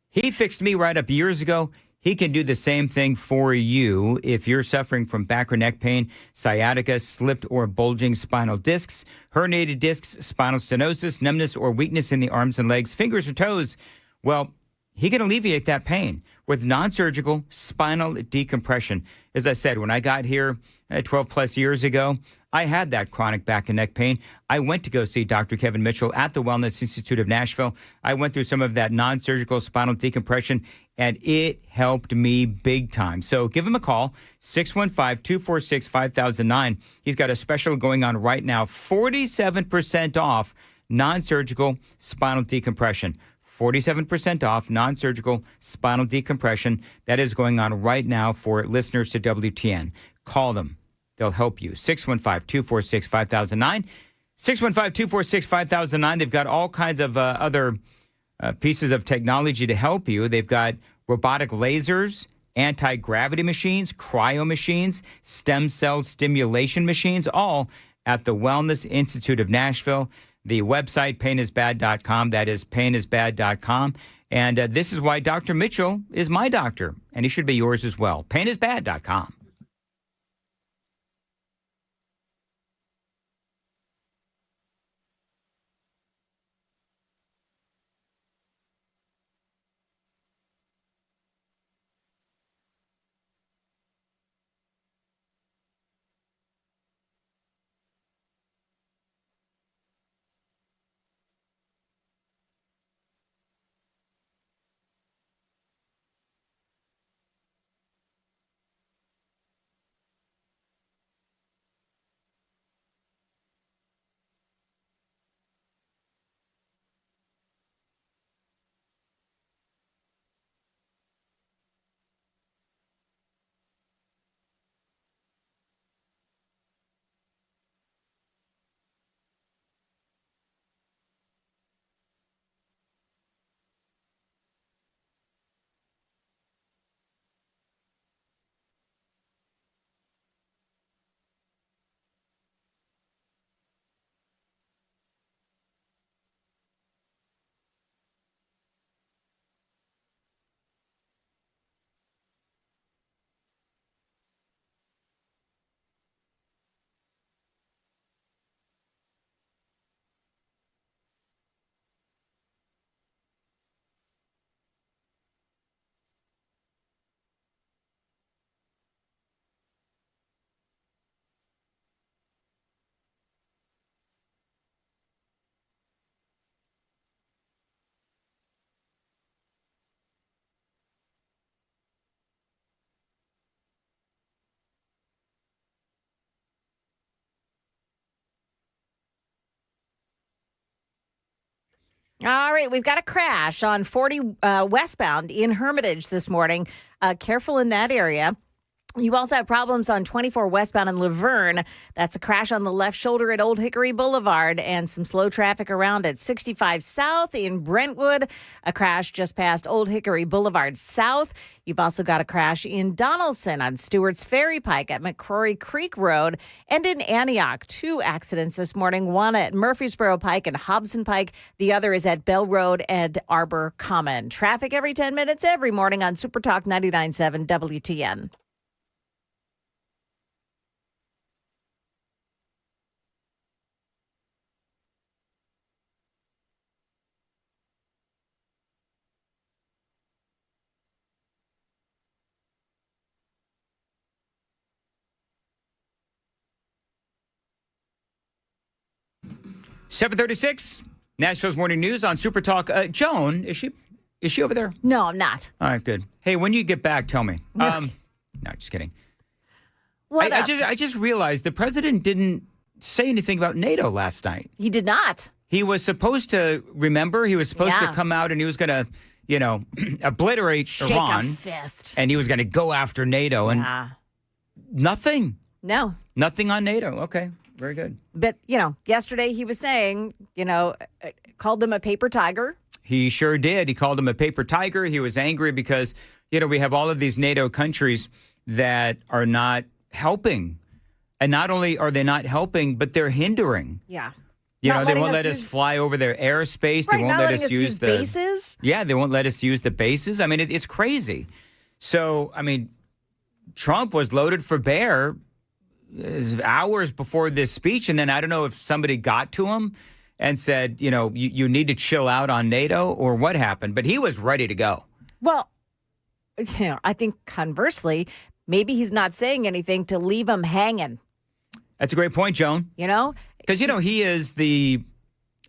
he fixed me right up years ago. He can do the same thing for you if you're suffering from back or neck pain, sciatica, slipped or bulging spinal discs, herniated discs, spinal stenosis, numbness or weakness in the arms and legs, fingers or toes. Well, he can alleviate that pain with non-surgical spinal decompression. As I said, when I got here 12 plus years ago, I had that chronic back and neck pain. I went to go see Dr. Kevin Mitchell at the Wellness Institute of Nashville. I went through some of that non-surgical spinal decompression, and it helped me big time. So give him a call, 615-246-5009. He's got a special going on right now, 47% off non-surgical spinal decompression. 47% off non-surgical spinal decompression. That is going on right now for listeners to WTN. Call them. They'll help you. 615-246-5009. 615-246-5009. They've got all kinds of other pieces of technology to help you. They've got robotic lasers, anti-gravity machines, cryo machines, stem cell stimulation machines, all at the Wellness Institute of Nashville. The website, painisbad.com. That is painisbad.com. And this is why Dr. Mitchell is my doctor, and he should be yours as well. Painisbad.com. All right, we've got a crash on 40 westbound in Hermitage this morning. Careful in that area. You also have problems on 24 westbound in Laverne. That's a crash on the left shoulder at Old Hickory Boulevard and some slow traffic around at 65 South in Brentwood. A crash just past Old Hickory Boulevard South. You've also got a crash in Donaldson on Stewart's Ferry Pike at McCrory Creek Road. And in Antioch, 2 accidents this morning, one at Murfreesboro Pike and Hobson Pike. The other is at Bell Road and Arbor Common. Traffic every 10 minutes every morning on Super Talk 99.7 WTN. $7:36, Nashville's Morning News on Super Talk. Joan, is she over there? No, I'm not. All right, good. Hey, when you get back, tell me. No, just kidding. I just realized the president didn't say anything about NATO last night. He did not. He was supposed to, remember, he was supposed to come out and he was going to, obliterate Shake Iran. a fist. And he was going to go after NATO. And nothing. No. Nothing on NATO. Okay. Very good. But, yesterday he was saying, called them a paper tiger. He sure did. He called them a paper tiger. He was angry because, we have all of these NATO countries that are not helping. And not only are they not helping, but they're hindering. Yeah. They won't let us fly over their airspace. Right, They won't not let us use the bases. Yeah, they won't let us use the bases. I mean, it's crazy. So, Trump was loaded for bear hours before this speech, and then I don't know if somebody got to him and said, you need to chill out on NATO or what happened, but he was ready to go. Well, I think conversely, maybe he's not saying anything to leave him hanging. That's a great point, Joan. Because, he is the,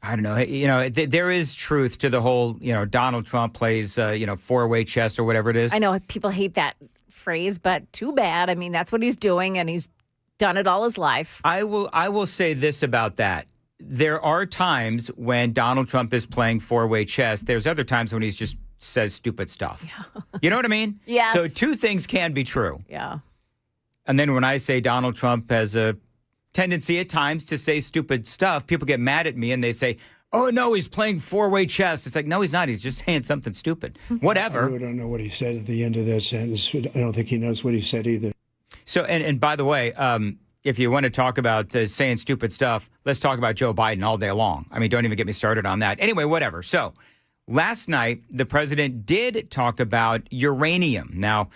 I don't know, there is truth to the whole, Donald Trump plays, four-way chess or whatever it is. I know people hate that phrase, but too bad. That's what he's doing, and he's done it all his life. I will say this about that. There are times when Donald Trump is playing four-way chess. There's other times when he just says stupid stuff. Yeah. You know what I mean? Yes. So 2 things can be true. Yeah. And then when I say Donald Trump has a tendency at times to say stupid stuff, people get mad at me and they say, oh, no, he's playing four-way chess. It's like, no, he's not. He's just saying something stupid. Whatever. I really don't know what he said at the end of that sentence. I don't think he knows what he said either. So, and by the way, if you want to talk about saying stupid stuff, let's talk about Joe Biden all day long. Don't even get me started on that. Anyway, whatever. So last night, the president did talk about uranium. Now,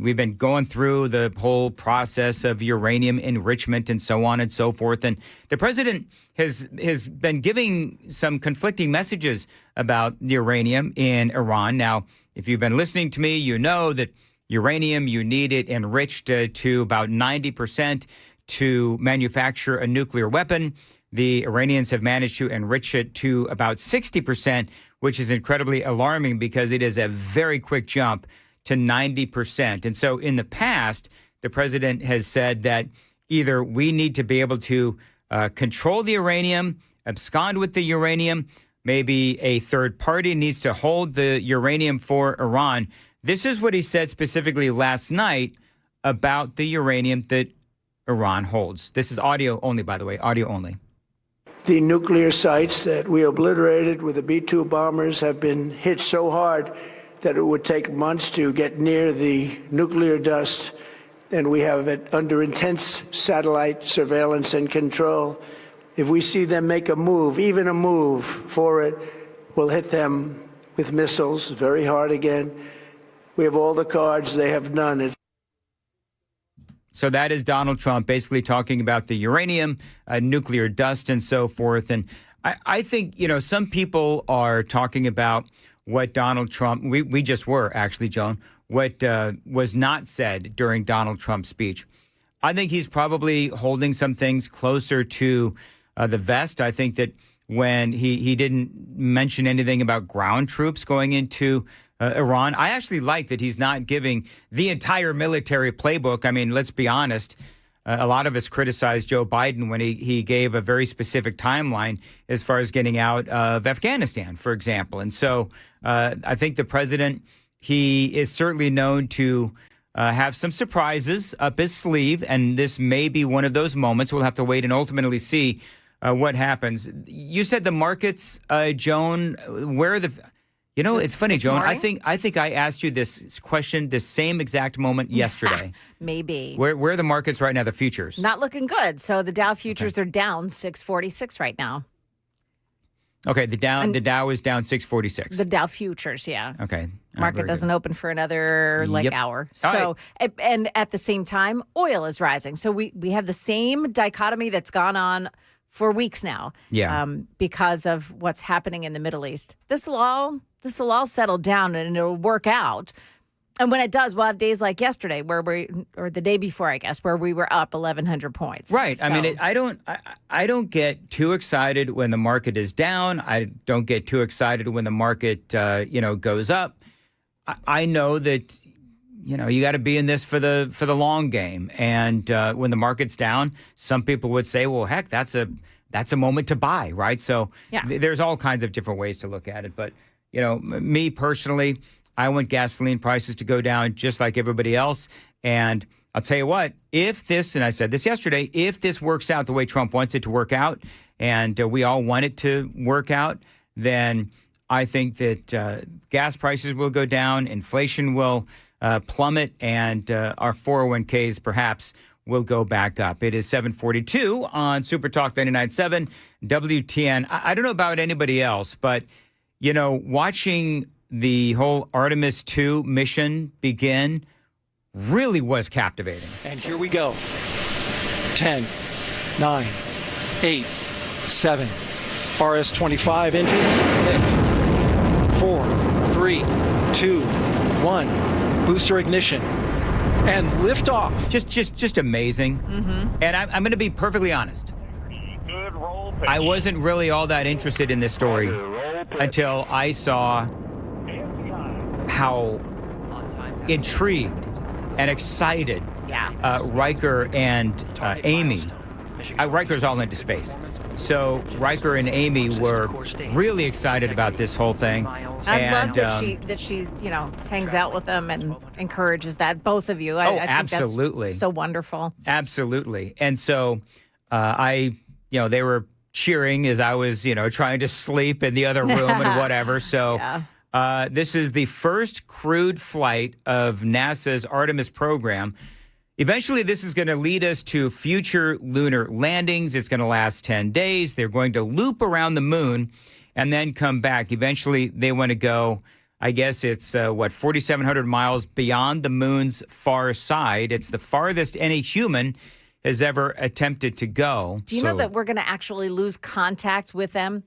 we've been going through the whole process of uranium enrichment and so on and so forth. And the president has been giving some conflicting messages about uranium in Iran. Now, if you've been listening to me, you know that uranium, you need it enriched to about 90% to manufacture a nuclear weapon. The Iranians have managed to enrich it to about 60%, which is incredibly alarming because it is a very quick jump to 90%. And so in the past, the president has said that either we need to be able to control the uranium, abscond with the uranium, maybe a third party needs to hold the uranium for Iran. This is what he said specifically last night about the uranium that Iran holds. This is audio only, by the way, audio only. The nuclear sites that we obliterated with the B-2 bombers have been hit so hard that it would take months to get near the nuclear dust, and we have it under intense satellite surveillance and control. If we see them make a move, even a move for it, we'll hit them with missiles very hard again. We have all the cards. They have none. So that is Donald Trump basically talking about the uranium, nuclear dust, and so forth. And I think, some people are talking about what Donald Trump, we just were actually, Joan, what was not said during Donald Trump's speech. I think he's probably holding some things closer to the vest. I think that when he didn't mention anything about ground troops going into Iran. I actually like that he's not giving the entire military playbook. Let's be honest. a lot of us criticized Joe Biden when he gave a very specific timeline as far as getting out of Afghanistan, for example. And so I think the president, he is certainly known to have some surprises up his sleeve, and this may be one of those moments. We'll have to wait and ultimately see what happens. You said the markets, Joan, where are the... You know, it's funny, Joan. Morning? I think I asked you this question the same exact moment yesterday. Maybe. Where are the markets right now, the futures? Not looking good. So the Dow futures are down 646 right now. Okay, the Dow is down 646. The Dow futures, yeah. Okay. Market doesn't open for another hour. All So, and at the same time, oil is rising. So we have the same dichotomy that's gone on for weeks now. Yeah. Because of what's happening in the Middle East. This will all settle down and it'll work out. And when it does, we'll have days like yesterday or the day before, I guess, where we were up 1,100 points. Right. So, I mean, I don't get too excited when the market is down. I don't get too excited when the market, goes up. I know that, you got to be in this for the long game. And when the market's down, some people would say, well, heck, that's a moment to buy, right? So there's all kinds of different ways to look at it. But, me personally, I want gasoline prices to go down just like everybody else. And I'll tell you what, if this, and I said this yesterday, if this works out the way Trump wants it to work out, and we all want it to work out, then I think that gas prices will go down, inflation will plummet, and our 401ks perhaps will go back up. It is 7:42 on Super Talk 99.7 WTN. I don't know about anybody else, but, watching the whole Artemis 2 mission begin really was captivating. And here we go. 10, 9, 8, 7. RS-25 engines lit. 4, 3, 2, 1. Booster ignition. And liftoff. Just amazing. Mm-hmm. And I'm going to be perfectly honest. I wasn't really all that interested in this story until I saw how intrigued and excited Riker and Amy. Riker's all into space. So Riker and Amy were really excited about this whole thing. I love that she hangs out with them and encourages that, both of you. I think absolutely. That's so wonderful. Absolutely. And so they were cheering as I was, trying to sleep in the other room and whatever. So this is the first crewed flight of NASA's Artemis program. Eventually, this is going to lead us to future lunar landings. It's going to last 10 days. They're going to loop around the moon and then come back. Eventually, they want to go, I guess it's, 4,700 miles beyond the moon's far side. It's the farthest any human has ever attempted to go. Do you know that we're going to actually lose contact with them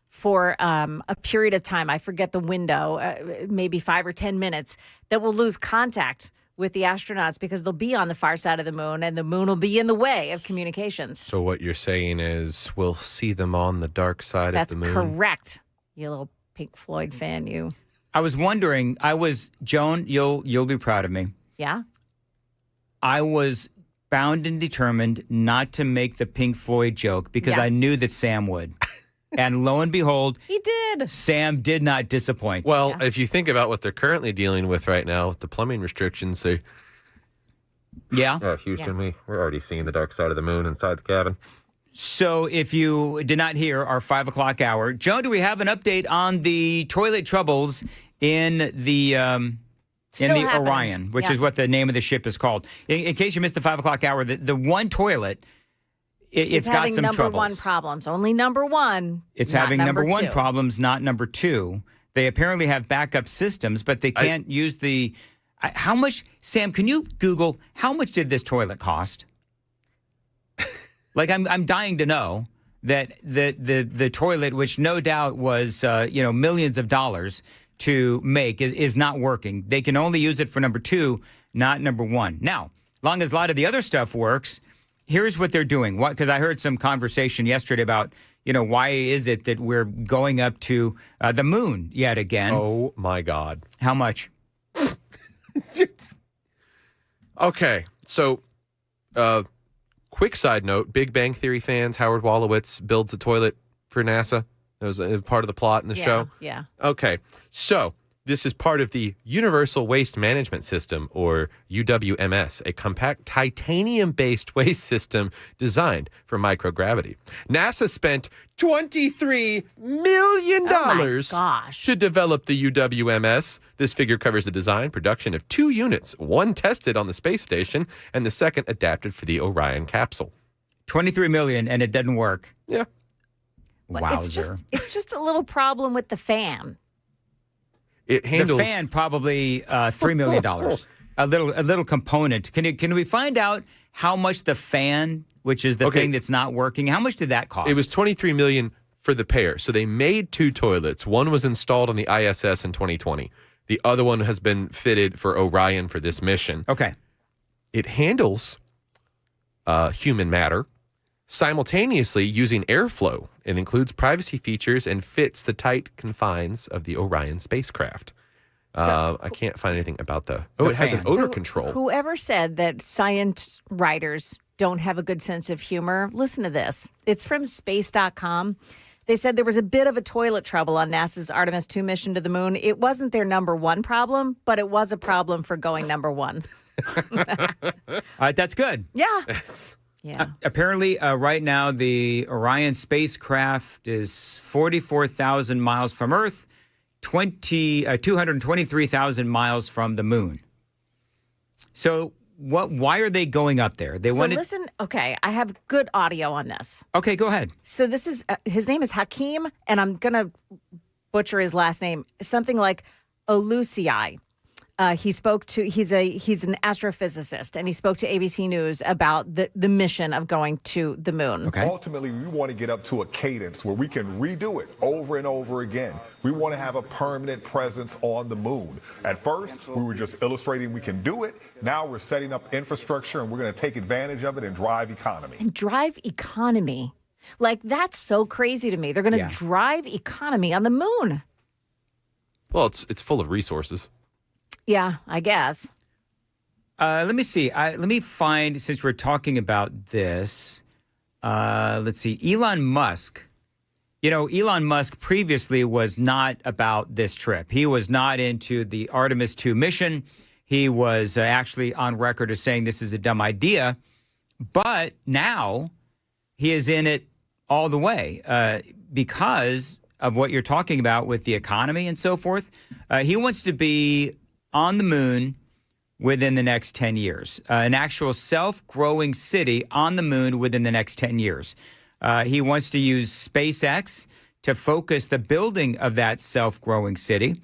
for a period of time? I forget the window, maybe 5 or 10 minutes, that we'll lose contact with the astronauts because they'll be on the far side of the moon and the moon will be in the way of communications. So what you're saying is we'll see them on the dark side of the moon? That's correct. You little Pink Floyd fan, you. I was wondering, Joan, you'll be proud of me. Yeah? I was bound and determined not to make the Pink Floyd joke because I knew that Sam would. And lo and behold, he did. Sam did not disappoint. Well, if you think about what they're currently dealing with right now, with the plumbing restrictions, Houston, we're already seeing the dark side of the moon inside the cabin. So if you did not hear our 5 o'clock hour, Joan, do we have an update on the toilet troubles in the Orion, which is what the name of the ship is called? In case you missed the 5 o'clock hour, the one toilet, it's got some troubles. Number one problems. Only number one. It's having number one problems, not number two. They apparently have backup systems, but they can't use the. How much, Sam? Can you Google how much did this toilet cost? Like I'm dying to know that the toilet, which no doubt was millions of dollars to make, is not working. They can only use it for number two, not number one. Now, long as a lot of the other stuff works. Here's what they're doing. Because I heard some conversation yesterday about, why is it that we're going up to the moon yet again? Oh, my God. How much? Okay. So quick side note, Big Bang Theory fans, Howard Wolowitz builds a toilet for NASA. That was a part of the plot in the show. Yeah. Okay, so this is part of the Universal Waste Management System, or UWMS, a compact titanium-based waste system designed for microgravity. NASA spent $23 million to develop the UWMS. This figure covers the design, production of 2 units, one tested on the space station and the second adapted for the Orion capsule. $23 million, and it doesn't work. Yeah. Well, Wowzer. it's just a little problem with the fan. It handles the fan probably $3 million. a little component. Can we find out how much the fan, which is the thing that's not working, how much did that cost? It was $23 million for the pair. So they made 2 toilets. One was installed on the ISS in 2020. The other one has been fitted for Orion for this mission. Okay. It handles human matter simultaneously using airflow. It includes privacy features and fits the tight confines of the Orion spacecraft. I can't find anything about it has an odor control. Whoever said that science writers don't have a good sense of humor, listen to this. It's from space.com. They said there was a bit of a toilet trouble on NASA's Artemis 2 mission to the moon. It wasn't their number one problem, but it was a problem for going number one. That's good. Yeah. Yeah. Apparently, right now, the Orion spacecraft is 44,000 miles from Earth, 223,000 miles from the moon. So why are they going up there? Listen, okay, I have good audio on this. Okay, go ahead. So this is, his name is Hakeem, and I'm going to butcher his last name, something like Oluseyi. He's an astrophysicist, and he spoke to ABC News about the mission of going to the moon. Okay. Ultimately, we want to get up to a cadence where we can redo it over and over again. We want to have a permanent presence on the moon. At first, we were just illustrating we can do it. Now we're setting up infrastructure, and we're going to take advantage of it and drive economy. And drive economy. Like, that's so crazy to me. They're going to drive economy on the moon. Well, it's full of resources. Yeah, I guess. Let me see. Let me find, since we're talking about this, let's see. Elon Musk. You know, Elon Musk previously was not about this trip. He was not into the Artemis 2 mission. He was actually on record as saying this is a dumb idea. But now he is in it all the way because of what you're talking about with the economy and so forth. He wants to be on the moon within the next 10 years, an actual self-growing city on the moon within the next 10 years. He wants to use SpaceX to focus the building of that self-growing city.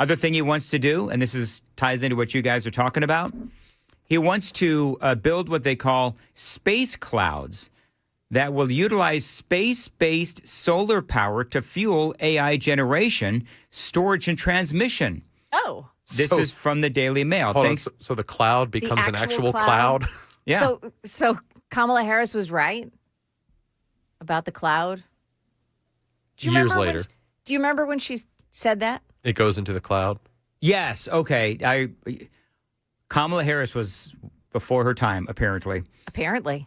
Other thing he wants to do, and this ties into what you guys are talking about, he wants to build what they call space clouds that will utilize space-based solar power to fuel AI generation, storage, and transmission. Oh. This is from the Daily Mail. So the cloud becomes an actual cloud? Yeah. So Kamala Harris was right about the cloud? Years later. Do you remember when she said that? It goes into the cloud? Yes. Okay. Kamala Harris was before her time, apparently. Apparently.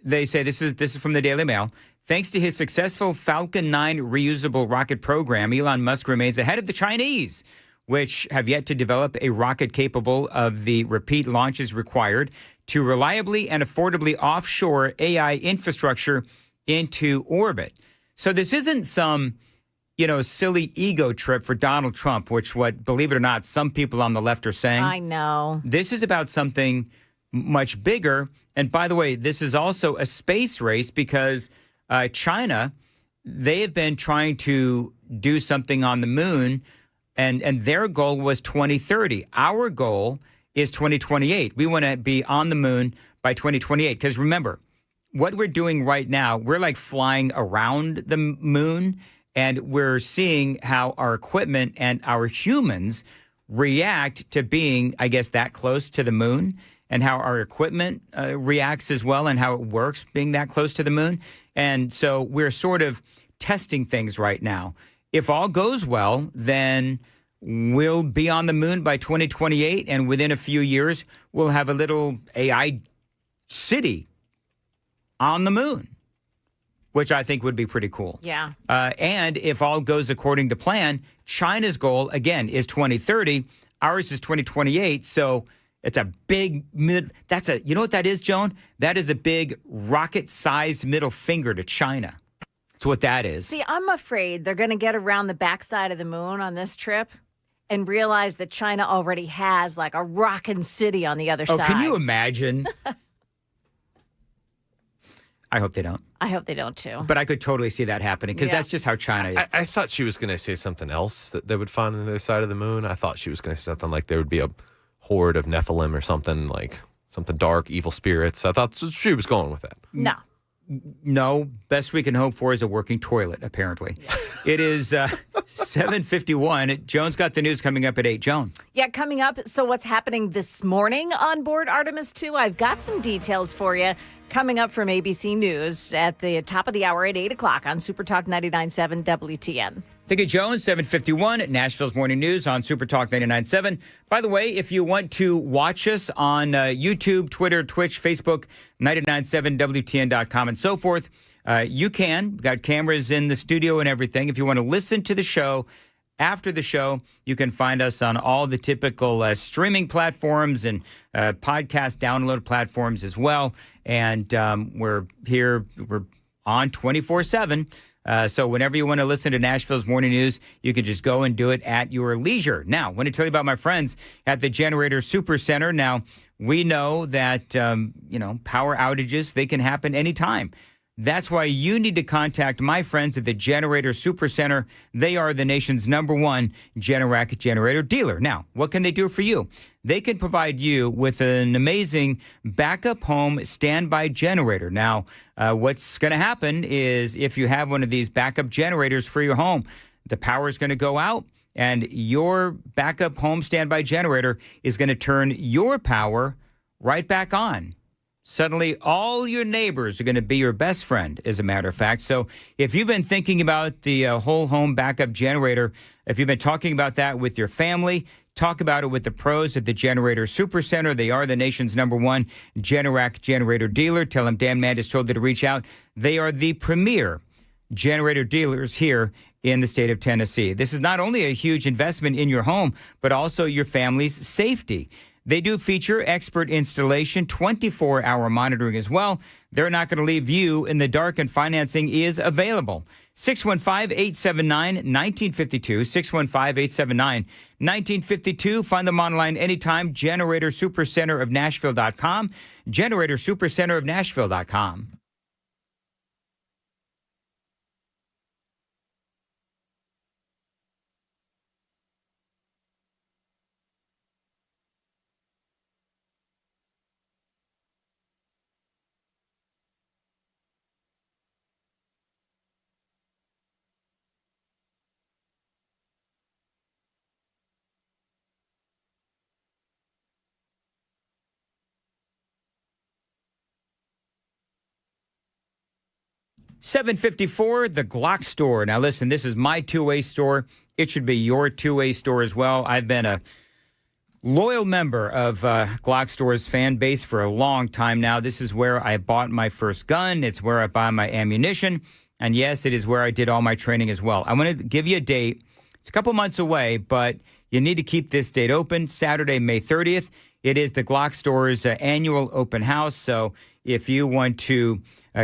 They say, this is from the Daily Mail. Thanks to his successful Falcon 9 reusable rocket program, Elon Musk remains ahead of the Chinese, which have yet to develop a rocket capable of the repeat launches required to reliably and affordably offshore AI infrastructure into orbit. So this isn't some, silly ego trip for Donald Trump, which believe it or not, some people on the left are saying. I know. This is about something much bigger. And by the way, this is also a space race because China, they have been trying to do something on the moon. And their goal was 2030. Our goal is 2028. We want to be on the moon by 2028. Because remember, what we're doing right now, we're like flying around the moon, and we're seeing how our equipment and our humans react to being, I guess, that close to the moon, and how our equipment reacts as well, and how it works being that close to the moon. And so we're sort of testing things right now. If all goes well, then we'll be on the moon by 2028, and within a few years, we'll have a little AI city on the moon, which I think would be pretty cool. Yeah. And if all goes according to plan, China's goal, again, is 2030. Ours is 2028. So it's a big you know what that is, Joan? That is a big rocket-sized middle finger to China. That's what that is. See, I'm afraid they're going to get around the backside of the moon on this trip and realize that China already has like a rockin' city on the other side. Oh, can you imagine? I hope they don't. I hope they don't, too. But I could totally see that happening because that's just how China is. I thought she was going to say something else that they would find on the other side of the moon. I thought she was going to say something like there would be a horde of Nephilim or something, like something dark, evil spirits. I thought she was going with that. No. No, best we can hope for is a working toilet, apparently. Yes. It is 7:51. Joan's got the news coming up at 8. Joan. Yeah, coming up. So what's happening this morning on board Artemis 2? I've got some details for you coming up from ABC News at the top of the hour at 8 o'clock on Super Talk 99.7 WTN. Thank you, Joan. 7:51 at Nashville's Morning News on Super Talk 99.7. By the way, if you want to watch us on YouTube, Twitter, Twitch, Facebook, 997WTN.com, and so forth, you can. We've got cameras in the studio and everything. If you want to listen to the show after the show, you can find us on all the typical streaming platforms and podcast download platforms as well. And we're on 24/7. So whenever you want to listen to Nashville's Morning News, you can just go and do it at your leisure. Now, I want to tell you about my friends at the Generator Super Center. Now, we know that, power outages, they can happen anytime. That's why you need to contact my friends at the Generator Super Center. They are the nation's #1 Generac generator dealer. Now, what can they do for you? They can provide you with an amazing backup home standby generator. Now, what's going to happen is if you have one of these backup generators for your home, the power is going to go out and your backup home standby generator is going to turn your power right back on. Suddenly, all your neighbors are going to be your best friend, as a matter of fact. So if you've been thinking about the whole home backup generator, if you've been talking about that with your family, talk about it with the pros at the Generator Super Center. They are the nation's #1 Generac generator dealer. Tell them Dan Mandis told you to reach out. They are the premier generator dealers here in the state of Tennessee. This is not only a huge investment in your home, but also your family's safety. They do feature expert installation, 24-hour monitoring as well. They're not going to leave you in the dark, and financing is available. 615-879-1952, 615-879-1952. Find them online anytime, GeneratorSuperCenterofNashville.com, GeneratorSuperCenterofNashville.com. $7.54, the Glock store. Now, listen, this is my two-way store. It should be your two-way store as well. I've been a loyal member of Glock store's fan base for a long time now. This is where I bought my first gun. It's where I buy my ammunition. And yes, it is where I did all my training as well. I want to give you a date. It's a couple months away, but you need to keep this date open, Saturday, May 30th. It is the Glock store's annual open house. So if you want to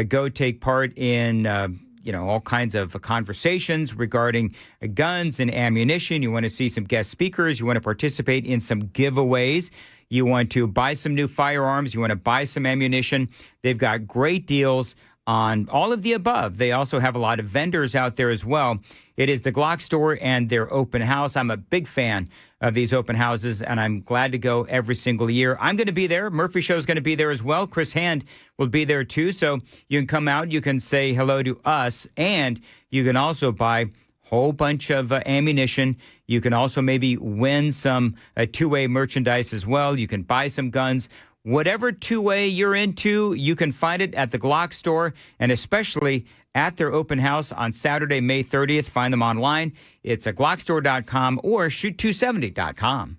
go take part in, all kinds of conversations regarding guns and ammunition, you want to see some guest speakers, you want to participate in some giveaways, you want to buy some new firearms, you want to buy some ammunition, they've got great deals on all of the above. They also have a lot of vendors out there as well. It is the Glock store and their open house. I'm a big fan of these open houses, and I'm glad to go every single year. I'm going to be there. Murphy Show's going to be there as well. Chris Hand will be there too. So you can come out, you can say hello to us, and you can also buy a whole bunch of ammunition. You can also maybe win some two-way merchandise as well. You can buy some guns. Whatever two-way you're into, you can find it at the Glock store, and especially at their open house on Saturday, May 30th. Find them online. It's at glockstore.com or shoot270.com.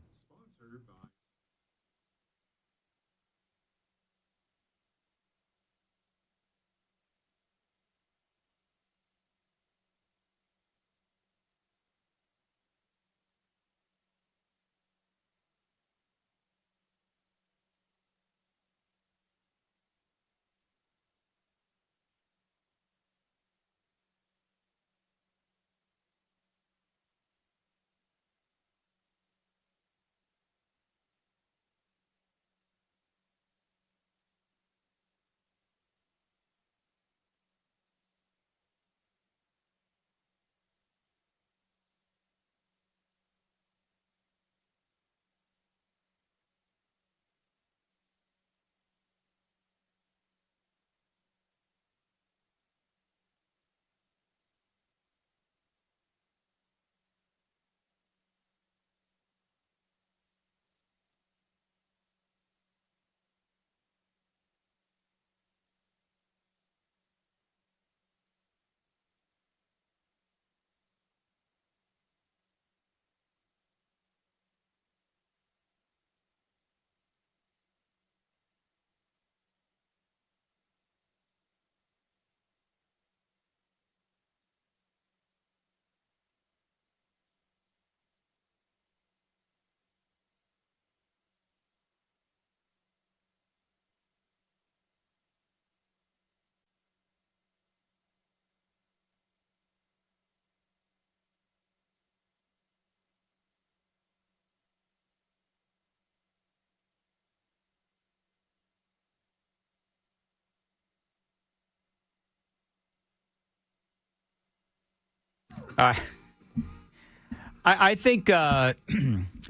I think,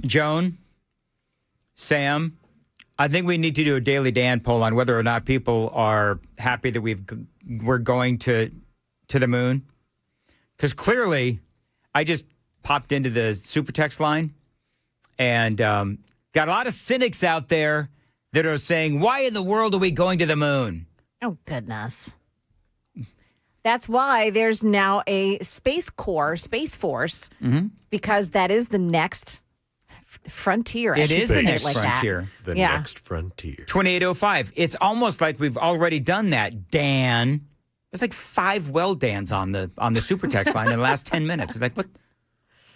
Joan, Sam, I think we need to do a Daily Dan poll on whether or not people are happy that we're going to the moon. Because clearly, I just popped into the super text line and got a lot of cynics out there that are saying, why in the world are we going to the moon? Oh, goodness. That's why there's now a Space Force, because that is the next frontier. It is the next frontier. The next frontier. 2805. It's almost like we've already done that, Dan. There's like 5 well Dans on the super text line in the last 10 minutes. It's like, what?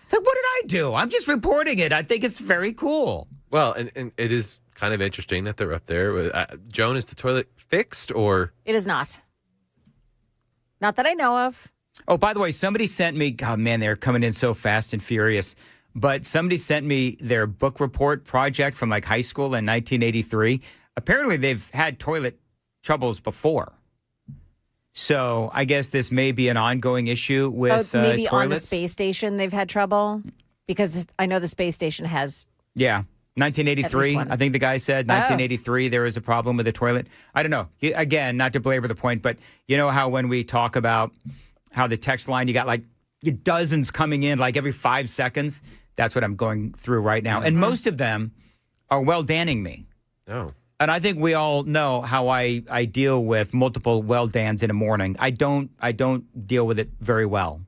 It's like, what did I do? I'm just reporting it. I think it's very cool. Well, and it is kind of interesting that they're up there. Joan, is the toilet fixed or? It is not. Not that I know of. Oh, by the way, somebody sent me, oh man, they're coming in so fast and furious. But somebody sent me their book report project from like high school in 1983. Apparently they've had toilet troubles before. So I guess this may be an ongoing issue with maybe toilets. On the space station they've had trouble? Because I know the space station has. Yeah. 1983, I think the guy said. 1983, there was a problem with the toilet. I don't know. Again, not to belabor the point, but you know how when we talk about how the text line, you got like dozens coming in like every 5 seconds? That's what I'm going through right now. And most of them are well danning me. Oh. And I think we all know how I deal with multiple well dans in a morning. I don't deal with it very well,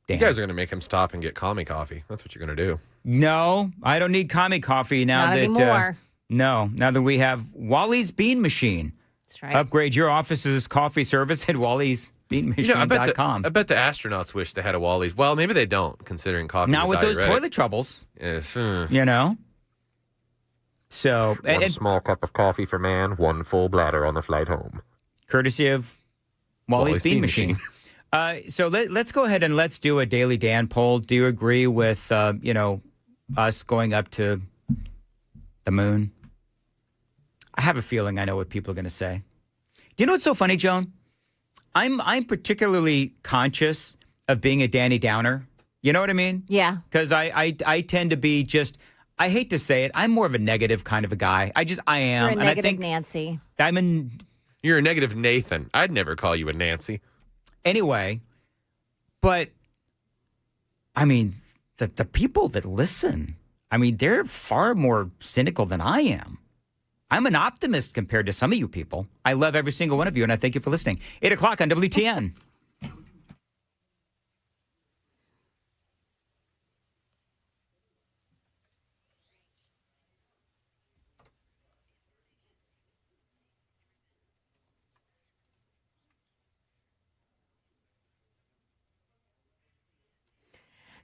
Dan. You guys are going to make him stop and get commie coffee. That's what you're going to do. No, I don't need commie coffee now. Not anymore. Now that we have Wally's Bean Machine. That's right. Upgrade your office's coffee service at wallysbeanmachine.com. I bet the astronauts wish they had a Wally's. Well, maybe they don't, considering coffee. Now with those toilet troubles. Yes. You know? So, one small cup of coffee for man, one full bladder on the flight home. Courtesy of Wally's Bean Machine. So let's go ahead and let's do a Daily Dan poll. Do you agree with, us going up to the moon? I have a feeling I know what people are going to say. Do you know what's so funny, Joan? I'm particularly conscious of being a Danny Downer. You know what I mean? Yeah. Because I tend to be just, I hate to say it, I'm more of a negative kind of a guy. I am. You're a negative Nancy. You're a negative Nathan. I'd never call you a Nancy. Anyway, but, I mean, the people that listen, I mean, they're far more cynical than I am. I'm an optimist compared to some of you people. I love every single one of you, and I thank you for listening. 8 o'clock on WTN.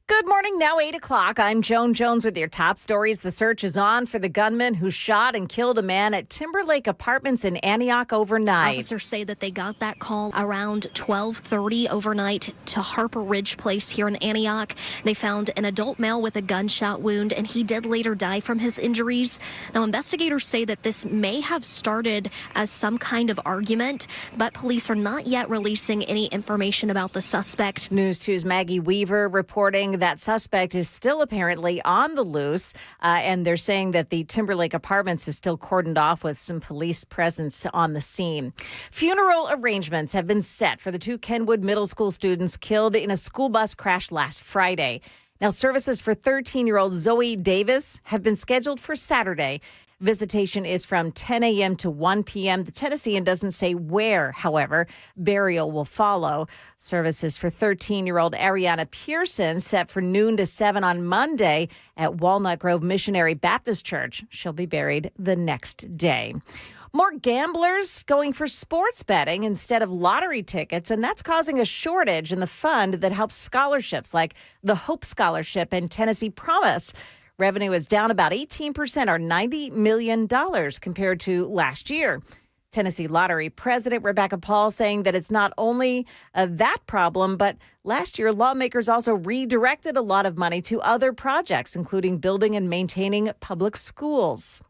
Good morning, now 8 o'clock. I'm Joan Jones with your top stories. The search is on for the gunman who shot and killed a man at Timberlake Apartments in Antioch overnight. Officers say that they got that call around 12:30 overnight to Harper Ridge Place here in Antioch. They found an adult male with a gunshot wound, and he did later die from his injuries. Now, investigators say that this may have started as some kind of argument, but police are not yet releasing any information about the suspect. News 2's Maggie Weaver reporting that suspect is still apparently on the loose, and they're saying that the Timberlake Apartments is still cordoned off with some police presence on the scene. Funeral arrangements have been set for the 2 Kenwood Middle School students killed in a school bus crash last Friday. Now, services for 13-year-old Zoe Davis have been scheduled for Saturday. Visitation is from 10 a.m. to 1 p.m. The Tennessean doesn't say where, however. Burial will follow. Services for 13-year-old Ariana Pearson set for noon to 7 on Monday at Walnut Grove Missionary Baptist Church. She'll be buried the next day. More gamblers going for sports betting instead of lottery tickets, and that's causing a shortage in the fund that helps scholarships like the Hope Scholarship and Tennessee Promise. Revenue is down about 18%, or $90 million compared to last year. Tennessee Lottery President Rebecca Paul saying that it's not only that problem, but last year lawmakers also redirected a lot of money to other projects, including building and maintaining public schools.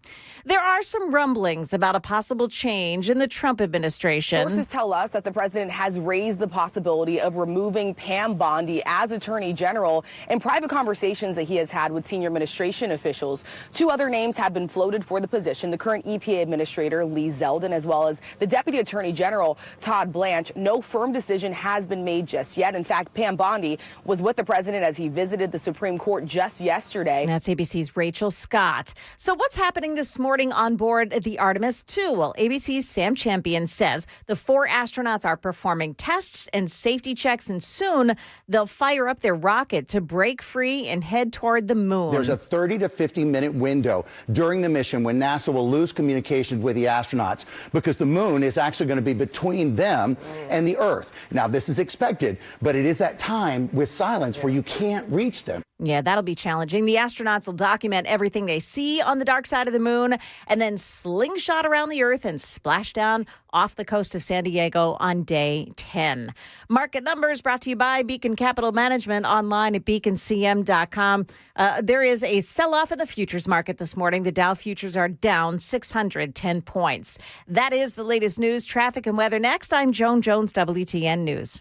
There are some rumblings about a possible change in the Trump administration. Sources tell us that the president has raised the possibility of removing Pam Bondi as Attorney General in private conversations that he has had with senior administration officials. Two other names have been floated for the position, the current EPA Administrator Lee Zeldin, as well as the Deputy Attorney General Todd Blanche. No firm decision has been made just yet. In fact, Pam Bondi was with the president as he visited the Supreme Court just yesterday. That's ABC's Rachel Scott. So what's happening this morning on board the Artemis 2? Well, ABC's Sam Champion says the 4 astronauts are performing tests and safety checks, and soon they'll fire up their rocket to break free and head toward the moon. There's a 30 to 50-minute window during the mission when NASA will lose communication with the astronauts because the moon is actually going to be between them and the Earth. Now, this is expected, but it is that time with silence where you can't reach them. Yeah, that'll be challenging. The astronauts will document everything they see on the dark side of the moon and then slingshot around the Earth and splash down off the coast of San Diego on day 10. Market numbers brought to you by Beacon Capital Management, online at beaconcm.com. There is a sell-off in the futures market this morning. The Dow futures are down 610 points. That is the latest news, traffic, and weather. Next, I'm Joan Jones, WTN News.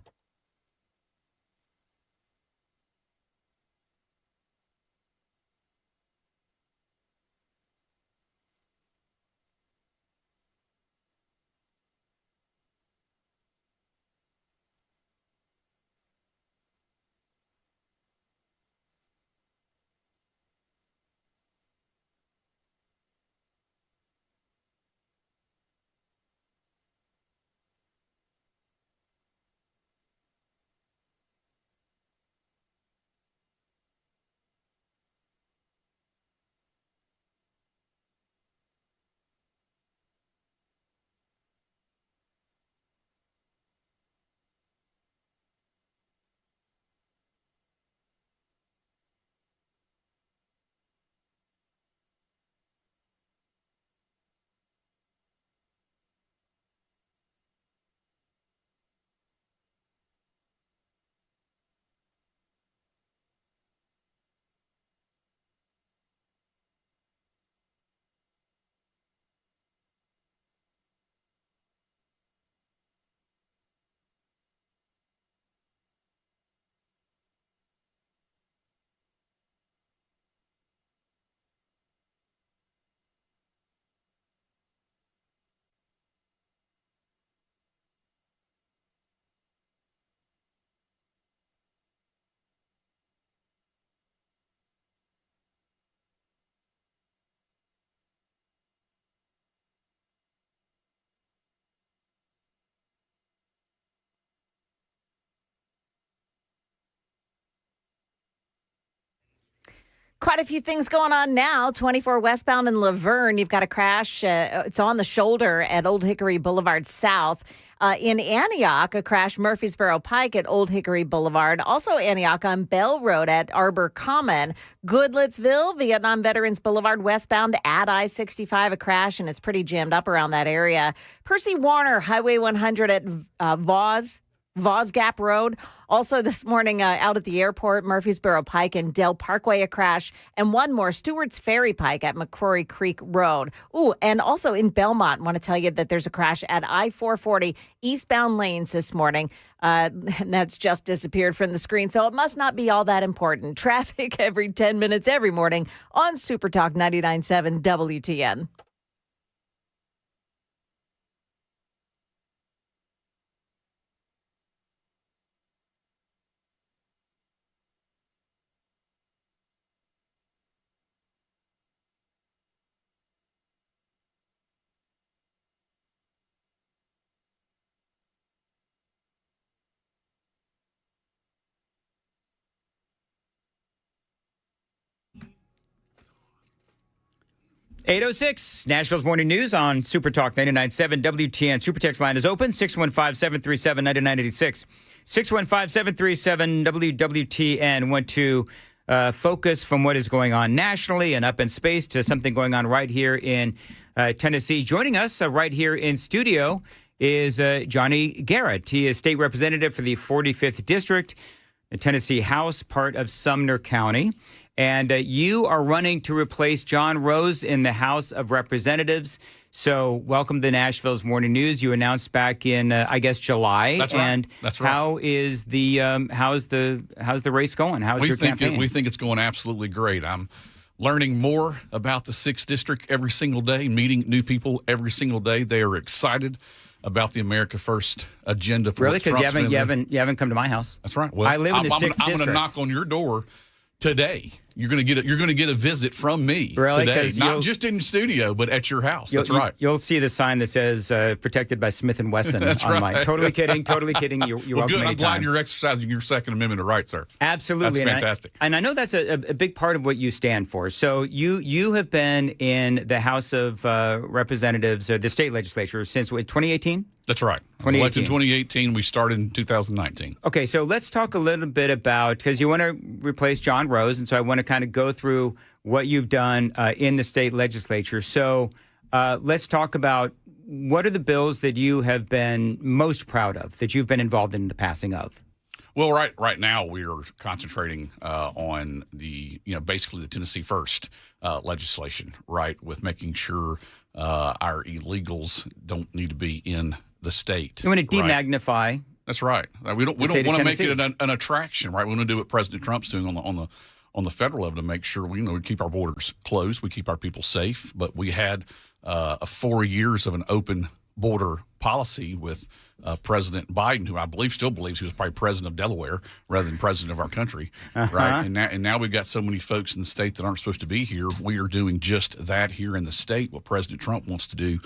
Quite a few things going on now. 24 westbound in Laverne, you've got a crash. It's on the shoulder at Old Hickory Boulevard South. In Antioch, a crash Murfreesboro Pike at Old Hickory Boulevard. Also Antioch on Bell Road at Arbor Common. Goodlettsville, Vietnam Veterans Boulevard westbound at I-65, a crash, and it's pretty jammed up around that area. Percy Warner, Highway 100 at Vos Gap Road. Also this morning out at the airport, Murfreesboro Pike and Dell Parkway, a crash. And one more, Stewart's Ferry Pike at McCrory Creek Road. Ooh, and also in Belmont, I want to tell you that there's a crash at I-440 eastbound lanes this morning. And that's just disappeared from the screen, so it must not be all that important. Traffic every 10 minutes every morning on Super Talk 99.7 WTN. .806, Nashville's Morning News on Super Talk 99.7 WTN. Super Text line is open, 615-737-9986. 615-737-WWTN. Want to focus from what is going on nationally and up in space to something going on right here in Tennessee. Joining us right here in studio is Johnny Garrett. He is state representative for the 45th District, the Tennessee House, part of Sumner County. And you are running to replace John Rose in the House of Representatives. So welcome to Nashville's Morning News. You announced back in, I guess, July. That's right. And That's right. how is how's the race going? How's your campaign? We think it's going absolutely great. I'm learning more about the 6th District every single day, meeting new people every single day. They are excited about the America First agenda. For really? Because you haven't come to my house. That's right. Well, I live in the 6th District. I'm going to knock on your door today. You're going to get a visit from me really? Today, not just in studio, but at your house. That's right. You'll see the sign that says "Protected by Smith & Wesson" That's on right. mine. Totally kidding. You're well, welcome good. I'm glad anytime. you're exercising your Second Amendment right, sir. Absolutely, that's fantastic. And I know that's a big part of what you stand for. So you have been in the House of Representatives, the state legislature, since 2018. That's right. I was elected in 2018. We started in 2019. Okay, so let's talk a little bit about, because you want to replace John Rose, and so I want to kind of go through what you've done in the state legislature. So let's talk about what are the bills that you have been most proud of, that you've been involved in the passing of? Well, right now we are concentrating on basically the Tennessee First legislation, right, with making sure our illegals don't need to be in the state. You want to demagnify. Right? That's right. We don't want to make it an attraction, right? We want to do what President Trump's doing on the federal level to make sure we keep our borders closed, we keep our people safe. But we had 4 years of an open border policy with President Biden, who I believe still believes he was probably president of Delaware rather than president of our country, right? And now we've got so many folks in the state that aren't supposed to be here. We are doing just that here in the state, what President Trump wants to do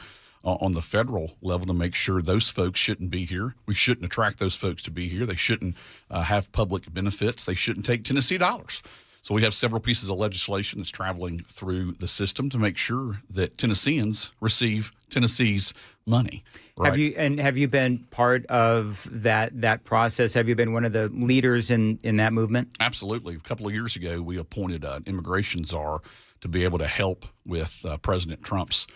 on the federal level to make sure those folks shouldn't be here. We shouldn't attract those folks to be here. They shouldn't have public benefits. They shouldn't take Tennessee dollars. So we have several pieces of legislation that's traveling through the system to make sure that Tennesseans receive Tennessee's money. Right? Have you been part of that process? Have you been one of the leaders in that movement? Absolutely. A couple of years ago, we appointed an immigration czar to be able to help with President Trump's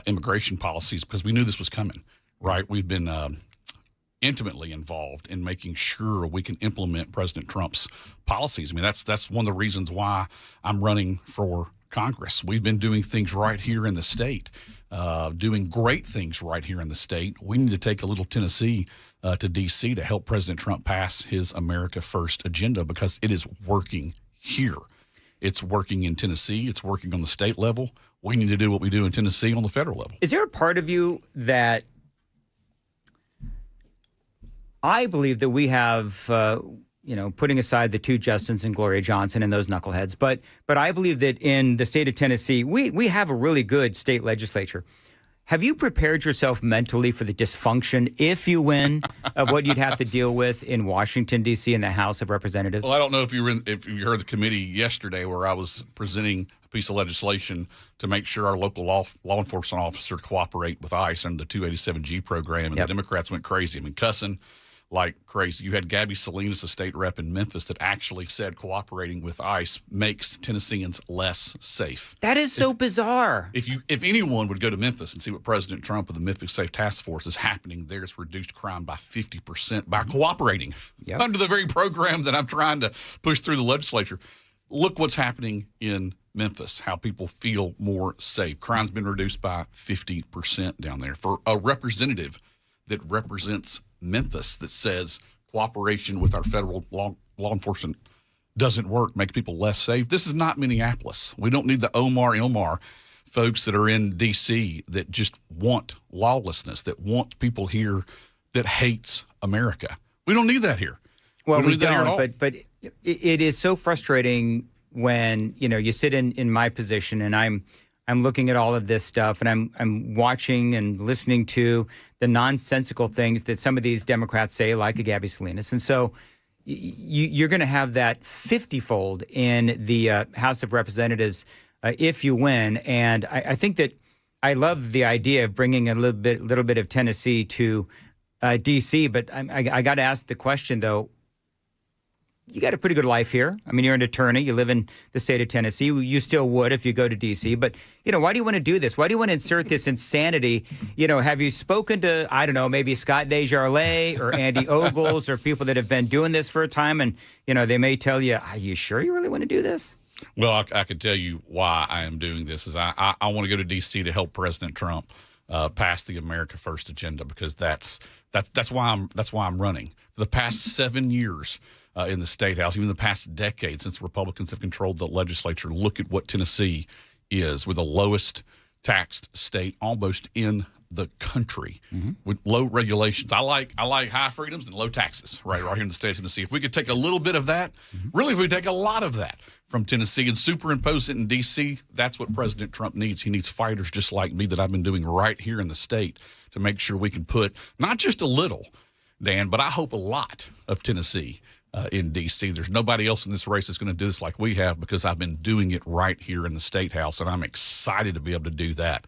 immigration policies because we knew this was coming. Right? We've been intimately involved in making sure we can implement President Trump's policies. I mean, that's one of the reasons why I'm running for Congress. We've been doing things right here in the state, doing great things right here in the state. We need to take a little Tennessee to D.C. to help President Trump pass his America First agenda because it is working here. It's working in Tennessee. It's working on the state level. We need to do what we do in Tennessee on the federal level. Is there a part of you that I believe that we have, putting aside the two Justins and Gloria Johnson and those knuckleheads, but I believe that in the state of Tennessee, we have a really good state legislature. Have you prepared yourself mentally for the dysfunction, if you win, of what you'd have to deal with in Washington, D.C. in the House of Representatives? Well, I don't know if you heard the committee yesterday where I was presenting a piece of legislation to make sure our local law enforcement officers cooperate with ICE under the 287G program, and the Democrats went crazy. I mean, cussing like crazy. You had Gabby Salinas, a state rep in Memphis, that actually said cooperating with ICE makes Tennesseans less safe. That is so bizarre. If anyone would go to Memphis and see what President Trump with the Memphis Safe Task Force is happening there, it's reduced crime by 50% by cooperating under the very program that I'm trying to push through the legislature. Look what's happening in Memphis, how people feel more safe. Crime's been reduced by 50% down there. For a representative that represents Memphis that says cooperation with our federal law enforcement doesn't work, makes people less safe. This is not Minneapolis. We don't need the Omar Ilmar folks that are in D.C. that just want lawlessness, that want people here that hates America. We don't need that here. Well, we don't, but it is so frustrating when, you sit in my position and I'm looking at all of this stuff and I'm watching and listening to the nonsensical things that some of these Democrats say, like a Gabby Salinas. And so you're going to have that 50-fold in the House of Representatives if you win. And I think that I love the idea of bringing a little bit of Tennessee to D.C. But I got to ask the question, though, you got a pretty good life here. I mean, you're an attorney. You live in the state of Tennessee. You still would if you go to D.C. But, why do you want to do this? Why do you want to insert this insanity? Have you spoken to, I don't know, maybe Scott Desjardins or Andy Ogles or people that have been doing this for a time? And, they may tell you, are you sure you really want to do this? Well, I could tell you why I am doing this is I want to go to D.C. to help President Trump pass the America First agenda, because that's why I'm running. For the past 7 years in the State House, even the past decade since the Republicans have controlled the legislature, look at what Tennessee is. We're the lowest taxed state almost in the country, with low regulations. I like high freedoms and low taxes right here in the state of Tennessee. If we could take a little bit of that, really if we take a lot of that from Tennessee and superimpose it in D.C., that's what President Trump needs. He needs fighters just like me that I've been doing right here in the state to make sure we can put not just a little, Dan, but I hope a lot of Tennessee in D.C. There's nobody else in this race that's going to do this like we have, because I've been doing it right here in the State House, and I'm excited to be able to do that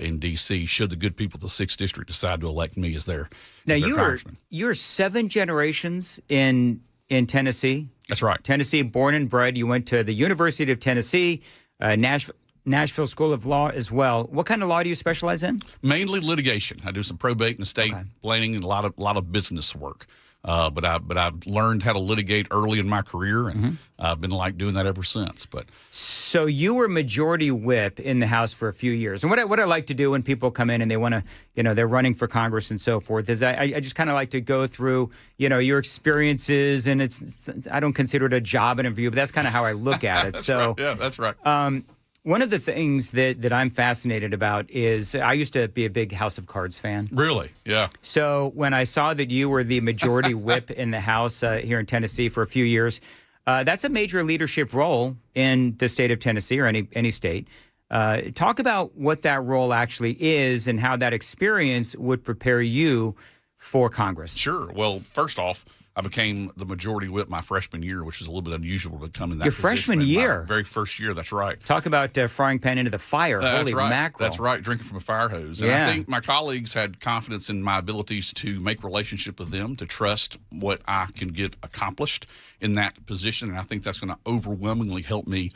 in D.C. should the good people of the 6th District decide to elect me as their congressman. You're 7 generations in Tennessee. That's right. Tennessee, born and bred. You went to the University of Tennessee, Nashville School of Law as well. What kind of law do you specialize in? Mainly litigation. I do some probate and estate planning and a lot of business work. But I've learned how to litigate early in my career, and I've been doing that ever since. But so you were majority whip in the House for a few years. And what I like to do when people come in and they want to, they're running for Congress and so forth, is I just kind of like to go through, your experiences. And I don't consider it a job interview, but that's kind of how I look at it. That's right. Yeah, that's right. One of the things that I'm fascinated about is I used to be a big House of Cards fan. Really? Yeah. So when I saw that you were the majority whip in the House here in Tennessee for a few years, that's a major leadership role in the state of Tennessee or any state. Talk about what that role actually is and how that experience would prepare you for Congress. Sure. Well, first off, I became the majority whip my freshman year, which is a little bit unusual to come in that Your position. freshman year? My very first year, that's right. Talk about frying pan into the fire. Holy right. mackerel. That's right, drinking from a fire hose. And I think my colleagues had confidence in my abilities to make relationship with them, to trust what I can get accomplished in that position. And I think that's going to overwhelmingly help me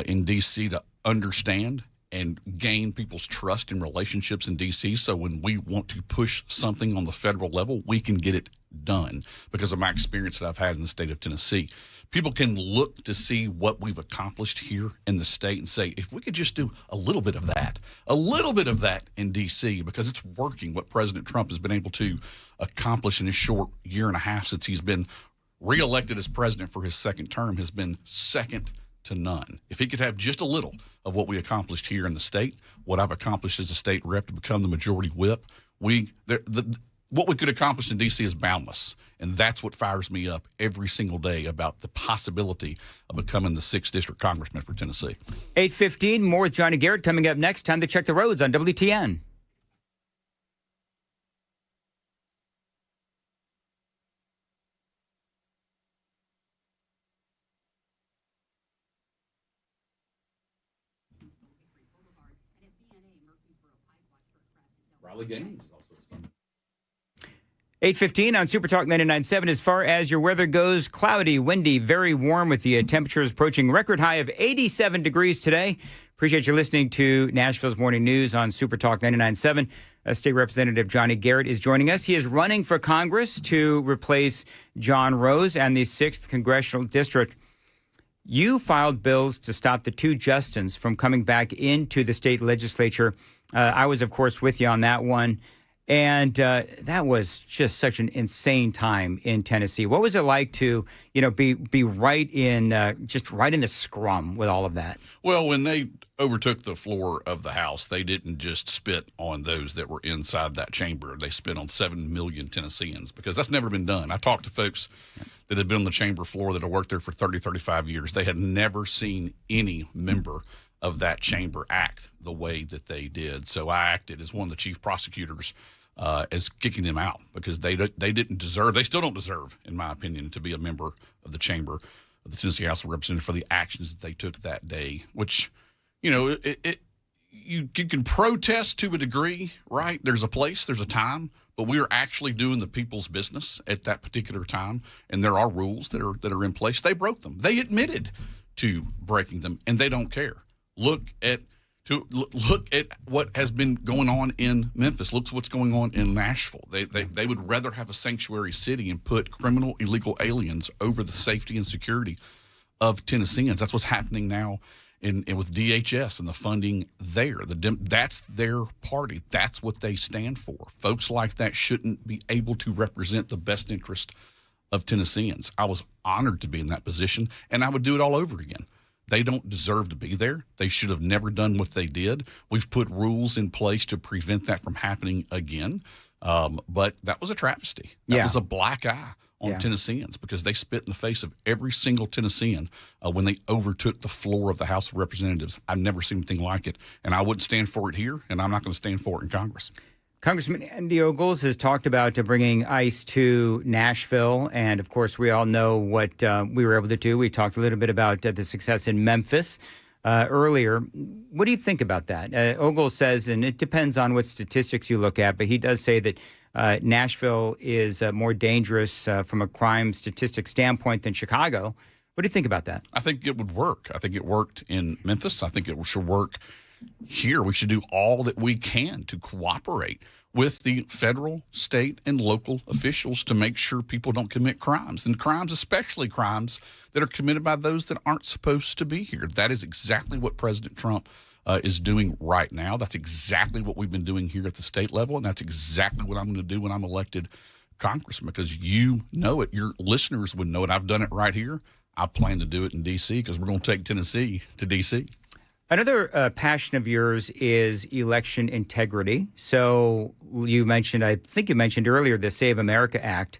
in D.C. to understand and gain people's trust in relationships in D.C. So when we want to push something on the federal level, we can get it done because of my experience that I've had in the state of Tennessee. People can look to see what we've accomplished here in the state and say, if we could just do a little bit of that in D.C., because it's working, what President Trump has been able to accomplish in his short year and a half since he's been reelected as president for his second term has been second to none. If he could have just a little of what we accomplished here in the state, what I've accomplished as a state rep to become the majority whip, what we could accomplish in D.C. is boundless. And that's what fires me up every single day about the possibility of becoming the 6th District Congressman for Tennessee. 8:15, more with Johnny Garrett coming up next. Time to check the roads on WTN. Riley Gaines is also a son. 8:15 on Super Talk 99.7. As far as your weather goes, cloudy, windy, very warm with the temperatures approaching record high of 87 degrees today. Appreciate you listening to Nashville's Morning News on Super Talk 99.7. State Representative Johnny Garrett is joining us. He is running for Congress to replace John Rose and the 6th Congressional District. You filed bills to stop the 2 Justins from coming back into the state legislature. I was, of course, with you on that one. And that was just such an insane time in Tennessee. What was it like to, be right in the scrum with all of that? Well, when they overtook the floor of the House, they didn't just spit on those that were inside that chamber. They spit on 7 million Tennesseans because that's never been done. I talked to folks that had been on the chamber floor that had worked there for 30, 35 years. They had never seen any member of that chamber act the way that they did. So I acted as one of the chief prosecutors as kicking them out because they didn't deserve, they still don't deserve, in my opinion, to be a member of the chamber of the Tennessee House of Representatives for the actions that they took that day, which, you can protest to a degree, right? There's a place, there's a time, but we are actually doing the people's business at that particular time, and there are rules that are in place. They broke them. They admitted to breaking them, and they don't care. Look at what has been going on in Memphis. Look what's going on in Nashville. They would rather have a sanctuary city and put criminal, illegal aliens over the safety and security of Tennesseans. That's what's happening now in with DHS and the funding there. That's their party. That's what they stand for. Folks like that shouldn't be able to represent the best interest of Tennesseans. I was honored to be in that position, and I would do it all over again. They don't deserve to be there. They should have never done what they did. We've put rules in place to prevent that from happening again. But that was a travesty. That was a black eye on Tennesseans, because they spit in the face of every single Tennessean when they overtook the floor of the House of Representatives. I've never seen anything like it, and I wouldn't stand for it here, and I'm not going to stand for it in Congress. Congressman Andy Ogles has talked about bringing ICE to Nashville, and of course we all know what we were able to do. We talked a little bit about the success in Memphis earlier. What do you think about that? Ogles says, and it depends on what statistics you look at, but he does say that Nashville is more dangerous from a crime statistic standpoint than Chicago. What do you think about that? I think it would work. I think it worked in Memphis. I think it should work here. We should do all that we can to cooperate with the federal, state, and local officials to make sure people don't commit crimes, and crimes, especially crimes that are committed by those that aren't supposed to be here. That is exactly what President Trump is doing right now. That's exactly what we've been doing here at the state level, and that's exactly what I'm going to do when I'm elected congressman, because you know it. Your listeners would know it. I've done it right here. I plan to do it in D.C. because we're going to take Tennessee to D.C. Another passion of yours is election integrity. So you mentioned, I think you mentioned earlier, the Save America Act.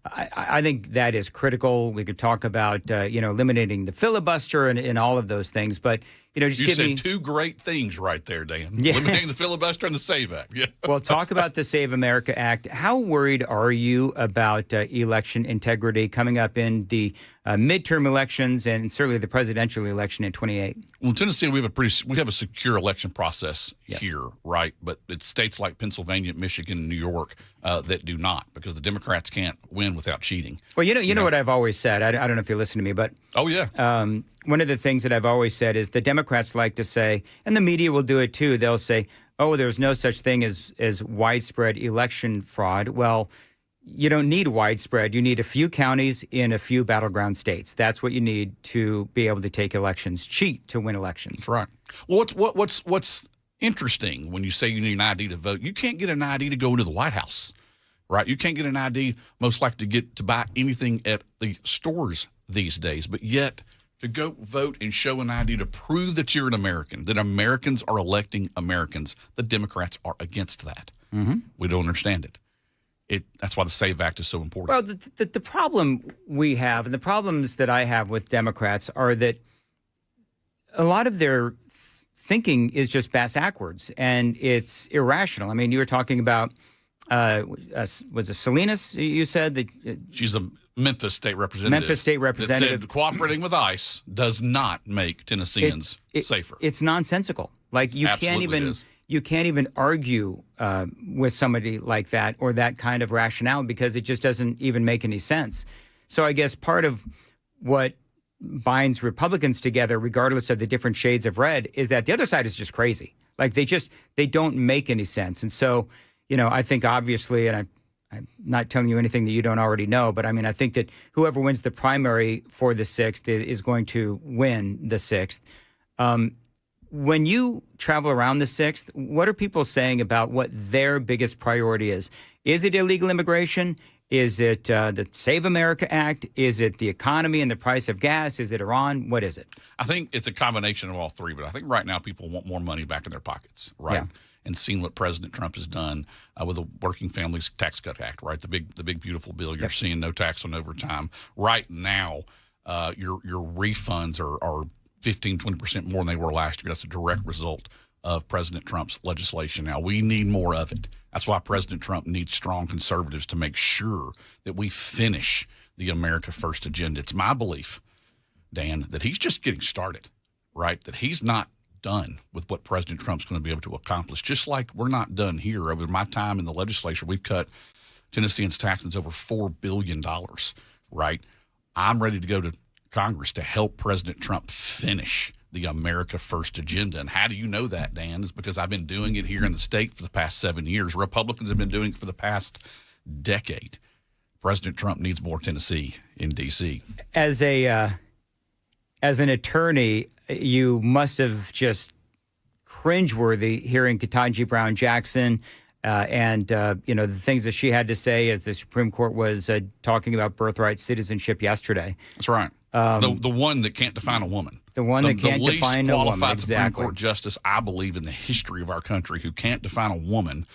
I think that is critical. We could talk about, eliminating the filibuster and all of those things. But, just you give me... You said two great things right there, Dan. Yeah. Eliminating the filibuster and the SAVE Act. Yeah. Well, talk about the Save America Act. How worried are you about election integrity coming up in the midterm elections and certainly the presidential election in 2028? Well, in Tennessee, we have a secure election process here, right? But it's states like Pennsylvania, Michigan, and New York that do not, because the Democrats can't win without cheating. Well, you know what I've always said. I don't know if you listen to me, but one of the things that I've always said is the Democrats like to say, and the media will do it too. They'll say, "Oh, there's no such thing as widespread election fraud." Well, you don't need widespread. You need a few counties in a few battleground states. That's what you need to be able to take elections, cheat to win elections. That's right. Well, what's interesting when you say you need an ID to vote? You can't get an ID to go into the White House, right? You can't get an ID most likely to buy anything at the stores these days, but yet to go vote and show an ID to prove that you're an American, that Americans are electing Americans, the Democrats are against that. Mm-hmm. We don't understand it. That's why the SAVE Act is so important. Well, the problem we have, and the problems that I have with Democrats, are that a lot of their thinking is just backwards, and it's irrational. I mean, you were talking about, was it Salinas, you said? That she's a Memphis state representative. That said cooperating with ICE does not make Tennesseans safer. It's nonsensical. Like you can't even argue with somebody like that or that kind of rationale, because it just doesn't even make any sense. So I guess part of what binds Republicans together, regardless of the different shades of red, is that the other side is just crazy. Like they don't make any sense. And so, I think obviously, and I'm not telling you anything that you don't already know, but I mean, I think that whoever wins the primary for the 6th is going to win the 6th. When you travel around the 6th, what are people saying about what their biggest priority is? Is it illegal immigration? Is it the Save America Act? Is it the economy and the price of gas? Is it Iran? What is it? I think it's a combination of all three, but I think right now people want more money back in their pockets, right? Yeah. And seeing what President Trump has done with the Working Families Tax Cut Act, right? The big beautiful bill. You're seeing no tax on overtime. Right now, your refunds are 15, 20% more than they were last year. That's a direct result of President Trump's legislation. Now, we need more of it. That's why President Trump needs strong conservatives to make sure that we finish the America First agenda. It's my belief, Dan, that he's just getting started, right? That he's not done with what President Trump's going to be able to accomplish. Just like we're not done here. Over my time in the legislature, we've cut Tennesseans' taxes over $4 billion, right? I'm ready to go to Congress to help President Trump finish the America First agenda. And how do you know that, Dan? Is because I've been doing it here in the state for the past 7 years. Republicans have been doing it for the past decade. President Trump needs more Tennessee in D.C. As an attorney, you must have just cringeworthy hearing Ketanji Brown Jackson and the things that she had to say as the Supreme Court was talking about birthright citizenship yesterday. That's right. The one that can't define a woman. The one that can't define a woman. The least qualified Supreme Exactly. Court justice, I believe, in the history of our country, who can't define a woman,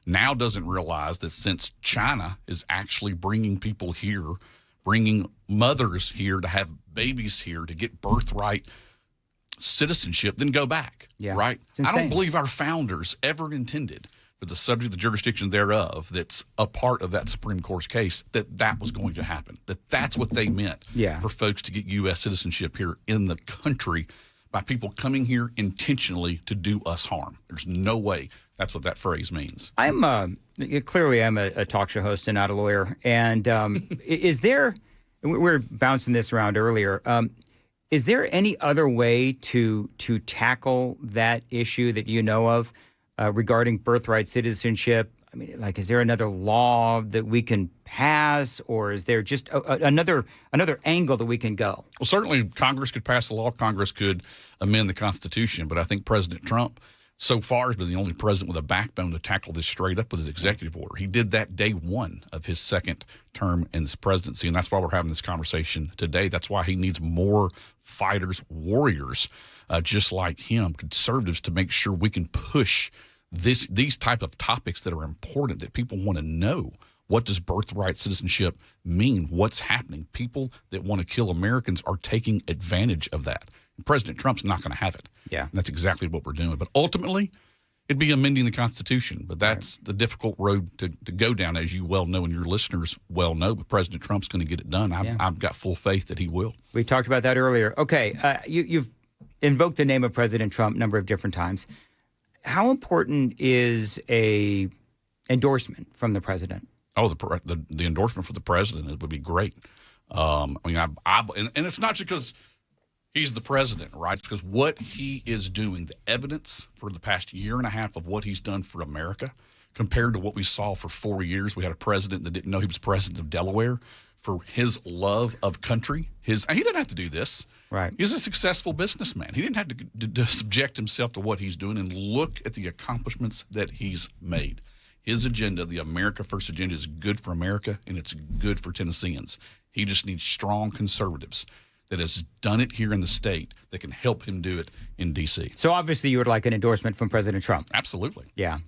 now doesn't realize that since China is actually bringing people here, bringing mothers here to have babies here to get birthright citizenship, then go back, right? I don't believe our founders ever intended for the subject, the jurisdiction thereof, that's a part of that Supreme Court's case, that was going to happen, that's what they meant for folks to get U.S. citizenship here in the country by people coming here intentionally to do us harm. There's no way that's what that phrase means. Clearly I'm a talk show host and not a lawyer. And is there, we're bouncing this around earlier, is there any other way to tackle that issue that you know of regarding birthright citizenship? I mean, like, is there another law that we can pass, or is there just another angle that we can go? Well, certainly Congress could pass a law. Congress could amend the Constitution. But I think President Trump so far has been the only president with a backbone to tackle this straight up with his executive order. He did that day one of his second term in this presidency, and that's why we're having this conversation today. That's why he needs more fighters, warriors, just like him, conservatives, to make sure we can push these type of topics that are important, that people want to know. What does birthright citizenship mean? What's happening? People that want to kill Americans are taking advantage of that. President Trump's not going to have it. Yeah. And that's exactly what we're doing. But ultimately, it'd be amending the Constitution. But that's the difficult road to go down, as you well know and your listeners well know. But President Trump's going to get it done. I've got full faith that he will. We talked about that earlier. Okay, you've invoked the name of President Trump a number of different times. How important is a endorsement from the president? Oh, the endorsement for the president would be great. And it's not just because he's the president, right? It's because what he is doing, the evidence for the past year and a half of what he's done for America, compared to what we saw for 4 years. We had a president that didn't know he was president of Delaware, for his love of country. He didn't have to do this. Right. He's a successful businessman. He didn't have to subject himself to what he's doing, and look at the accomplishments that he's made. His agenda, the America First agenda, is good for America, and it's good for Tennesseans. He just needs strong conservatives that has done it here in the state that can help him do it in D.C. So obviously you would like an endorsement from President Trump. Absolutely. Yeah.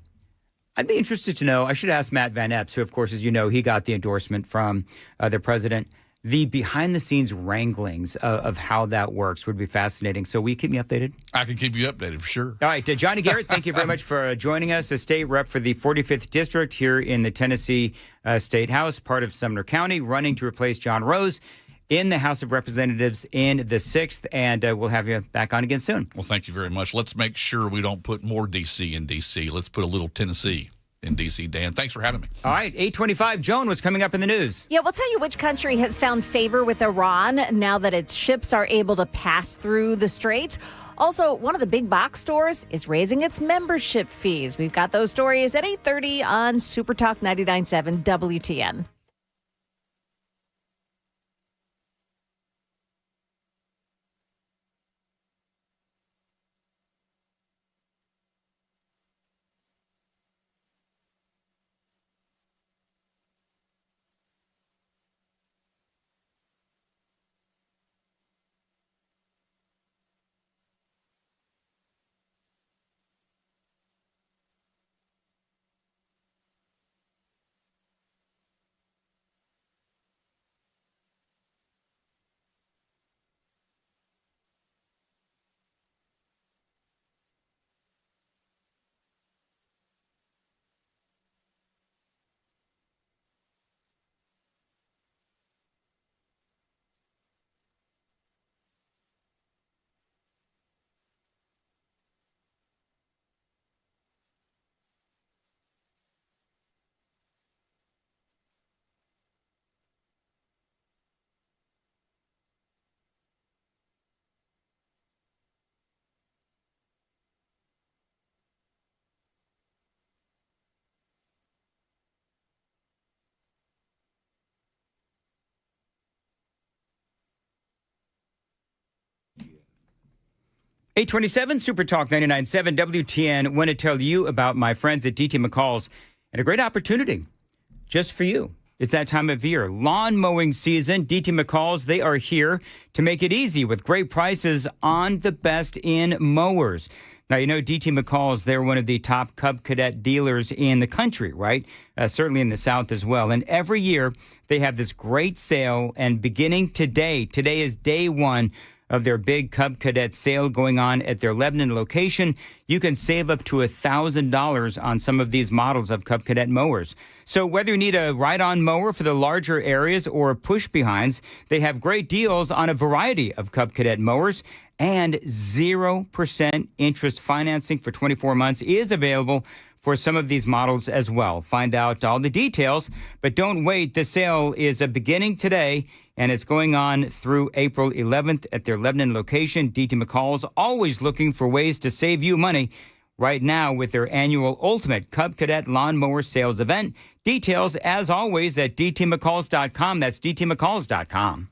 I'd be interested to know, I should ask Matt Van Epps, who, of course, as you know, he got the endorsement from the president. The behind-the-scenes wranglings of how that works would be fascinating. So will you keep me updated? I can keep you updated for sure. All right. Johnny Garrett, thank you very much for joining us, a state rep for the 45th District here in the Tennessee State House, part of Sumner County, running to replace John Rose in the House of Representatives in the 6th, and we'll have you back on again soon. Well, thank you very much. Let's make sure we don't put more D.C. in D.C. Let's put a little Tennessee in D.C. Dan, thanks for having me. All right, 8:25. Joan, what's coming up in the news? Yeah, we'll tell you which country has found favor with Iran now that its ships are able to pass through the strait. Also, one of the big box stores is raising its membership fees. We've got those stories at 8:30 on Super Talk 99.7 WTN. 827 Super Talk 99.7 WTN. Want to tell you about my friends at DT McCall's and a great opportunity just for you. It's that time of year, lawn mowing season. DT McCall's, they are here to make it easy with great prices on the best in mowers. Now, you know, DT McCall's, they're one of the top Cub Cadet dealers in the country, right? Certainly in the South as well. And every year they have this great sale. And beginning today is day one of their big Cub Cadet sale going on at their Lebanon location. You can save up to $1,000 on some of these models of Cub Cadet mowers. So whether you need a ride-on mower for the larger areas or push-behinds, they have great deals on a variety of Cub Cadet mowers. And 0% interest financing for 24 months is available for some of these models as well. Find out all the details, but don't wait. The sale is beginning today, and it's going on through April 11th at their Lebanon location. DT McCall's always looking for ways to save you money right now with their annual Ultimate Cub Cadet Lawnmower Sales event. Details, as always, at dtmccalls.com. That's dtmccalls.com.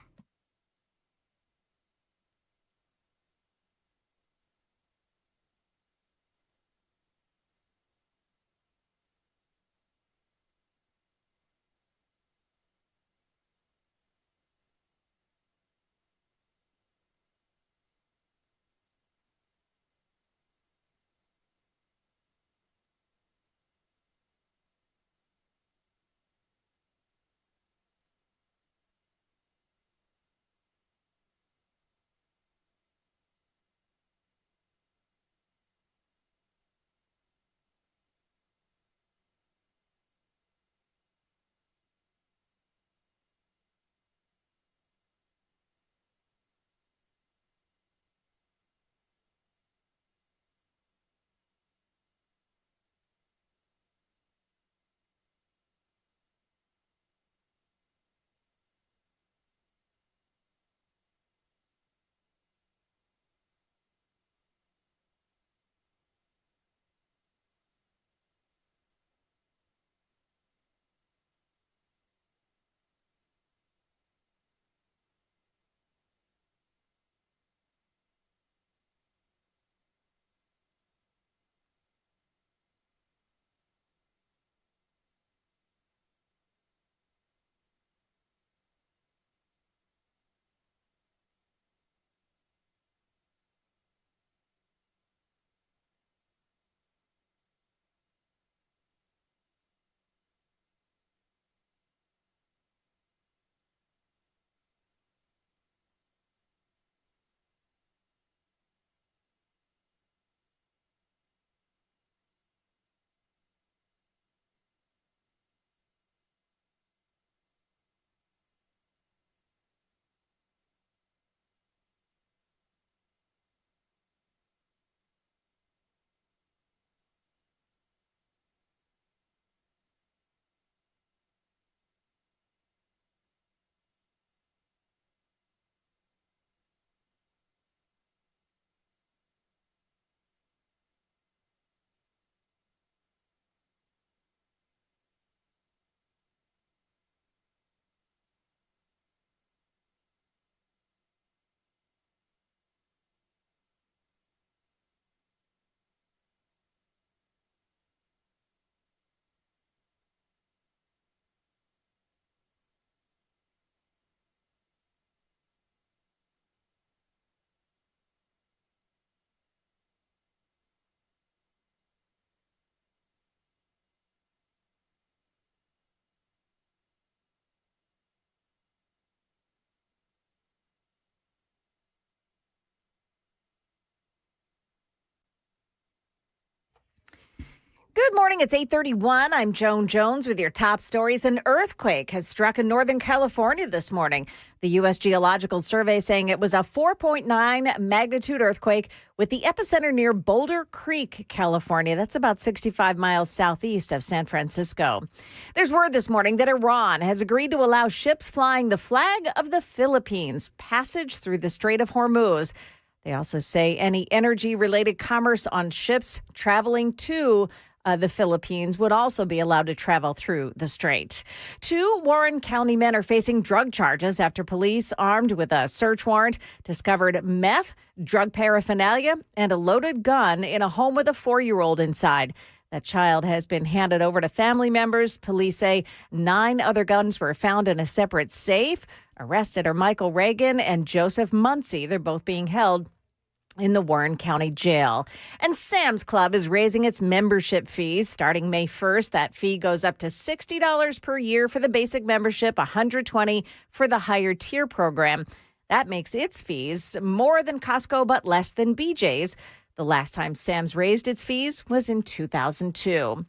Good morning. It's 8:31. I'm Joan Jones with your top stories. An earthquake has struck in Northern California this morning. The U.S. Geological Survey saying it was a 4.9 magnitude earthquake with the epicenter near Boulder Creek, California. That's about 65 miles southeast of San Francisco. There's word this morning that Iran has agreed to allow ships flying the flag of the Philippines passage through the Strait of Hormuz. They also say any energy-related commerce on ships traveling to the Philippines would also be allowed to travel through the strait. 2 Warren County men are facing drug charges after police, armed with a search warrant, discovered meth, drug paraphernalia, and a loaded gun in a home with a 4-year-old inside. That child has been handed over to family members. Police say 9 other guns were found in a separate safe. Arrested are Michael Reagan and Joseph Muncie. They're both being held in the Warren County Jail. And Sam's Club is raising its membership fees starting May 1st. That fee goes up to $60 per year for the basic membership, $120 for the higher tier program. That makes its fees more than Costco but less than BJ's. The last time Sam's raised its fees was in 2002.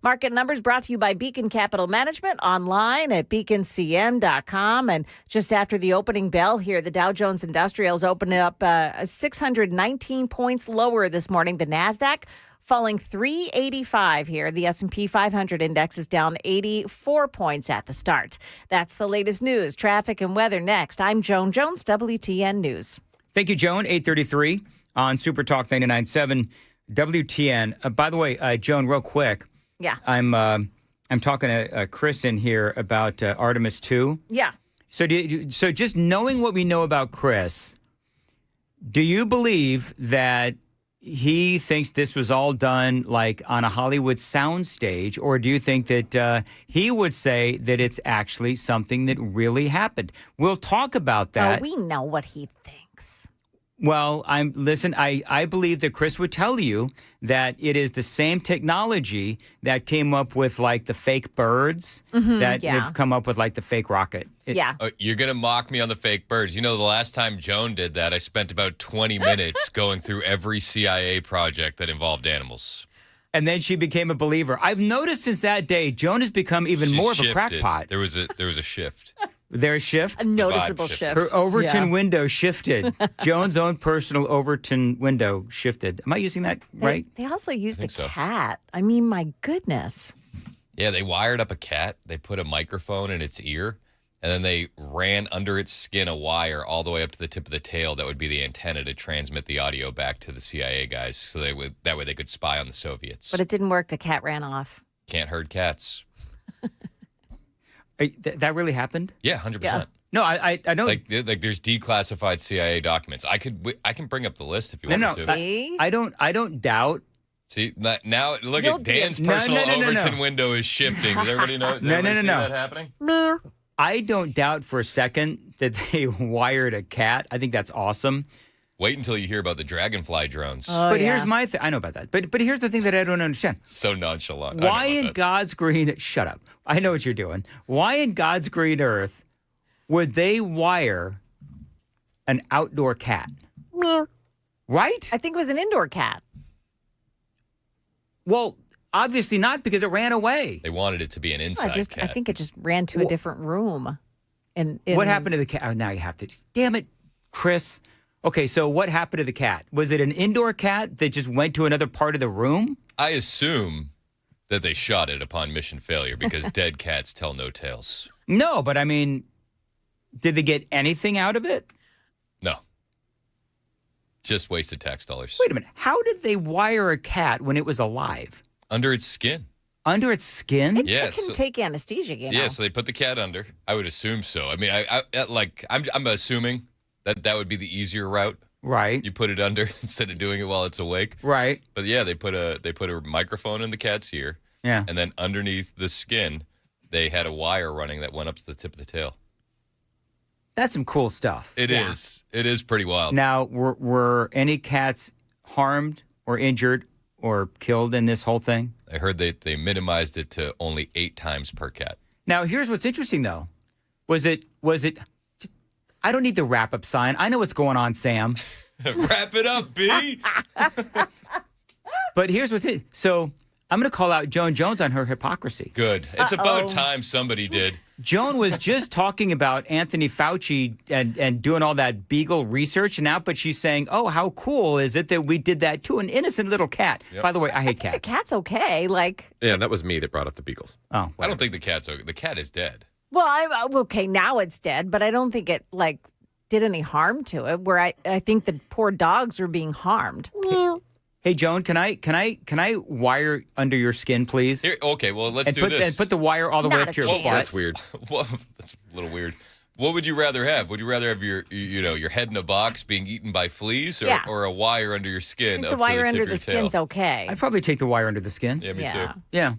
Market numbers brought to you by Beacon Capital Management, online at beaconcm.com. And just after the opening bell here, the Dow Jones Industrials opened up 619 points lower this morning. The NASDAQ falling 385 here. The S&P 500 index is down 84 points at the start. That's the latest news, traffic, and weather next. I'm Joan Jones, WTN News. Thank you, Joan. 8:33 on Super Talk 99.7 WTN. By the way, Joan, real quick. Yeah. I'm talking to Chris in here about Artemis 2. Yeah. So just knowing what we know about Chris, do you believe that he thinks this was all done like on a Hollywood soundstage, or do you think that he would say that it's actually something that really happened? We'll talk about that. Oh, we know what he thinks. Well, I believe that Chris would tell you that it is the same technology that came up with like the fake birds that have come up with like the fake rocket. You're going to mock me on the fake birds. You know, the last time Joan did that, I spent about 20 minutes going through every CIA project that involved animals. And then she became a believer. I've noticed since that day, Joan has become even more of a crackpot. There was a shift. There's a shift? A noticeable shift. Her Overton window shifted. Joan's own personal Overton window shifted. Am I using that right? They also used a cat. I mean, my goodness. Yeah, they wired up a cat. They put a microphone in its ear, and then they ran under its skin a wire all the way up to the tip of the tail that would be the antenna to transmit the audio back to the CIA guys, so that way they could spy on the Soviets. But it didn't work. The cat ran off. Can't herd cats. That really happened? Yeah, 100%. Yeah. No, I know. Like there's declassified CIA documents. I can bring up the list if you want to. See? I don't doubt. See, now look at Dan's personal Overton window is shifting. Does everybody know? No. That happening? I don't doubt for a second that they wired a cat. I think that's awesome. Wait until you hear about the Dragonfly drones. But here's my thing. I know about that. But here's the thing that I don't understand. So nonchalant. Why in God's green... Shut up. I know what you're doing. Why in God's green earth would they wire an outdoor cat? Right? I think it was an indoor cat. Well, obviously not, because it ran away. They wanted it to be an inside cat. I think it just ran to a different room. What happened to the cat? Oh, now you have to... Damn it, Chris... Okay, so what happened to the cat? Was it an indoor cat that just went to another part of the room? I assume that they shot it upon mission failure because dead cats tell no tales. No, but I mean, did they get anything out of it? No. Just wasted tax dollars. Wait a minute. How did they wire a cat when it was alive? Under its skin. Under its skin? It can take anesthesia, you know. Yeah, so they put the cat under. I would assume so. I mean, I'm assuming that would be the easier route. Right. You put it under instead of doing it while it's awake. Right. But yeah, they put a microphone in the cat's ear. Yeah. And then underneath the skin, they had a wire running that went up to the tip of the tail. That's some cool stuff. It is. It is pretty wild. Now, were any cats harmed or injured or killed in this whole thing? I heard they minimized it to only 8 times per cat. Now, here's what's interesting, though. Was it? I don't need the wrap-up sign. I know what's going on, Sam. Wrap it up, B. But here's what's it. So I'm going to call out Joan Jones on her hypocrisy. Good. It's about time somebody did. Joan was just talking about Anthony Fauci and doing all that Beagle research now, but she's saying, oh, how cool is it that we did that to an innocent little cat? Yep. By the way, I hate cats. The cat's okay. Yeah, that was me that brought up the beagles. Oh, whatever. I don't think the cat's okay. The cat is dead. Well, okay, now it's dead, but I don't think it did any harm to it. Where I think the poor dogs were being harmed. Hey, Joan, can I wire under your skin, please? Here, okay, well, let's do this. And put the wire all the way up to your butt. That's weird. Well, that's a little weird. What would you rather have? Would you rather have your head in a box being eaten by fleas, or a wire under your skin? The wire under the skin's tail? okay. I'd probably take the wire under the skin. Yeah, me too. Yeah.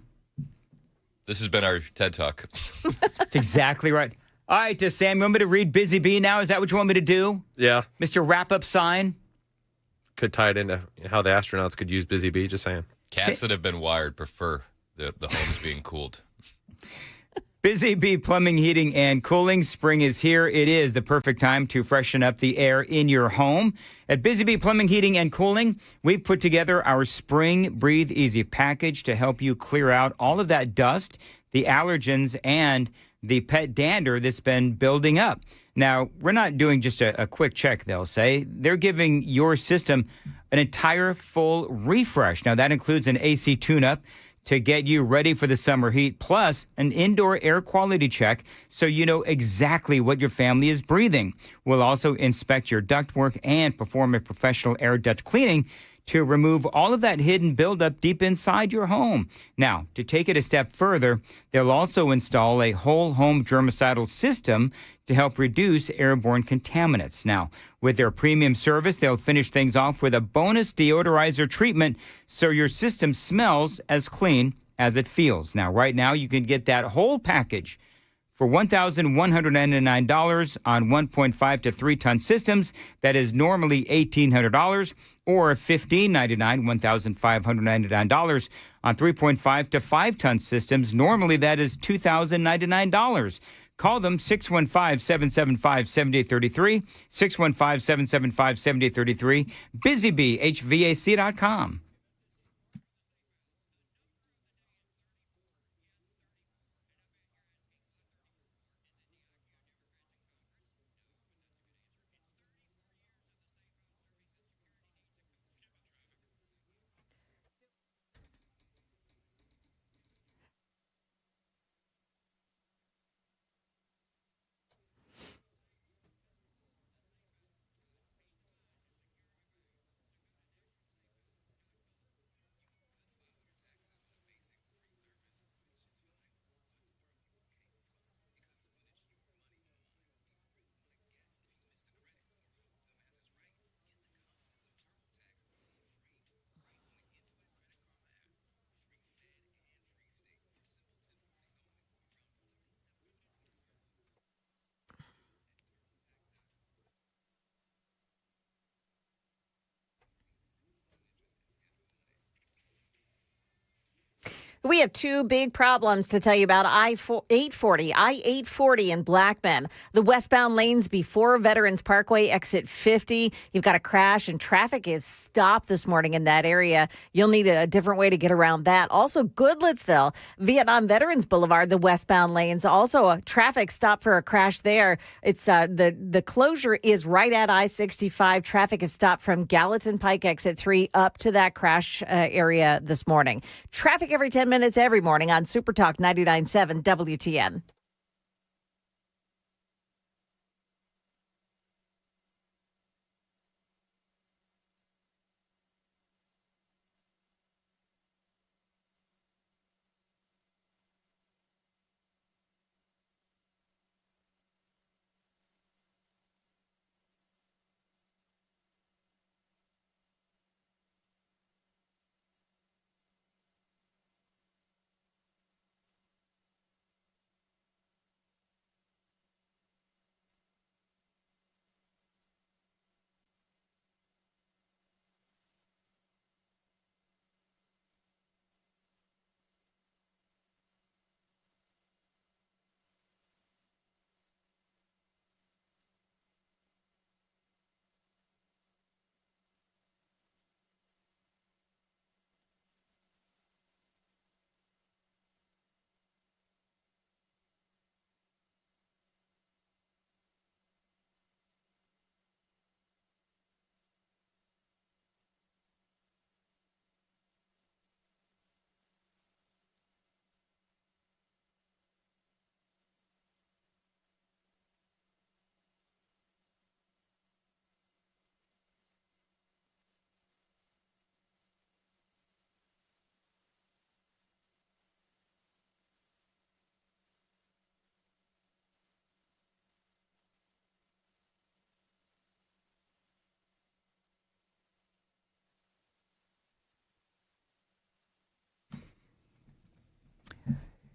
This has been our TED Talk. That's exactly right. All right, Sam, you want me to read Busy Bee now? Is that what you want me to do? Yeah. Mr. Wrap-Up Sign? Could tie it into how the astronauts could use Busy Bee, just saying. Cats that have been wired prefer the homes being cooled. Busy Bee Plumbing, Heating, and Cooling. Spring is here. It is the perfect time to freshen up the air in your home. At Busy Bee Plumbing, Heating, and Cooling, we've put together our Spring Breathe Easy package to help you clear out all of that dust, the allergens, and the pet dander that's been building up. Now, we're not doing just a quick check, they'll say. They're giving your system an entire full refresh. Now, that includes an AC tune-up to get you ready for the summer heat, plus an indoor air quality check so you know exactly what your family is breathing. We'll also inspect your ductwork and perform a professional air duct cleaning to remove all of that hidden buildup deep inside your home. Now, to take it a step further, they'll also install a whole home germicidal system to help reduce airborne contaminants. Now, with their premium service, they'll finish things off with a bonus deodorizer treatment so your system smells as clean as it feels. Now, right now, you can get that whole package for $1,199 on 1.5 to 3 ton systems. That is normally $1,800, or $1,599, $1,599 on 3.5 to 5 ton systems. Normally that is $2,099. Call them 615-775-7833, 615-775-7833, busybee.hvac.com. We have two big problems to tell you about. I-840 in Blackman. The westbound lanes before Veterans Parkway, exit 50. You've got a crash and traffic is stopped this morning in that area. You'll need a different way to get around that. Also, Goodlettsville, Vietnam Veterans Boulevard, the westbound lanes. Also, a traffic stop for a crash there. It's the closure is right at I-65. Traffic is stopped from Gallatin Pike, exit 3, up to that crash area this morning. Traffic every 10 minutes every morning on Super Talk 99.7 WTN.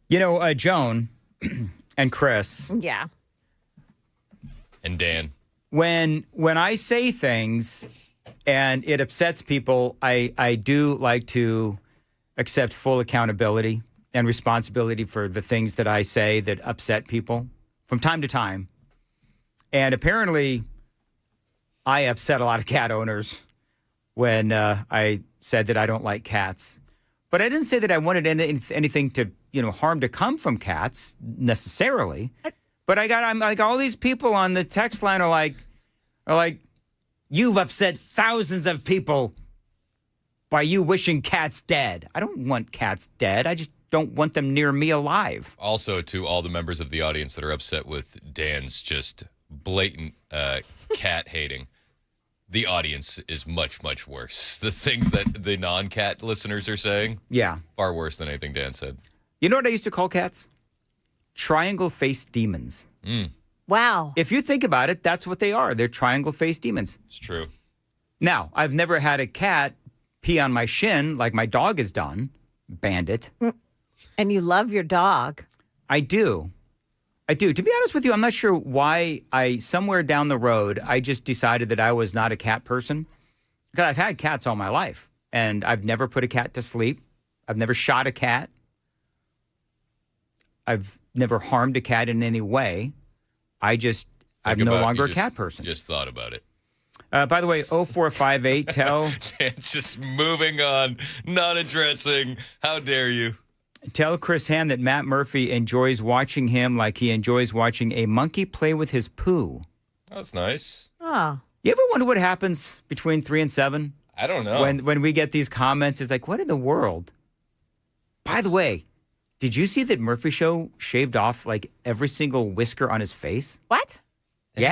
You know, Joan and Chris. Yeah. And Dan. When I say things and it upsets people, I do like to accept full accountability and responsibility for the things that I say that upset people from time to time. And apparently, I upset a lot of cat owners when I said that I don't like cats. But I didn't say that I wanted anything to, harm to come from cats necessarily. But I'm like, all these people on the text line are like, you've upset thousands of people by you wishing cats dead. I don't want cats dead. I just don't want them near me alive. Also, to all the members of the audience that are upset with Dan's just blatant cat hating, the audience is much, much worse. The things that the non-cat listeners are saying, yeah, far worse than anything Dan said. You know what I used to call cats? Triangle-faced demons. Wow. If you think about it, that's what they are. They're triangle-faced demons. It's true. Now, I've never had a cat pee on my shin like my dog has done. Bandit. And you love your dog. I do. To be honest with you, I'm not sure why somewhere down the road, I just decided that I was not a cat person. Because I've had cats all my life. And I've never put a cat to sleep. I've never shot a cat. I've never harmed a cat in any way. I'm no longer a cat person. Just thought about it. By the way, 0458, tell... Just moving on, not addressing. How dare you? Tell Chris Ham that Matt Murphy enjoys watching him like he enjoys watching a monkey play with his poo. That's nice. Oh. You ever wonder what happens between 3 and 7? I don't know. When we get these comments, it's like, what in the world? By the way, did you see that Murphy Show shaved off like every single whisker on his face? What? It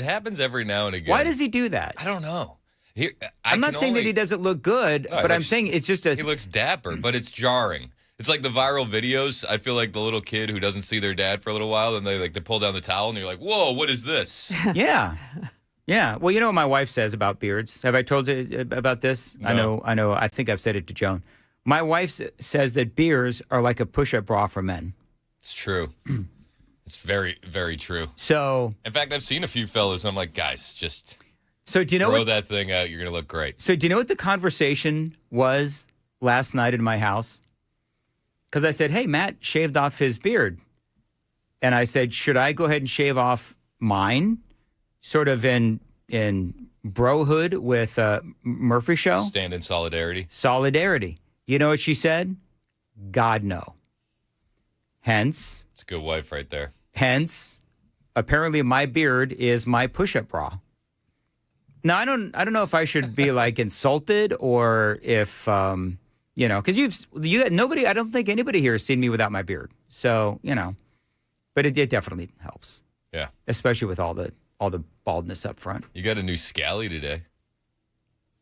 happens every now and again. Why does he do that? I don't know. I'm not saying that he doesn't look good, but I'm saying it's just he looks dapper, but it's jarring. It's like the viral videos. I feel like the little kid who doesn't see their dad for a little while, and they pull down the towel, and you're like, "Whoa, what is this?" Yeah. Well, you know what my wife says about beards. Have I told you about this? No. I know. I think I've said it to Joan. My wife says that beards are like a push-up bra for men. It's true. It's very, very true. So, in fact, I've seen a few fellas. I'm like, guys, just do you know throw that thing out. You're gonna look great. So, do you know what the conversation was last night in my house? Because I said, hey, Matt shaved off his beard. And I said, should I go ahead and shave off mine? Sort of in brohood with Murphy Show? Stand in solidarity. Solidarity. You know what she said? God, no. Hence. It's a good wife right there. Hence, apparently my beard is my push-up bra. Now, I don't know if I should be like insulted or if... because you got nobody. I don't think anybody here has seen me without my beard. So but it definitely helps. Yeah, especially with all the baldness up front. You got a new scally today.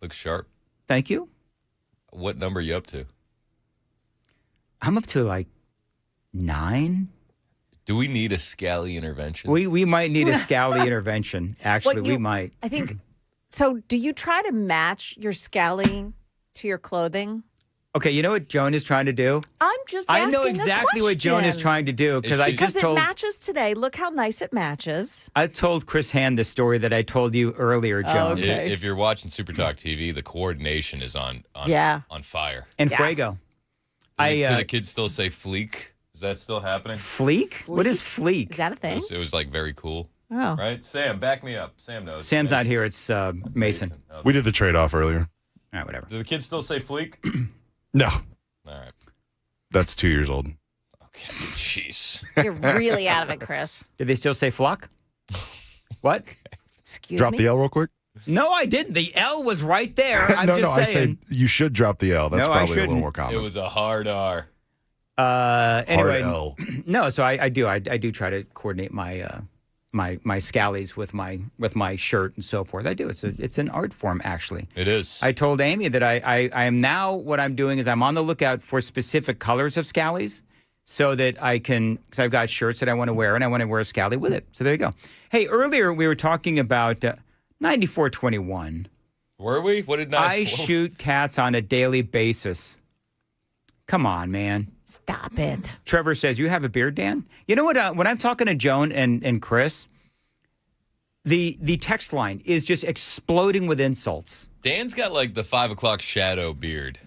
Looks sharp. Thank you. What number are you up to? I'm up to like 9. Do we need a scally intervention? We might need a scally intervention. Actually, we might. I think. So, do you try to match your scally to your clothing? Okay, you know what Joan is trying to do? I'm just asking I know exactly what Joan is trying to do because I just told. Because it matches today. Look how nice it matches. I told Chris Hand the story that I told you earlier, Joan. Okay. If you're watching Super Talk TV, the coordination is on fire. And Fuego. Do the kids still say fleek? Is that still happening? Fleek? What is fleek? Is that a thing? It was like very cool. Oh. Right? Sam, back me up. Sam knows. Sam's not here. It's Mason. We did the trade-off earlier. All right, whatever. Do the kids still say fleek? No. All right. That's 2 years old. Okay. Jeez. You're really out of it, Chris. Did they still say flock? What? Excuse Drop me? the L real quick. No, I didn't. The L was right there. I'm no, just I saying. said you should drop the L. That's No, I probably a little shouldn't. more common. It was a hard R. Anyway, Hard L. No, so I do try to coordinate my my scallies with my shirt and so forth. I do. It's an art form, actually. It is. I told Amy that I am now, what I'm doing is I'm on the lookout for specific colors of scallies so that I can, because I've got shirts that I want to wear and I want to wear a scally with it. So there you go. Hey, earlier we were talking about 9421. Were we? What did I shoot cats on a daily basis. Come on, man. Stop it. Trevor says, you have a beard, Dan? You know what? When I'm talking to Joan and Chris, the text line is just exploding with insults. Dan's got like the 5 o'clock shadow beard.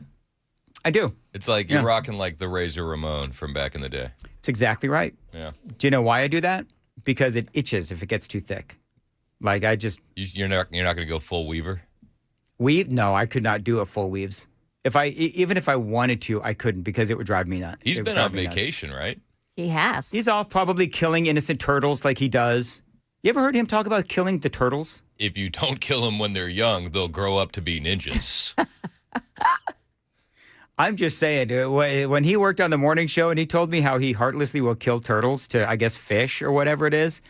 I do. It's like you're rocking like the Razor Ramon from back in the day. It's exactly right. Yeah. Do you know why I do that? Because it itches if it gets too thick. Like I just You're not going to go full weaver? weave? No, I could not do a full weaves. Even if I wanted to, I couldn't because it would drive me nuts. He's been on vacation, right? He has. He's off probably killing innocent turtles like he does. You ever heard him talk about killing the turtles? If you don't kill them when they're young, they'll grow up to be ninjas. I'm just saying, when he worked on the morning show and he told me how he heartlessly will kill turtles to, I guess, fish or whatever it is,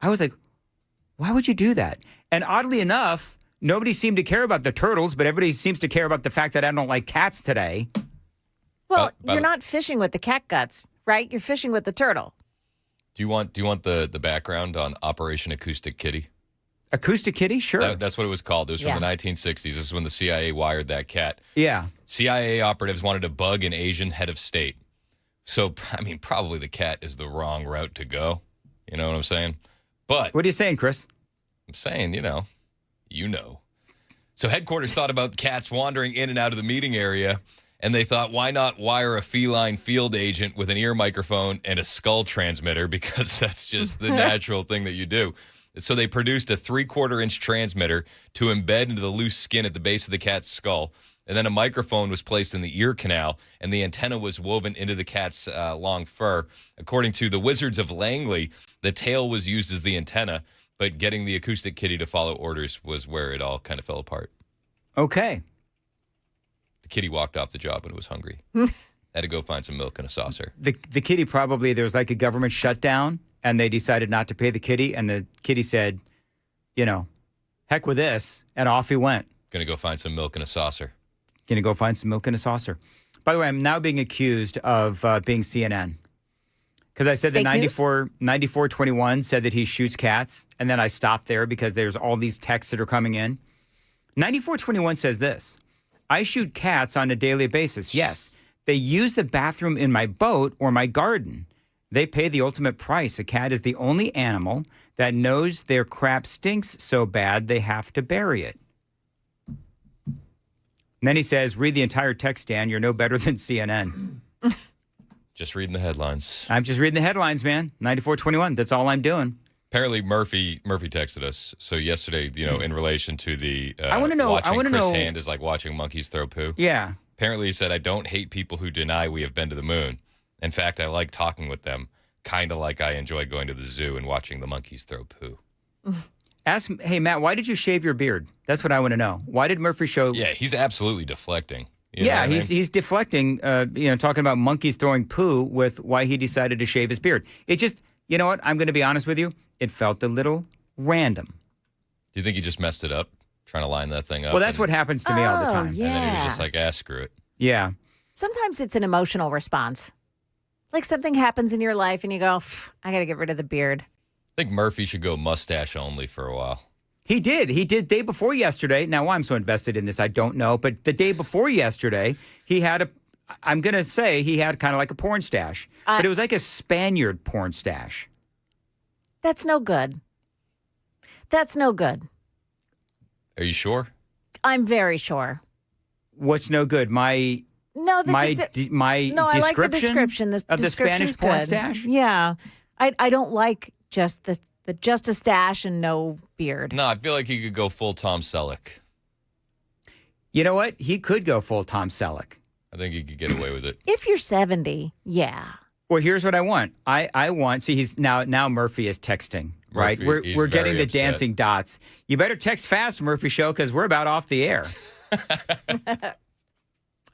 I was like, why would you do that? And oddly enough, nobody seemed to care about the turtles, but everybody seems to care about the fact that I don't like cats today. Well, you're not fishing with the cat guts, right? You're fishing with the turtle. Do you want the background on Operation Acoustic Kitty? Acoustic Kitty? Sure. That's what it was called. It was from the 1960s. This is when the CIA wired that cat. Yeah. CIA operatives wanted to bug an Asian head of state. So, I mean, probably the cat is the wrong route to go. You know what I'm saying? But what are you saying, Chris? I'm saying, you know. So headquarters thought about cats wandering in and out of the meeting area, and they thought, why not wire a feline field agent with an ear microphone and a skull transmitter, because that's just the natural thing that you do. So they produced a 3/4-inch transmitter to embed into the loose skin at the base of the cat's skull. And then a microphone was placed in the ear canal, and the antenna was woven into the cat's long fur. According to the Wizards of Langley, the tail was used as the antenna, but getting the acoustic kitty to follow orders was where it all kind of fell apart. Okay. The kitty walked off the job when it was hungry. Had to go find some milk in a saucer. The kitty probably, there was like a government shutdown, and they decided not to pay the kitty, and the kitty said, you know, heck with this, and off he went. Gonna go find some milk in a saucer. Gonna go find some milk in a saucer. By the way, I'm now being accused of being CNN. Because I said that 9421 said that he shoots cats, and then I stopped there because there's all these texts that are coming in. 9421 says this: I shoot cats on a daily basis. Yes, they use the bathroom in my boat or my garden. They pay the ultimate price. A cat is the only animal that knows their crap stinks so bad they have to bury it. And then he says, read the entire text, Dan. You're no better than CNN. Just reading the headlines. I'm just reading the headlines, man. 9421. That's all I'm doing. Apparently, Murphy texted us. So yesterday, you know, in relation to the I want to know. watching Chris Hand is like watching monkeys throw poo. Yeah. Apparently, he said, I don't hate people who deny we have been to the moon. In fact, I like talking with them, kind of like I enjoy going to the zoo and watching the monkeys throw poo. Hey, Matt, why did you shave your beard? That's what I want to know. Why did Murphy show? Yeah, he's absolutely deflecting. He's deflecting, talking about monkeys throwing poo with why he decided to shave his beard. It just, you know what? I'm going to be honest with you. It felt a little random. Do you think he just messed it up, trying to line that thing up? Well, that's what happens to me all the time. Yeah. And then he was just like, screw it. Yeah. Sometimes it's an emotional response. Like something happens in your life and you go, I got to get rid of the beard. I think Murphy should go mustache only for a while. He did. He did day before yesterday. Now, why I'm so invested in this, I don't know. But the day before yesterday, he had I'm going to say he had kind of like a porn stash. But it was like a Spaniard porn stash. That's no good. That's no good. Are you sure? I'm very sure. What's no good? My No, I like the description. Of the Spanish porn stash? Yeah. I don't like just just a stash and no beard. No, I feel like he could go full Tom Selleck. You know what? He could go full Tom Selleck. I think he could get away with it. If you're 70, yeah. Well, here's what I want. I want. See, he's now Murphy is texting. Right, Murphy, we're getting the upset. dancing dots. You better text fast, Murphy Show, because we're about off the air.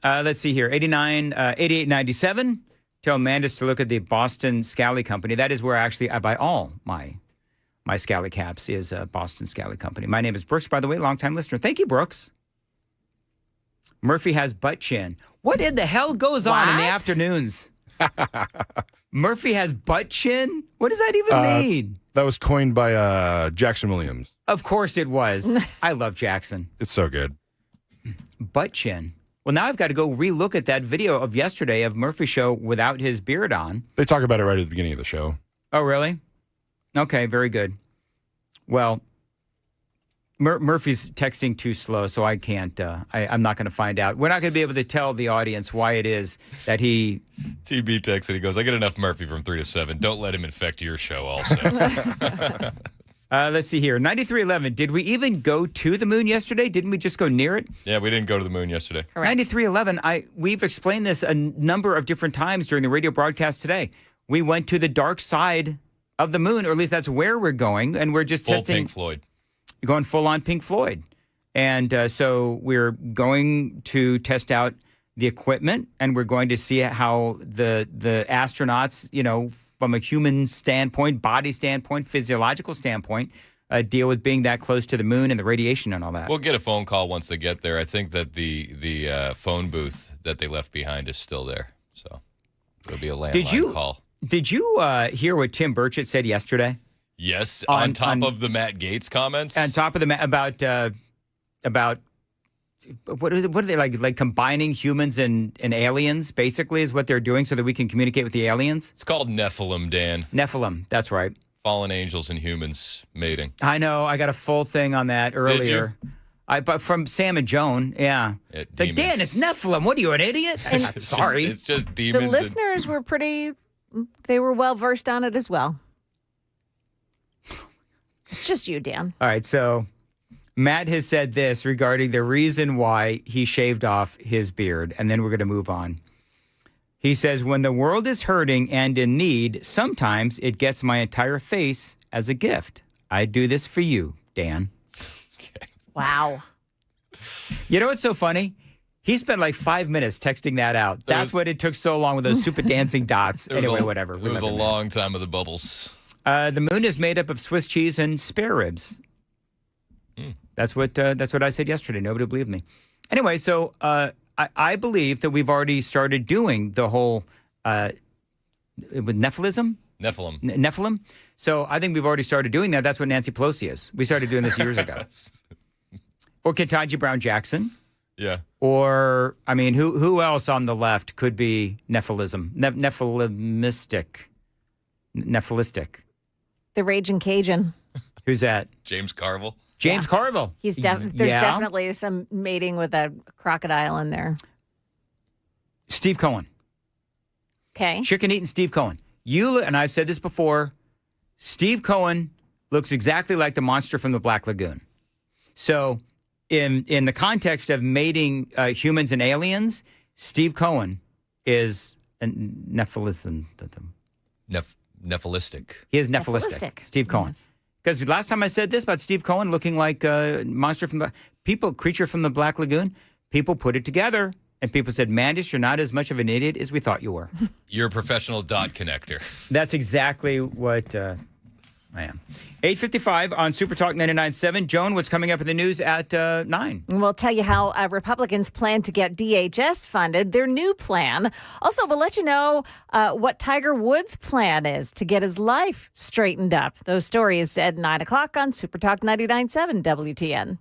Let's see here, 8897. Tell Mandis to look at the Boston Scally Company. That is where actually I buy all my Scally caps. Is Boston Scally Company. My name is Brooks, by the way, longtime listener. Thank you, Brooks. Murphy has butt chin. What in the hell goes on in the afternoons? Murphy has butt chin? What does that even mean? That was coined by Jackson Williams. Of course it was. I love Jackson. It's so good. Butt chin. Well, now I've got to go relook at that video of yesterday of Murphy's show without his beard on. They talk about it right at the beginning of the show. Oh, really? Okay, very good. Well, Murphy's texting too slow, so I can't. I'm not going to find out. We're not going to be able to tell the audience why it is that he... TB texted, he goes, I get enough Murphy from 3 to 7. Don't let him infect your show also. Let's see here. 9311, did we even go to the moon yesterday? Didn't we just go near it? Yeah, we didn't go to the moon yesterday. Correct. 9311, we've explained this a number of different times during the radio broadcast today. We went to the dark side of the moon, or at least that's where we're going, and we're just Full testing... Pink Floyd. Going full on Pink Floyd. And so we're going to test out the equipment, and we're going to see how the astronauts, from a human standpoint, body standpoint, physiological standpoint, deal with being that close to the moon and the radiation and all that. We'll get a phone call once they get there. I think that the phone booth that they left behind is still there. So it'll be a landline call. Did you hear what Tim Burchett said yesterday? Yes, on top of the Matt Gaetz comments. On top of the about what is it? What are they like combining humans and aliens? Basically, is what they're doing so that we can communicate with the aliens. It's called Nephilim, Dan. Nephilim, that's right. Fallen angels and humans mating. I know. I got a full thing on that earlier. Did you? But from Sam and Joan, yeah. Like, Dan, it's Nephilim. What are you, an idiot? Sorry. It's just demons. The listeners were they were well versed on it as well. It's just you, Dan. All right, so Matt has said this regarding the reason why he shaved off his beard, and then we're going to move on. He says, when the world is hurting and in need, sometimes it gets my entire face as a gift. I do this for you, Dan. Okay. Wow. You know what's so funny? He spent like 5 minutes texting that out. That's what it took so long with those stupid dancing dots. Anyway, whatever. It was a long time of the bubbles. The moon is made up of Swiss cheese and spare ribs. That's what I said yesterday. Nobody believed me. Anyway, so I believe that we've already started doing the whole with Nephilim. Nephilim. So I think we've already started doing that. That's what Nancy Pelosi is. We started doing this years ago. Or Ketanji Brown Jackson. Yeah. Or, I mean, who else on the left could be Nephilism? Nephilistic. The Raging Cajun. Who's that? James Carville. James Carville. There's definitely some mating with a crocodile in there. Steve Cohen. Okay. Chicken-eating Steve Cohen. And I've said this before, Steve Cohen looks exactly like the monster from the Black Lagoon. So in the context of mating humans and aliens, Steve Cohen is a Nephilism. Nephilistic. He is Nephilistic. Steve Cohen. Because last time I said this about Steve Cohen looking like a monster from creature from the Black Lagoon, people put it together. And people said, Mandis, you're not as much of an idiot as we thought you were. You're a professional dot connector. That's exactly what I am. 8:55 on Super Talk 99.7. Joan, what's coming up in the news at 9? We'll tell you how Republicans plan to get DHS funded, their new plan. Also, we'll let you know what Tiger Woods' plan is to get his life straightened up. Those stories at 9 o'clock on Super Talk 99.7 WTN.